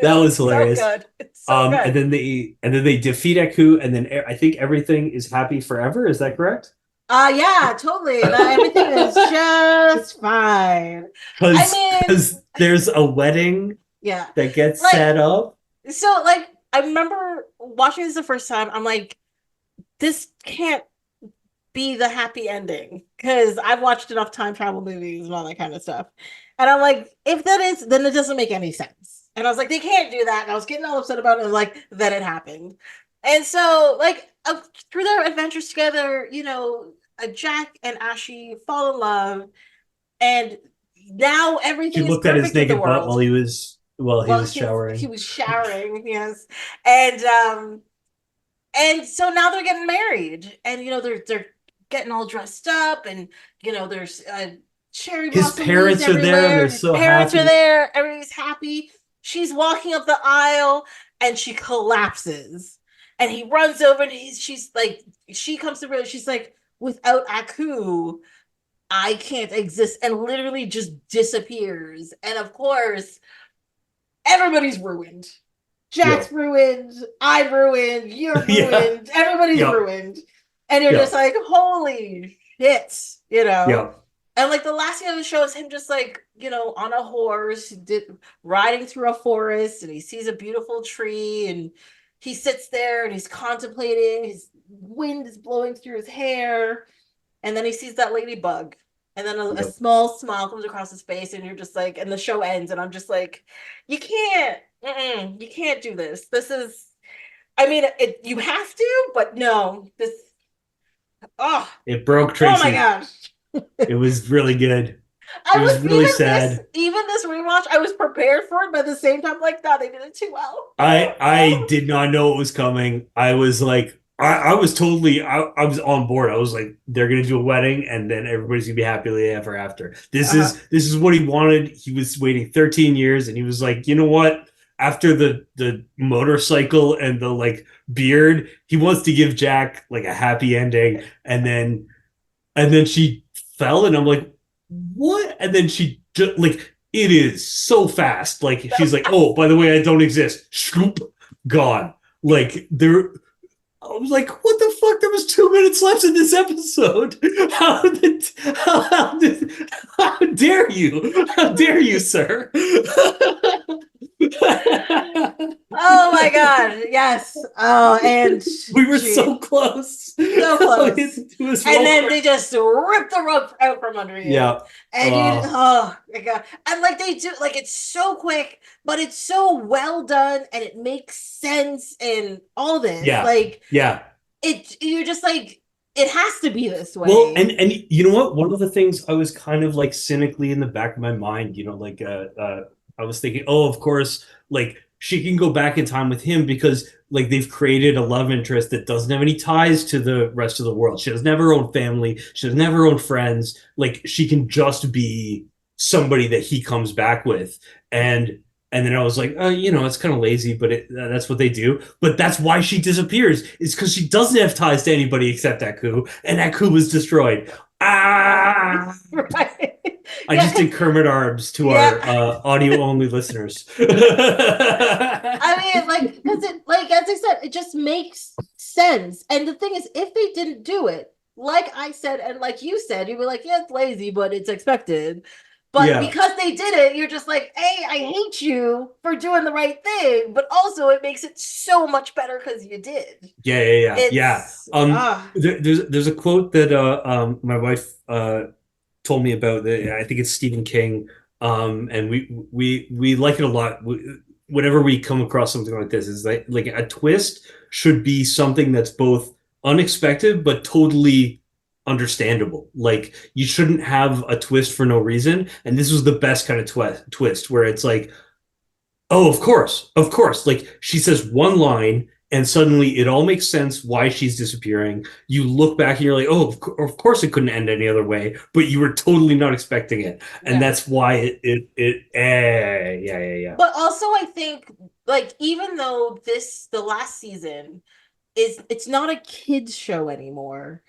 that was hilarious. So good. It's so good. And then they defeat Aku, and then I think everything is happy forever. Is that correct? Yeah, totally. Everything is just fine. Because there's a wedding Yeah, that gets like, set up. So like I remember watching this the first time. I'm like, this can't be the happy ending because I've watched enough time travel movies and all that kind of stuff. And I'm like, if that is, then it doesn't make any sense. And I was like, they can't do that. And I was getting all upset about it. And like, then it happened. And so, like, through their adventures together, Jack and Ashi fall in love, and now She everything is looked at his perfect in the naked butt world. while he was showering. He was showering, yes, and so now they're getting married, and they're getting all dressed up, and there's cherry His blossom parents leaves are there, and everywhere. they're His so parents happy. are there. Everybody's happy. She's walking up the aisle, and she collapses, and he runs over, and she's like, she comes to realize, she's like, without Aku, I can't exist, and literally just disappears. And of course, everybody's ruined. Jack's ruined, I'm ruined, you're ruined, Yeah. everybody's Yeah. ruined. And you're just like, holy shit, Yeah. And like the last thing of the show is him just like, on a horse, riding through a forest, and he sees a beautiful tree, and he sits there and he's contemplating, his wind is blowing through his hair, and then he sees that ladybug. And then a small smile comes across his face, and you're just like, and the show ends, and I'm just like, you can't do this. This is, I mean, you have to, but no, it broke Tracy. Oh my gosh. It was really good. It was really sad. Even this rewatch, I was prepared for it, but at the same time, like, no, they did it too well. I did not know it was coming. I was like, I was totally, I was on board. I was like, they're gonna do a wedding, and then everybody's gonna be happily ever after. This is what he wanted. He was waiting 13 years, and he was like, you know what? After the motorcycle and the like beard, he wants to give Jack like a happy ending, and then she fell, and I'm like, what? And then she just like, it is so fast. Like, she's like, oh, by the way, I don't exist. Scoop, gone. Like, there. I was like, what the fuck? There was 2 minutes left in this episode. How dare you? How dare you, sir? Oh my God, yes. Oh, and We were gee, so close. so close. And then Quick. they just rip the rug out from under you. Yeah. And you, oh my God. And like they do, like it's so quick, but it's so well done and it makes sense and all this. Yeah. Like Yeah. you're just like, it has to be this Well, way. and you know what? One of the things I was kind of like cynically in the back of my mind, like I was thinking, oh, of course, like she can go back in time with him because like they've created a love interest that doesn't have any ties to the rest of the world. She doesn't have her own family. She doesn't have her own friends. Like she can just be somebody that he comes back with. And then I was like, it's kind of lazy, but that's what they do. But that's why she disappears. It's because she doesn't have ties to anybody except Aku, and Aku was destroyed. Ah! Right. I just did Kermit Arms to our audio only listeners. I mean, like, because it, like, as I said, it just makes sense. And the thing is, if they didn't do it, like I said, and like you said, you'd be like, yeah, it's lazy, but it's expected. But Yeah. because they did it, you're just like, hey, I hate you for doing the right thing. But also, it makes it so much better because you did. Yeah. There's a quote that my wife told me about. That I think it's Stephen King. And we like it a lot. Whenever we come across something like this, is like a twist should be something that's both unexpected but totally understandable. Like you shouldn't have a twist for no reason. And this was the best kind of twist where it's like, oh, of course. Like she says one line and suddenly it all makes sense why she's disappearing. You look back and you're like, oh, of course it couldn't end any other way, but you were totally not expecting it. And that's why yeah. But also, I think, like, even though the last season it's not a kids show anymore,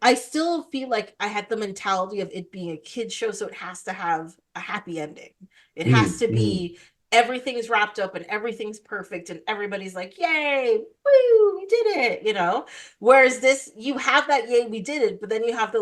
I still feel like I had the mentality of it being a kids show, so it has to have a happy ending. It has to be everything's wrapped up and everything's perfect and everybody's like, yay, woo, we did it. Whereas this, you have that yay, we did it, but then you have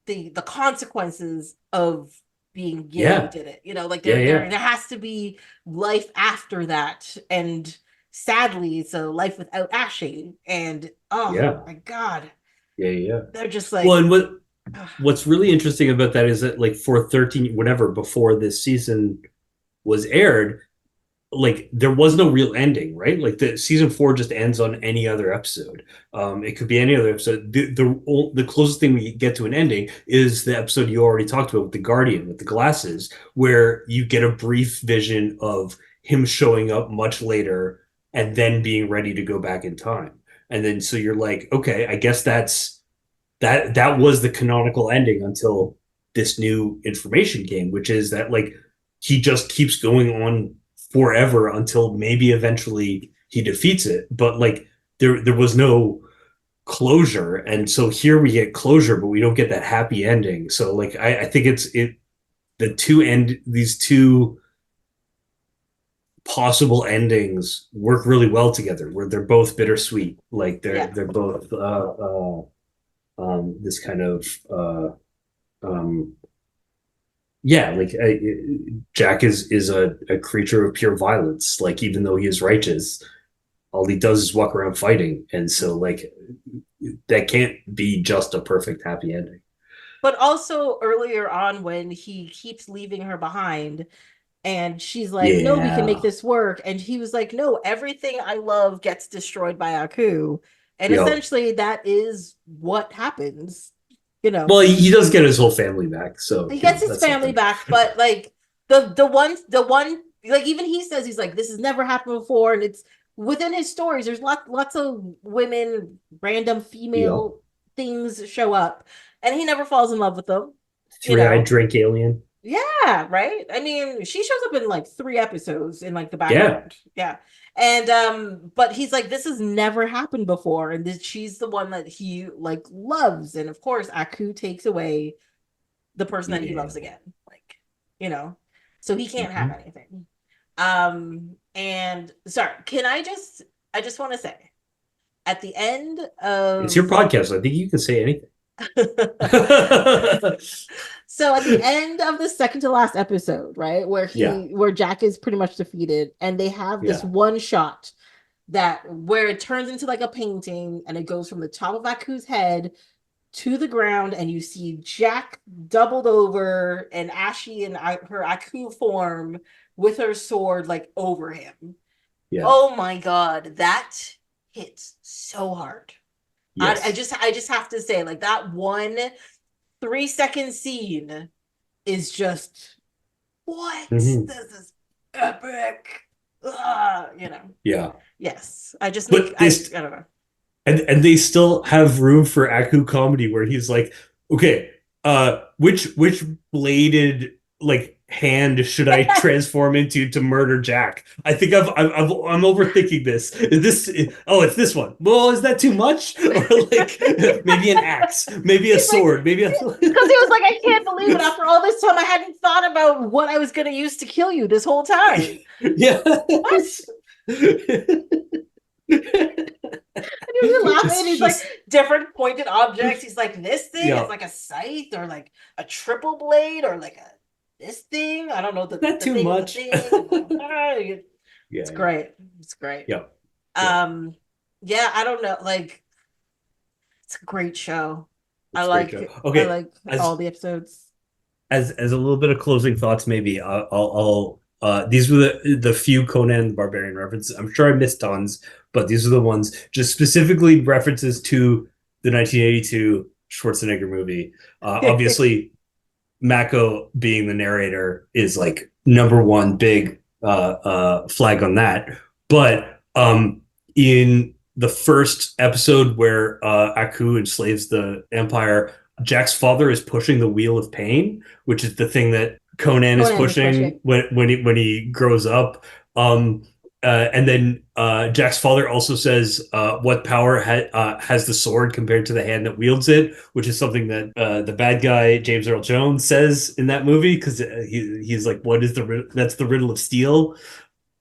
the consequences of being yay, we did it. Like there has to be life after that. And sadly, it's a life without Ashley. And my God. Yeah. They're just like, well, and what's really interesting about that is that like for 13 whatever before this season was aired, like there was no real ending, right? Like the season 4 just ends on any other episode. It could be any other episode. The closest thing we get to an ending is the episode you already talked about with the Guardian with the glasses, where you get a brief vision of him showing up much later and then being ready to go back in time. And then so you're like, okay, I guess that was the canonical ending until this new information came, which is that like he just keeps going on forever until maybe eventually he defeats it. But like there was no closure. And so here we get closure, but we don't get that happy ending. So like I think these two possible endings work really well together where they're both bittersweet. Like they're both this kind of like Jack is a creature of pure violence. Like even though he is righteous, all he does is walk around fighting, and so like that can't be just a perfect happy ending. But also earlier on when he keeps leaving her behind and she's like, no, we can make this work, and he was like, no, everything I love gets destroyed by Aku. And essentially that is what happens. Well, he does get his whole family back, so he gets his family back, but like the one like even he says, he's like, this has never happened before, and it's within his stories. There's lots of women, random female things show up, and he never falls in love with them. Three-eyed drink alien. Yeah, right. I mean, she shows up in like 3 episodes in like the background. Yeah. And but he's like, this has never happened before, and she's the one that he like loves, and of course Aku takes away the person that he loves again, like, so he can't have anything. And sorry, I just want to say at the end of it's your podcast, I think you can say anything. So at the end of the second to last episode, right, Yeah, where Jack is pretty much defeated, and they have this yeah, one shot that where it turns into like a painting and it goes from the top of Aku's head to the ground, and you see Jack doubled over and Ashy in her Aku form with her sword like over him. yeah, Oh my god, that hits so hard. yes. I just have to say, like that one 3 second scene is just what? Hmm. This is epic. Ugh, you know. Yeah. Yes. I just make But this I don't know. and they still have room for Aku comedy where he's like, okay, which bladed like hand should I transform into to murder Jack? I think I'm overthinking this. Is this oh it's this one. Well, is that too much? Or like maybe an axe, maybe a He's like, sword, maybe a because he was like, I can't believe it. After all this time, I hadn't thought about what I was going to use to kill you this whole time. yeah. What? And he was laughing. It's He's like just different pointed objects. He's like, this thing is yeah, like a scythe or like a triple blade or like a this thing. I don't know not the too thing of the much. thing. It's Yeah, yeah, great. It's great. yeah, yeah. Um, yeah, I don't know. Like, it's a great show. It's a great show. I Okay, like all as the episodes. as a little bit of closing thoughts, maybe I'll these were the few Conan the Barbarian references. I'm sure I missed tons, but these are the ones just specifically references to the 1982 Schwarzenegger movie. Obviously, Mako being the narrator is like number one big flag on that. But in the first episode where Aku enslaves the Empire, Jack's father is pushing the wheel of pain, which is the thing that Conan is Conan is pushing pushing. when he grows up. Um, and then Jack's father also says, "What power has the sword compared to the hand that wields it?" Which is something that the bad guy James Earl Jones says in that movie because he's like, "What is that's the riddle of steel?"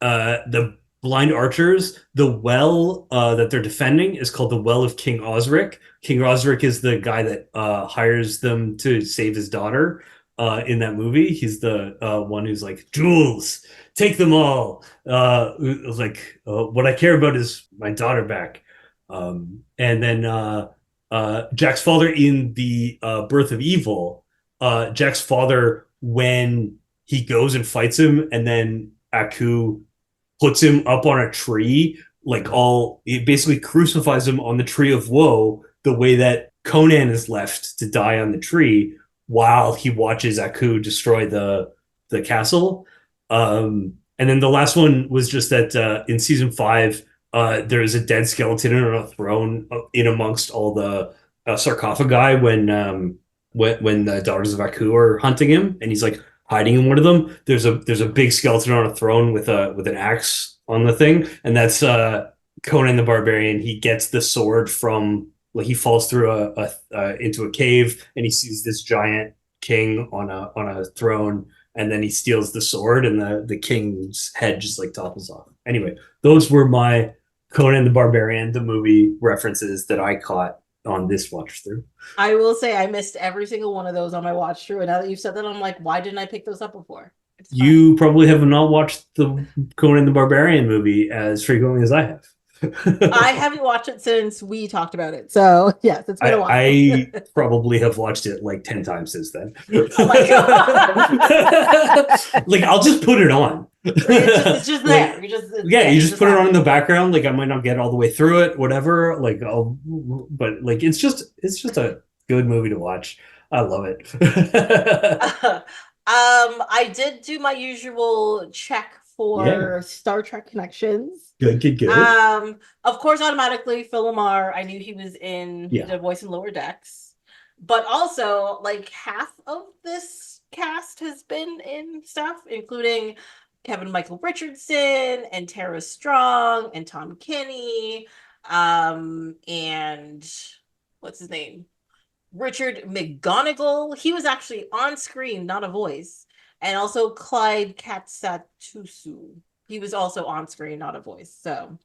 The blind archers, the well that they're defending is called the Well of King Osric. King Osric is the guy that hires them to save his daughter in that movie. He's the one who's like, Jules, take them all. Like, what I care about is my daughter back. And then Jack's father in the Birth of Evil, Jack's father, when he goes and fights him, and then Aku puts him up on a tree, like all it basically crucifies him on the tree of woe, the way that Conan is left to die on the tree while he watches Aku destroy the castle. And then the last one was just that in season five, there is a dead skeleton on a throne in amongst all the sarcophagi when the daughters of Aku are hunting him, and he's like hiding in one of them. There's a big skeleton on a throne with an axe on the thing, and that's Conan the Barbarian. He gets the sword from like he falls through into a cave, and he sees this giant king on a throne, and then he steals the sword, and the king's head just like topples off. Anyway, those were my Conan the Barbarian, the movie references that I caught on this watch through. I will say I missed every single one of those on my watch through. And now that you've said that, I'm like, why didn't I pick those up before? It's fine. You probably have not watched the Conan the Barbarian movie as frequently as I have. I haven't watched it since we talked about it. So yes, it's been a while. I probably have watched it like 10 times since then. Oh my god. Like I'll just put it on. It's just there. Like yeah, you It's just just put it on in happening. the background. Like I might not get all the way through it, whatever. Like but like it's just a good movie to watch. I love it. I did do my usual check Yeah, for Star Trek connections. good, good, good. Of course, automatically, Phil LaMarr, I knew he Yeah, did voice in Lower Decks. But also, like half of this cast has been in stuff, including Kevin Michael Richardson and Tara Strong and Tom Kenny, and what's his name? Richard McGonigal. He was actually on screen, not a voice. And also Clyde Katsatusu. He was also on screen, not a voice. So,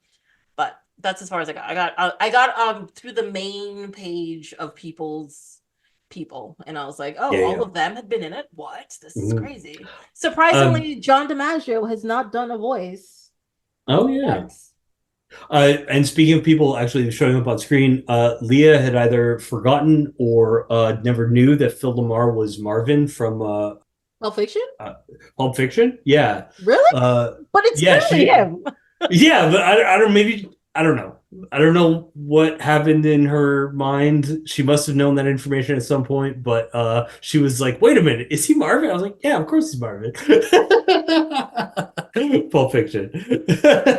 but that's as far as I got. I got through the main page of people's people, and I was like, oh, Yeah, all yeah. of them had been in it. What? This is Mhm. crazy. Um, Surprisingly, John DiMaggio has not done a voice oh yeah. yet. And speaking of people actually showing up on screen, Leah had either forgotten or never knew that Phil LaMarr was Marvin from Pulp Fiction? uh, Pulp Fiction. Yeah, Really? uh, But it's yeah, clearly him. yeah, but I don't maybe I don't know. I don't know what happened in her mind. She must have known that information at some point, but she was like, "Wait a minute, is he Marvin?" I was like, "Yeah, of course he's Marvin." Pulp Fiction.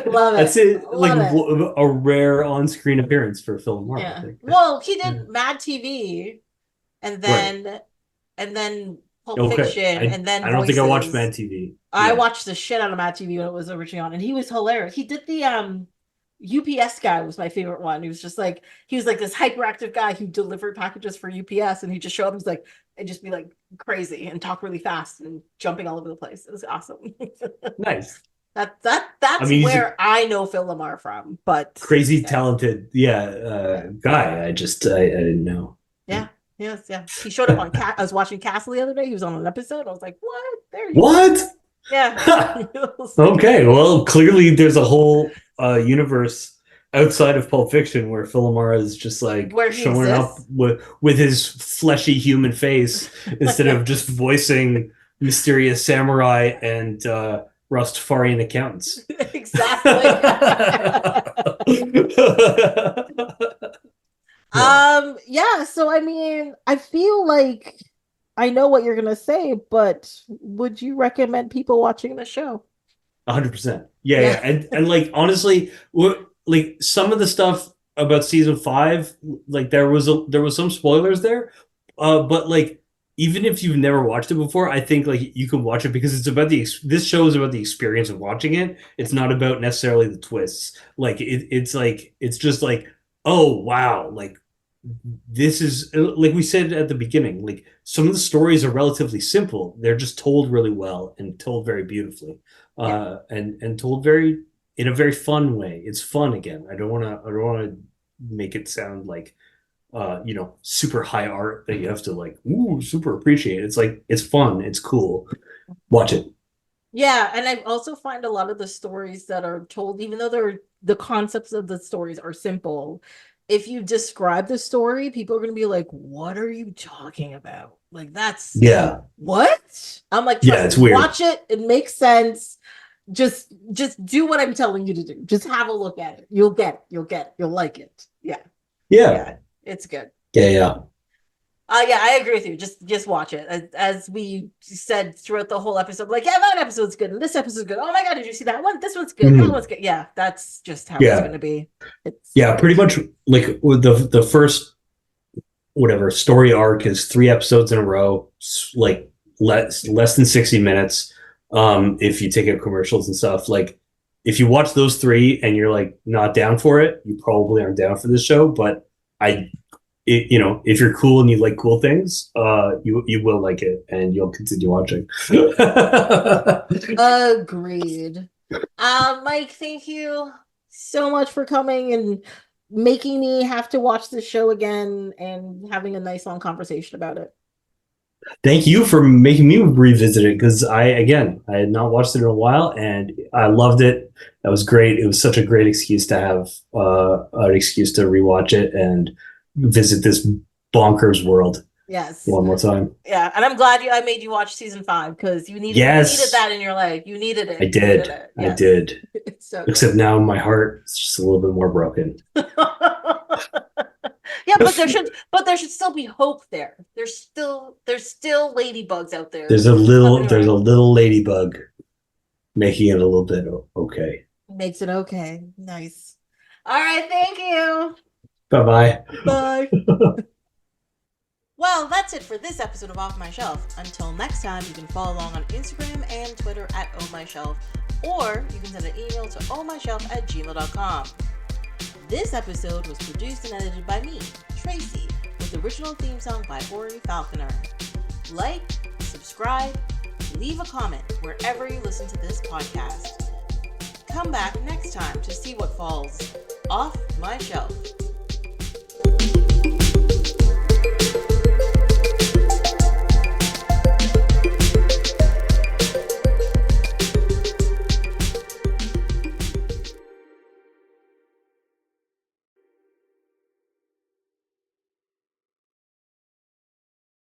Love That's it. it. Like Love it. a rare on-screen appearance for Phil Marr, I Yeah. think. Well, he Yeah. did Mad TV and Right. then Pulp Okay. Fiction and then I don't think I watched Voices. Mad TV. I Yeah. watched the shit out of Mad TV when it was originally on, and he was hilarious. He did the UPS guy was my favorite one. He was like this hyperactive guy who delivered packages for UPS, and he just show up. He's like and just be like crazy and talk really fast and jumping all over the place. It was awesome. Nice. I That's mean, he's a where I know Phil LaMarr from. But crazy yeah, talented, yeah, guy. I didn't know. yeah, yes, yeah. He showed up on Cat. I was watching Castle the other day. He was on an episode. I was like, what? There you go. What? Yeah. It was like, Okay, well, clearly there's a whole universe outside of Pulp Fiction where Phil LaMarr is just like where he showing up exists. with his fleshy human face instead of just voicing mysterious samurai and Rastafarian accountants. Exactly. Yeah, Yeah, so I mean, I feel like I know what you're gonna say, but would you recommend people watching the show? 100%. Yeah, Yeah. yeah, and like honestly, like some of the stuff about season five, like there was some spoilers there, but like even if you've never watched it before, I think like you can watch it because it's about this show is about the experience of watching it. It's not about necessarily the twists. Like it's just like, oh wow, like this is like we said at the beginning, like some of the stories are relatively simple. They're just told really well and told very beautifully, Yeah. and told very in a very fun way. It's fun again. I don't want to make it sound like super high art that you have to like ooh super appreciate. It's like it's fun. It's cool. Watch it. Yeah, and I also find a lot of the stories that are told, even though the concepts of the stories are simple, if you describe the story, people are going to be like, "What are you talking about?" Like that's Yeah, what? I'm like, yeah. trust It's me, weird. watch it. It makes sense. Just do what I'm telling you to do. Just have a look at it. You'll get it. You'll get it. You'll like it. Yeah. Yeah, Yeah. It's good. yeah, yeah. Yeah, I agree with you. Just watch it. As we said throughout the whole episode, like, yeah, that episode's good, and this episode's good. Oh my god, did you see that one? This one's good. That Mhm. one's good. Yeah, that's just how it's Yeah, gonna be. It's yeah. Pretty much like with the first whatever story arc is 3 episodes in a row, like less than 60 minutes. If you take out commercials and stuff, like if you watch those three and you're like not down for it, you probably aren't down for this show. But I, if you're cool and you like cool things, you will like it and you'll continue watching. agreed. Mike, thank you so much for coming and making me have to watch this show again and having a nice long conversation about it. Thank you for making me revisit it because I had not watched it in a while and I loved it. That was great. It was such a great excuse to have an excuse to rewatch it and visit this bonkers world Yes. one more time. Yeah, and I'm glad I made you watch season 5 because you needed Yes, that in your life. You needed it. I You needed did. it. I Yes. did. It's so Except good. now my heart is just a little bit more broken. Yeah, but there should still be hope there. There's still ladybugs out there. There's a little ladybug making it a little bit okay. Makes it okay. Nice. All right, thank you. Bye bye. Bye. Well, that's it for this episode of Off My Shelf. Until next time, you can follow along on Instagram and Twitter at ohmyshelf, or you can send an email to ohmyshelf@gmail.com. This episode was produced and edited by me, Tracy, with original theme song by Ori Falconer. Like, subscribe, leave a comment wherever you listen to this podcast. Come back next time to see what falls off my shelf.